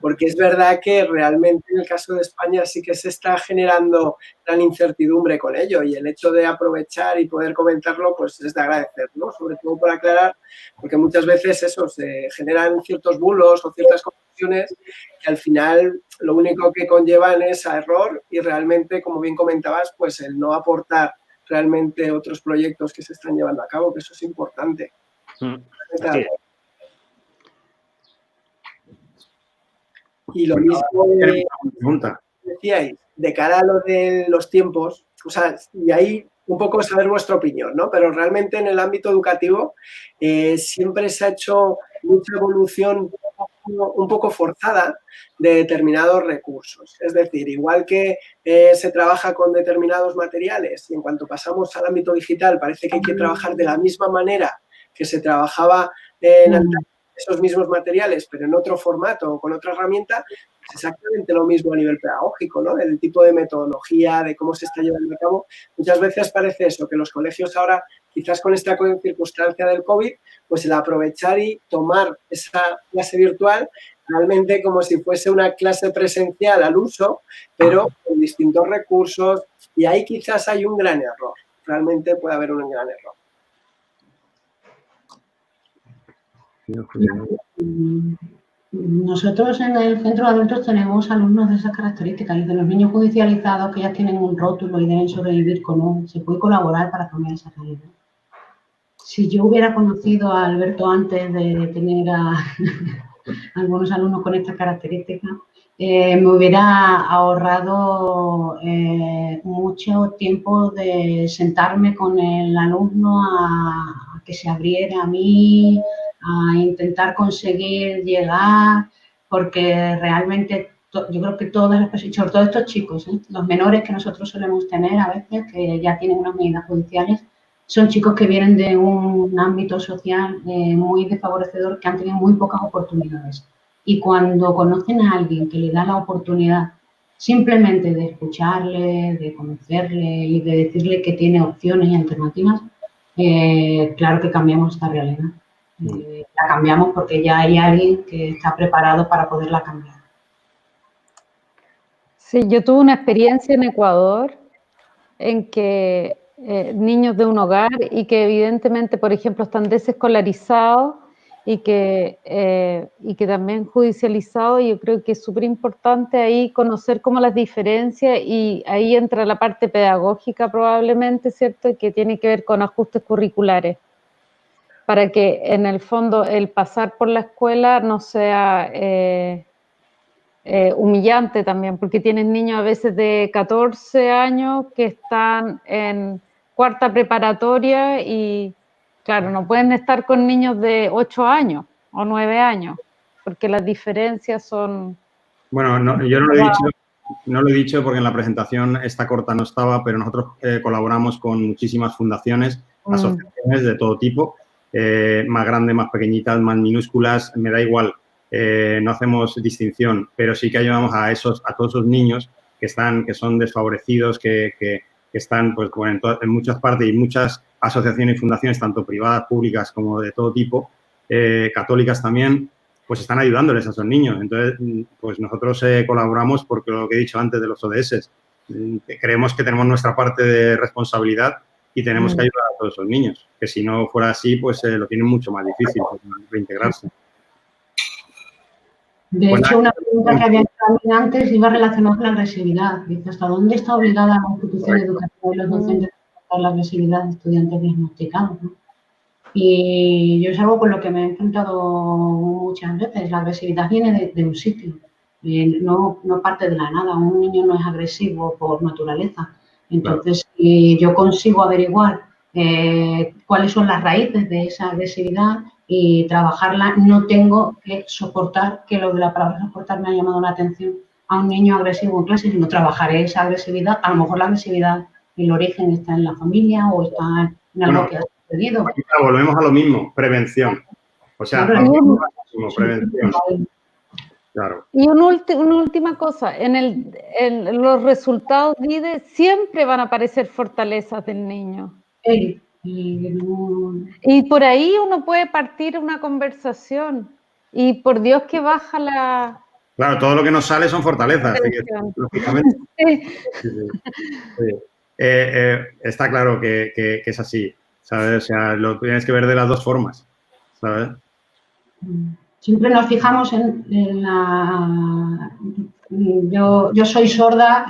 porque es verdad que realmente en el caso de España sí que se está generando gran incertidumbre con ello, y el hecho de aprovechar y poder comentarlo pues es de agradecer, ¿no? Sobre todo por aclarar, porque muchas veces eso, se generan ciertos bulos o ciertas confusiones que al final lo único que conllevan es a error y realmente, como bien comentabas, pues el no aportar realmente otros proyectos que se están llevando a cabo, que eso es importante. Y lo mismo decíais, de cara a lo de los tiempos, o sea, y ahí un poco saber vuestra opinión, ¿no? Pero realmente en el ámbito educativo siempre se ha hecho mucha evolución un poco forzada de determinados recursos. Es decir, igual que se trabaja con determinados materiales y en cuanto pasamos al ámbito digital parece que hay que trabajar de la misma manera que se trabajaba en esos mismos materiales, pero en otro formato o con otra herramienta, es exactamente lo mismo a nivel pedagógico, ¿no? El tipo de metodología, de cómo se está llevando a cabo. Muchas veces parece eso, que los colegios ahora, quizás con esta circunstancia del COVID, pues el aprovechar y tomar esa clase virtual realmente como si fuese una clase presencial al uso, pero con distintos recursos, y ahí quizás hay un gran error. Realmente puede haber un gran error. Nosotros en el centro de adultos tenemos alumnos de esas características y de los niños judicializados que ya tienen un rótulo y deben sobrevivir con él. Se puede colaborar para cambiar esa realidad. Si yo hubiera conocido a Alberto antes de tener a algunos alumnos con estas características, me hubiera ahorrado mucho tiempo de sentarme con el alumno a que se abriera a mí, a intentar conseguir llegar, porque realmente yo creo que todas las personas, sobre todo estos chicos, los menores que nosotros solemos tener a veces, que ya tienen unas medidas judiciales, son chicos que vienen de un ámbito social muy desfavorecedor, que han tenido muy pocas oportunidades. Y cuando conocen a alguien que le da la oportunidad simplemente de escucharle, de conocerle y de decirle que tiene opciones y alternativas, claro que cambiamos esta realidad. La cambiamos porque ya hay alguien que está preparado para poderla cambiar. Sí, yo tuve una experiencia en Ecuador en que niños de un hogar y que evidentemente, por ejemplo, están desescolarizados y que también judicializados, y yo creo que es súper importante ahí conocer como las diferencias, y ahí entra la parte pedagógica probablemente, ¿cierto?, y que tiene que ver con ajustes curriculares, para que en el fondo el pasar por la escuela no sea humillante también, porque tienes niños a veces de 14 años que están en cuarta preparatoria y, claro, no pueden estar con niños de 8 años o 9 años, porque las diferencias son... Bueno, yo no lo he dicho porque en la presentación esta corta no estaba, pero nosotros colaboramos con muchísimas fundaciones, asociaciones de todo tipo, más grandes, más pequeñitas, más minúsculas, me da igual, no hacemos distinción, pero sí que ayudamos a todos esos niños que son desfavorecidos, que están pues, en muchas partes y muchas asociaciones y fundaciones, tanto privadas, públicas como de todo tipo, católicas también, pues están ayudándoles a esos niños. Entonces, pues nosotros colaboramos porque lo que he dicho antes de los ODS, creemos que tenemos nuestra parte de responsabilidad y tenemos que ayudar a todos esos niños, que si no fuera así, pues lo tienen mucho más difícil reintegrarse. De hecho, una pregunta que había hecho antes iba relacionada con la agresividad. Dice, ¿hasta dónde está obligada la institución educativa y los docentes a tratar la agresividad de estudiantes diagnosticados, ¿no? Y yo es algo con lo que me he enfrentado muchas veces. La agresividad viene de un sitio, no parte de la nada. Un niño no es agresivo por naturaleza. Entonces, si yo consigo averiguar cuáles son las raíces de esa agresividad y trabajarla, no tengo que soportar, que lo de la palabra soportar me ha llamado la atención, a un niño agresivo en clase, sino trabajaré esa agresividad. A lo mejor la agresividad, el origen está en la familia o está en algo que ha sucedido. Volvemos a lo mismo, prevención. O sea, prevención. Claro. Y una última cosa, en los resultados DIDE siempre van a aparecer fortalezas del niño. Sí. Y por ahí uno puede partir una conversación y por Dios que baja la... Claro, todo lo que nos sale son fortalezas, así que, lógicamente. Sí. Está claro que es así, ¿sabes? O sea, lo tienes que ver de las dos formas, ¿sabes? Siempre nos fijamos en la... Yo soy sorda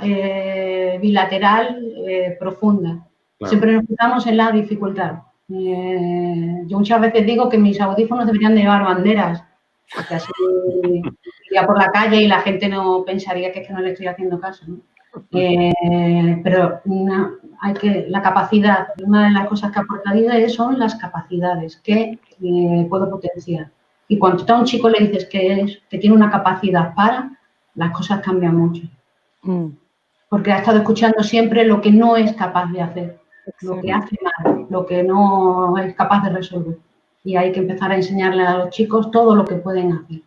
bilateral profunda. Claro. Siempre nos fijamos en la dificultad. Yo muchas veces digo que mis audífonos deberían de llevar banderas, porque así iría por la calle y la gente no pensaría que es que no le estoy haciendo caso, ¿no? Pero la capacidad, una de las cosas que aporta DIDE son las capacidades que puedo potenciar. Y cuando a un chico le dices que tiene una capacidad las cosas cambian mucho. Porque ha estado escuchando siempre lo que no es capaz de hacer, lo que hace mal, lo que no es capaz de resolver. Y hay que empezar a enseñarle a los chicos todo lo que pueden hacer.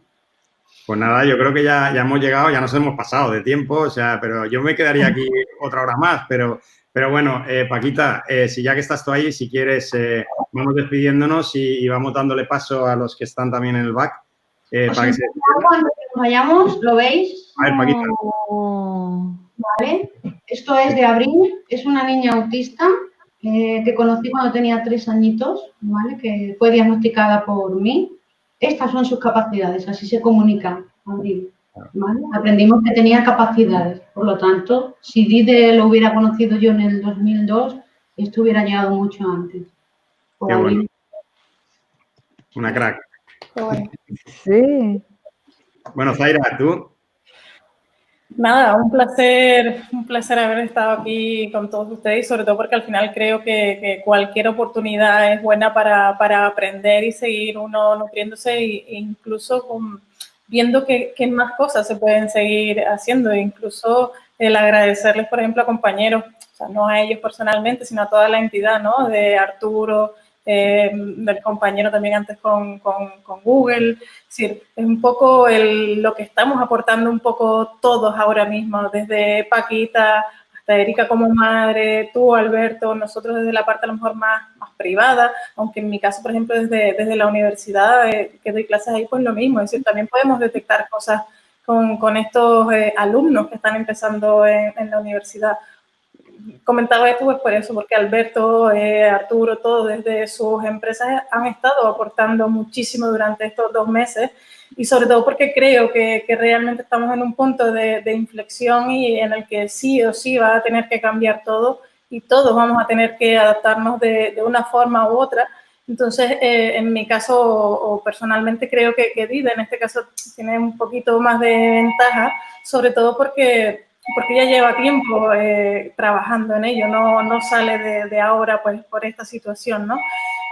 Pues nada, yo creo que ya hemos llegado, ya nos hemos pasado de tiempo, o sea, pero yo me quedaría aquí otra hora más, pero bueno, Paquita, si ya que estás tú ahí, si quieres, vamos despidiéndonos y vamos dándole paso a los que están también en el back. Para que se... Cuando nos vayamos, ¿lo veis? A ver, Paquita. Vale, esto es de Abril, es una niña autista que conocí cuando tenía 3 añitos, ¿vale? Que fue diagnosticada por mí. Estas son sus capacidades, así se comunica Abril, ¿vale? Aprendimos que tenía capacidades, por lo tanto, si DIDE lo hubiera conocido yo en el 2002, esto hubiera llegado mucho antes. Qué bueno. Una crack. Sí. Bueno, Zaira, ¿tú? Nada, un placer haber estado aquí con todos ustedes y sobre todo porque al final creo que cualquier oportunidad es buena para aprender y seguir uno nutriéndose e incluso viendo qué más cosas se pueden seguir haciendo, e incluso el agradecerles, por ejemplo, a compañeros, o sea, no a ellos personalmente, sino a toda la entidad, ¿no? De Arturo, del compañero también antes con Google. Es decir, es un poco lo que estamos aportando un poco todos ahora mismo, desde Paquita hasta Erika como madre, tú, Alberto, nosotros desde la parte a lo mejor más privada, aunque en mi caso, por ejemplo, desde la universidad que doy clases ahí, pues lo mismo, es decir, también podemos detectar cosas con estos alumnos que están empezando en la universidad. Comentaba esto pues por eso, porque Alberto, Arturo, todos desde sus empresas han estado aportando muchísimo durante estos 2 meses y sobre todo porque creo que realmente estamos en un punto de inflexión y en el que sí o sí va a tener que cambiar todo y todos vamos a tener que adaptarnos de una forma u otra Entonces, en mi caso, o personalmente creo que Dide en este caso tiene un poquito más de ventaja, sobre todo porque ya lleva tiempo trabajando en ello, no sale de ahora pues, por esta situación, ¿no?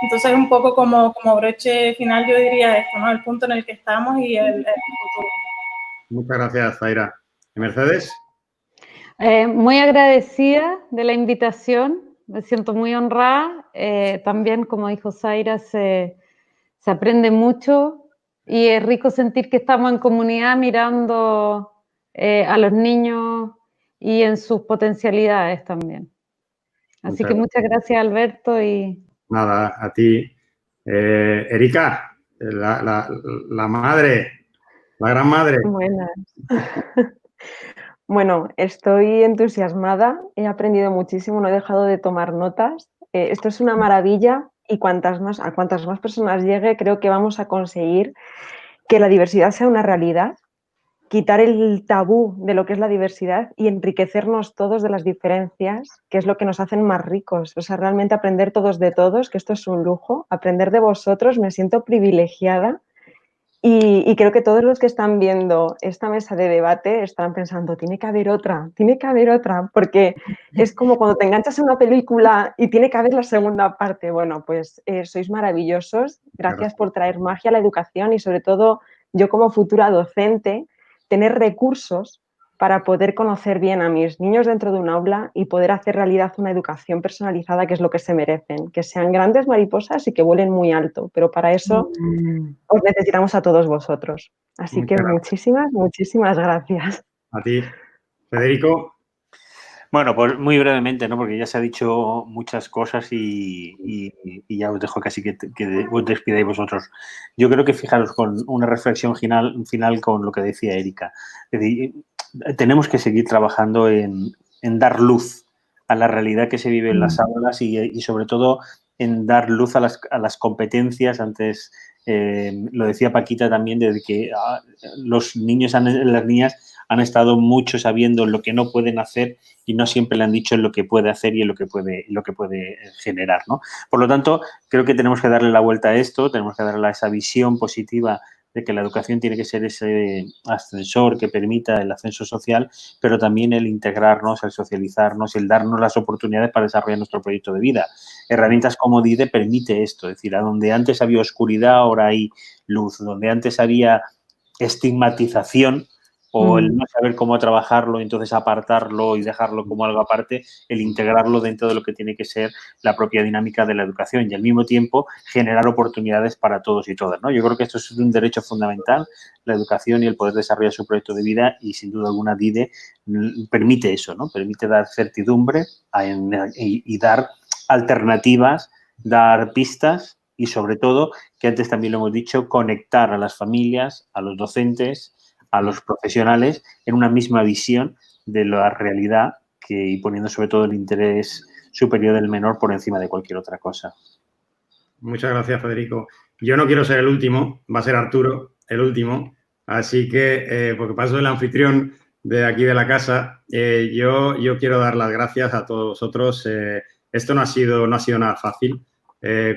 Entonces, un poco como broche final yo diría esto, ¿no? El punto en el que estamos y el futuro. Muchas gracias, Zaira. ¿Y Mercedes? Muy agradecida de la invitación, me siento muy honrada. También, como dijo Zaira, se aprende mucho y es rico sentir que estamos en comunidad mirando a los niños y en sus potencialidades también. Así que muchas gracias, Alberto. Nada, a ti. Erika, la madre, la gran madre. Buenas. Bueno, estoy entusiasmada, he aprendido muchísimo, no he dejado de tomar notas. Esto es una maravilla y a cuantas más personas llegue, creo que vamos a conseguir que la diversidad sea una realidad, quitar el tabú de lo que es la diversidad y enriquecernos todos de las diferencias, que es lo que nos hacen más ricos. O sea, realmente aprender todos de todos, que esto es un lujo, aprender de vosotros, me siento privilegiada. Y creo que todos los que están viendo esta mesa de debate estarán pensando, tiene que haber otra, porque es como cuando te enganchas en una película y tiene que haber la segunda parte. Bueno, pues sois maravillosos, gracias por traer magia a la educación y sobre todo yo como futura docente, tener recursos para poder conocer bien a mis niños dentro de un aula y poder hacer realidad una educación personalizada que es lo que se merecen, que sean grandes mariposas y que vuelen muy alto, pero para eso os necesitamos a todos vosotros. Así que muchísimas gracias. A ti. Federico. Bueno, pues muy brevemente, ¿no? Porque ya se ha dicho muchas cosas y ya os dejo casi que os despidáis vosotros. Yo creo que fijaros con una reflexión final con lo que decía Erika. Es decir, tenemos que seguir trabajando en dar luz a la realidad que se vive en las aulas y sobre todo en dar luz a las competencias. Antes lo decía Paquita también, de que los niños y las niñas han estado mucho sabiendo lo que no pueden hacer y no siempre le han dicho lo que puede hacer y lo que puede generar, ¿no? Por lo tanto, creo que tenemos que darle la vuelta a esto, tenemos que darle esa visión positiva de que la educación tiene que ser ese ascensor que permita el ascenso social, pero también el integrarnos, el socializarnos, el darnos las oportunidades para desarrollar nuestro proyecto de vida. Herramientas como DIDE permite esto, es decir, a donde antes había oscuridad, ahora hay luz, donde antes había estigmatización, o el no saber cómo trabajarlo, entonces apartarlo y dejarlo como algo aparte, el integrarlo dentro de lo que tiene que ser la propia dinámica de la educación y al mismo tiempo generar oportunidades para todos y todas, ¿no? Yo creo que esto es un derecho fundamental, la educación y el poder desarrollar su proyecto de vida y sin duda alguna DIDE permite eso, ¿no? Permite dar certidumbre y dar alternativas, dar pistas y sobre todo, que antes también lo hemos dicho, conectar a las familias, a los docentes, a los profesionales en una misma visión de la realidad y poniendo sobre todo el interés superior del menor por encima de cualquier otra cosa. Muchas gracias, Federico. Yo no quiero ser el último, va a ser Arturo el último, así que, porque paso el anfitrión de aquí de la casa, yo quiero dar las gracias a todos vosotros. Esto no ha sido nada fácil.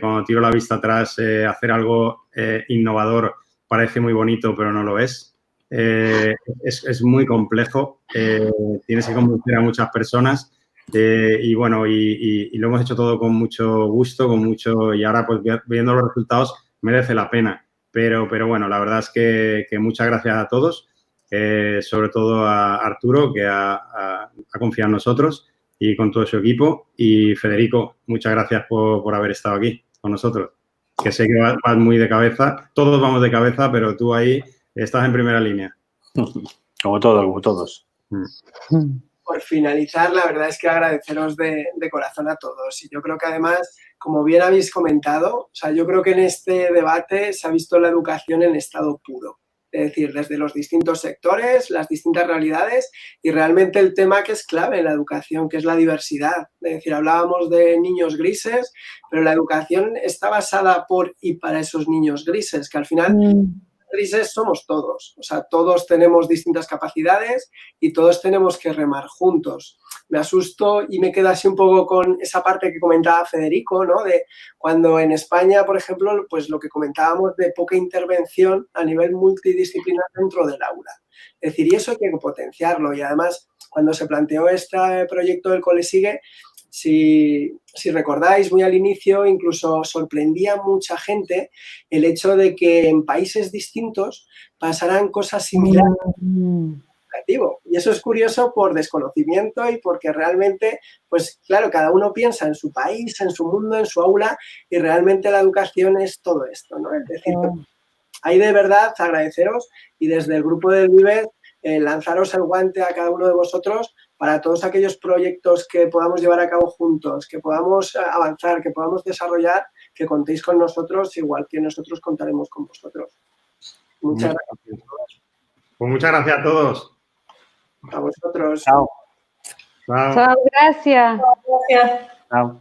Cuando tiro la vista atrás, hacer algo innovador parece muy bonito, pero no lo es. Es muy complejo, tienes que convencer a muchas personas y bueno, y lo hemos hecho todo con mucho gusto, y ahora pues viendo los resultados merece la pena, pero bueno, la verdad es que muchas gracias a todos, sobre todo a Arturo, que ha confiado en nosotros y con todo su equipo, y Federico, muchas gracias por haber estado aquí con nosotros, que sé que vas muy de cabeza, todos vamos de cabeza, pero tú ahí estás en primera línea. Como todos. Por finalizar, la verdad es que agradeceros de corazón a todos. Y yo creo que además, como bien habéis comentado, o sea, yo creo que en este debate se ha visto la educación en estado puro. Es decir, desde los distintos sectores, las distintas realidades y realmente el tema que es clave en la educación, que es la diversidad. Es decir, hablábamos de niños grises, pero la educación está basada por y para esos niños grises, que al final RISES somos todos, o sea, todos tenemos distintas capacidades y todos tenemos que remar juntos. Me asusto y me quedo así un poco con esa parte que comentaba Federico, ¿no? De cuando en España, por ejemplo, pues lo que comentábamos de poca intervención a nivel multidisciplinar dentro del aula. Es decir, y eso hay que potenciarlo. Y además, cuando se planteó este proyecto del ColeSigue, si recordáis, muy al inicio incluso sorprendía a mucha gente el hecho de que en países distintos pasaran cosas similares. Y eso es curioso por desconocimiento y porque realmente, pues claro, cada uno piensa en su país, en su mundo, en su aula y realmente la educación es todo esto, ¿no? Es decir, hay de verdad agradeceros y desde el grupo del Vives lanzaros el guante a cada uno de vosotros para todos aquellos proyectos que podamos llevar a cabo juntos, que podamos avanzar, que podamos desarrollar, que contéis con nosotros igual que nosotros contaremos con vosotros. Muchas gracias. Pues muchas gracias a todos. A vosotros. Chao. Chao. Chao, gracias. Gracias. Chao.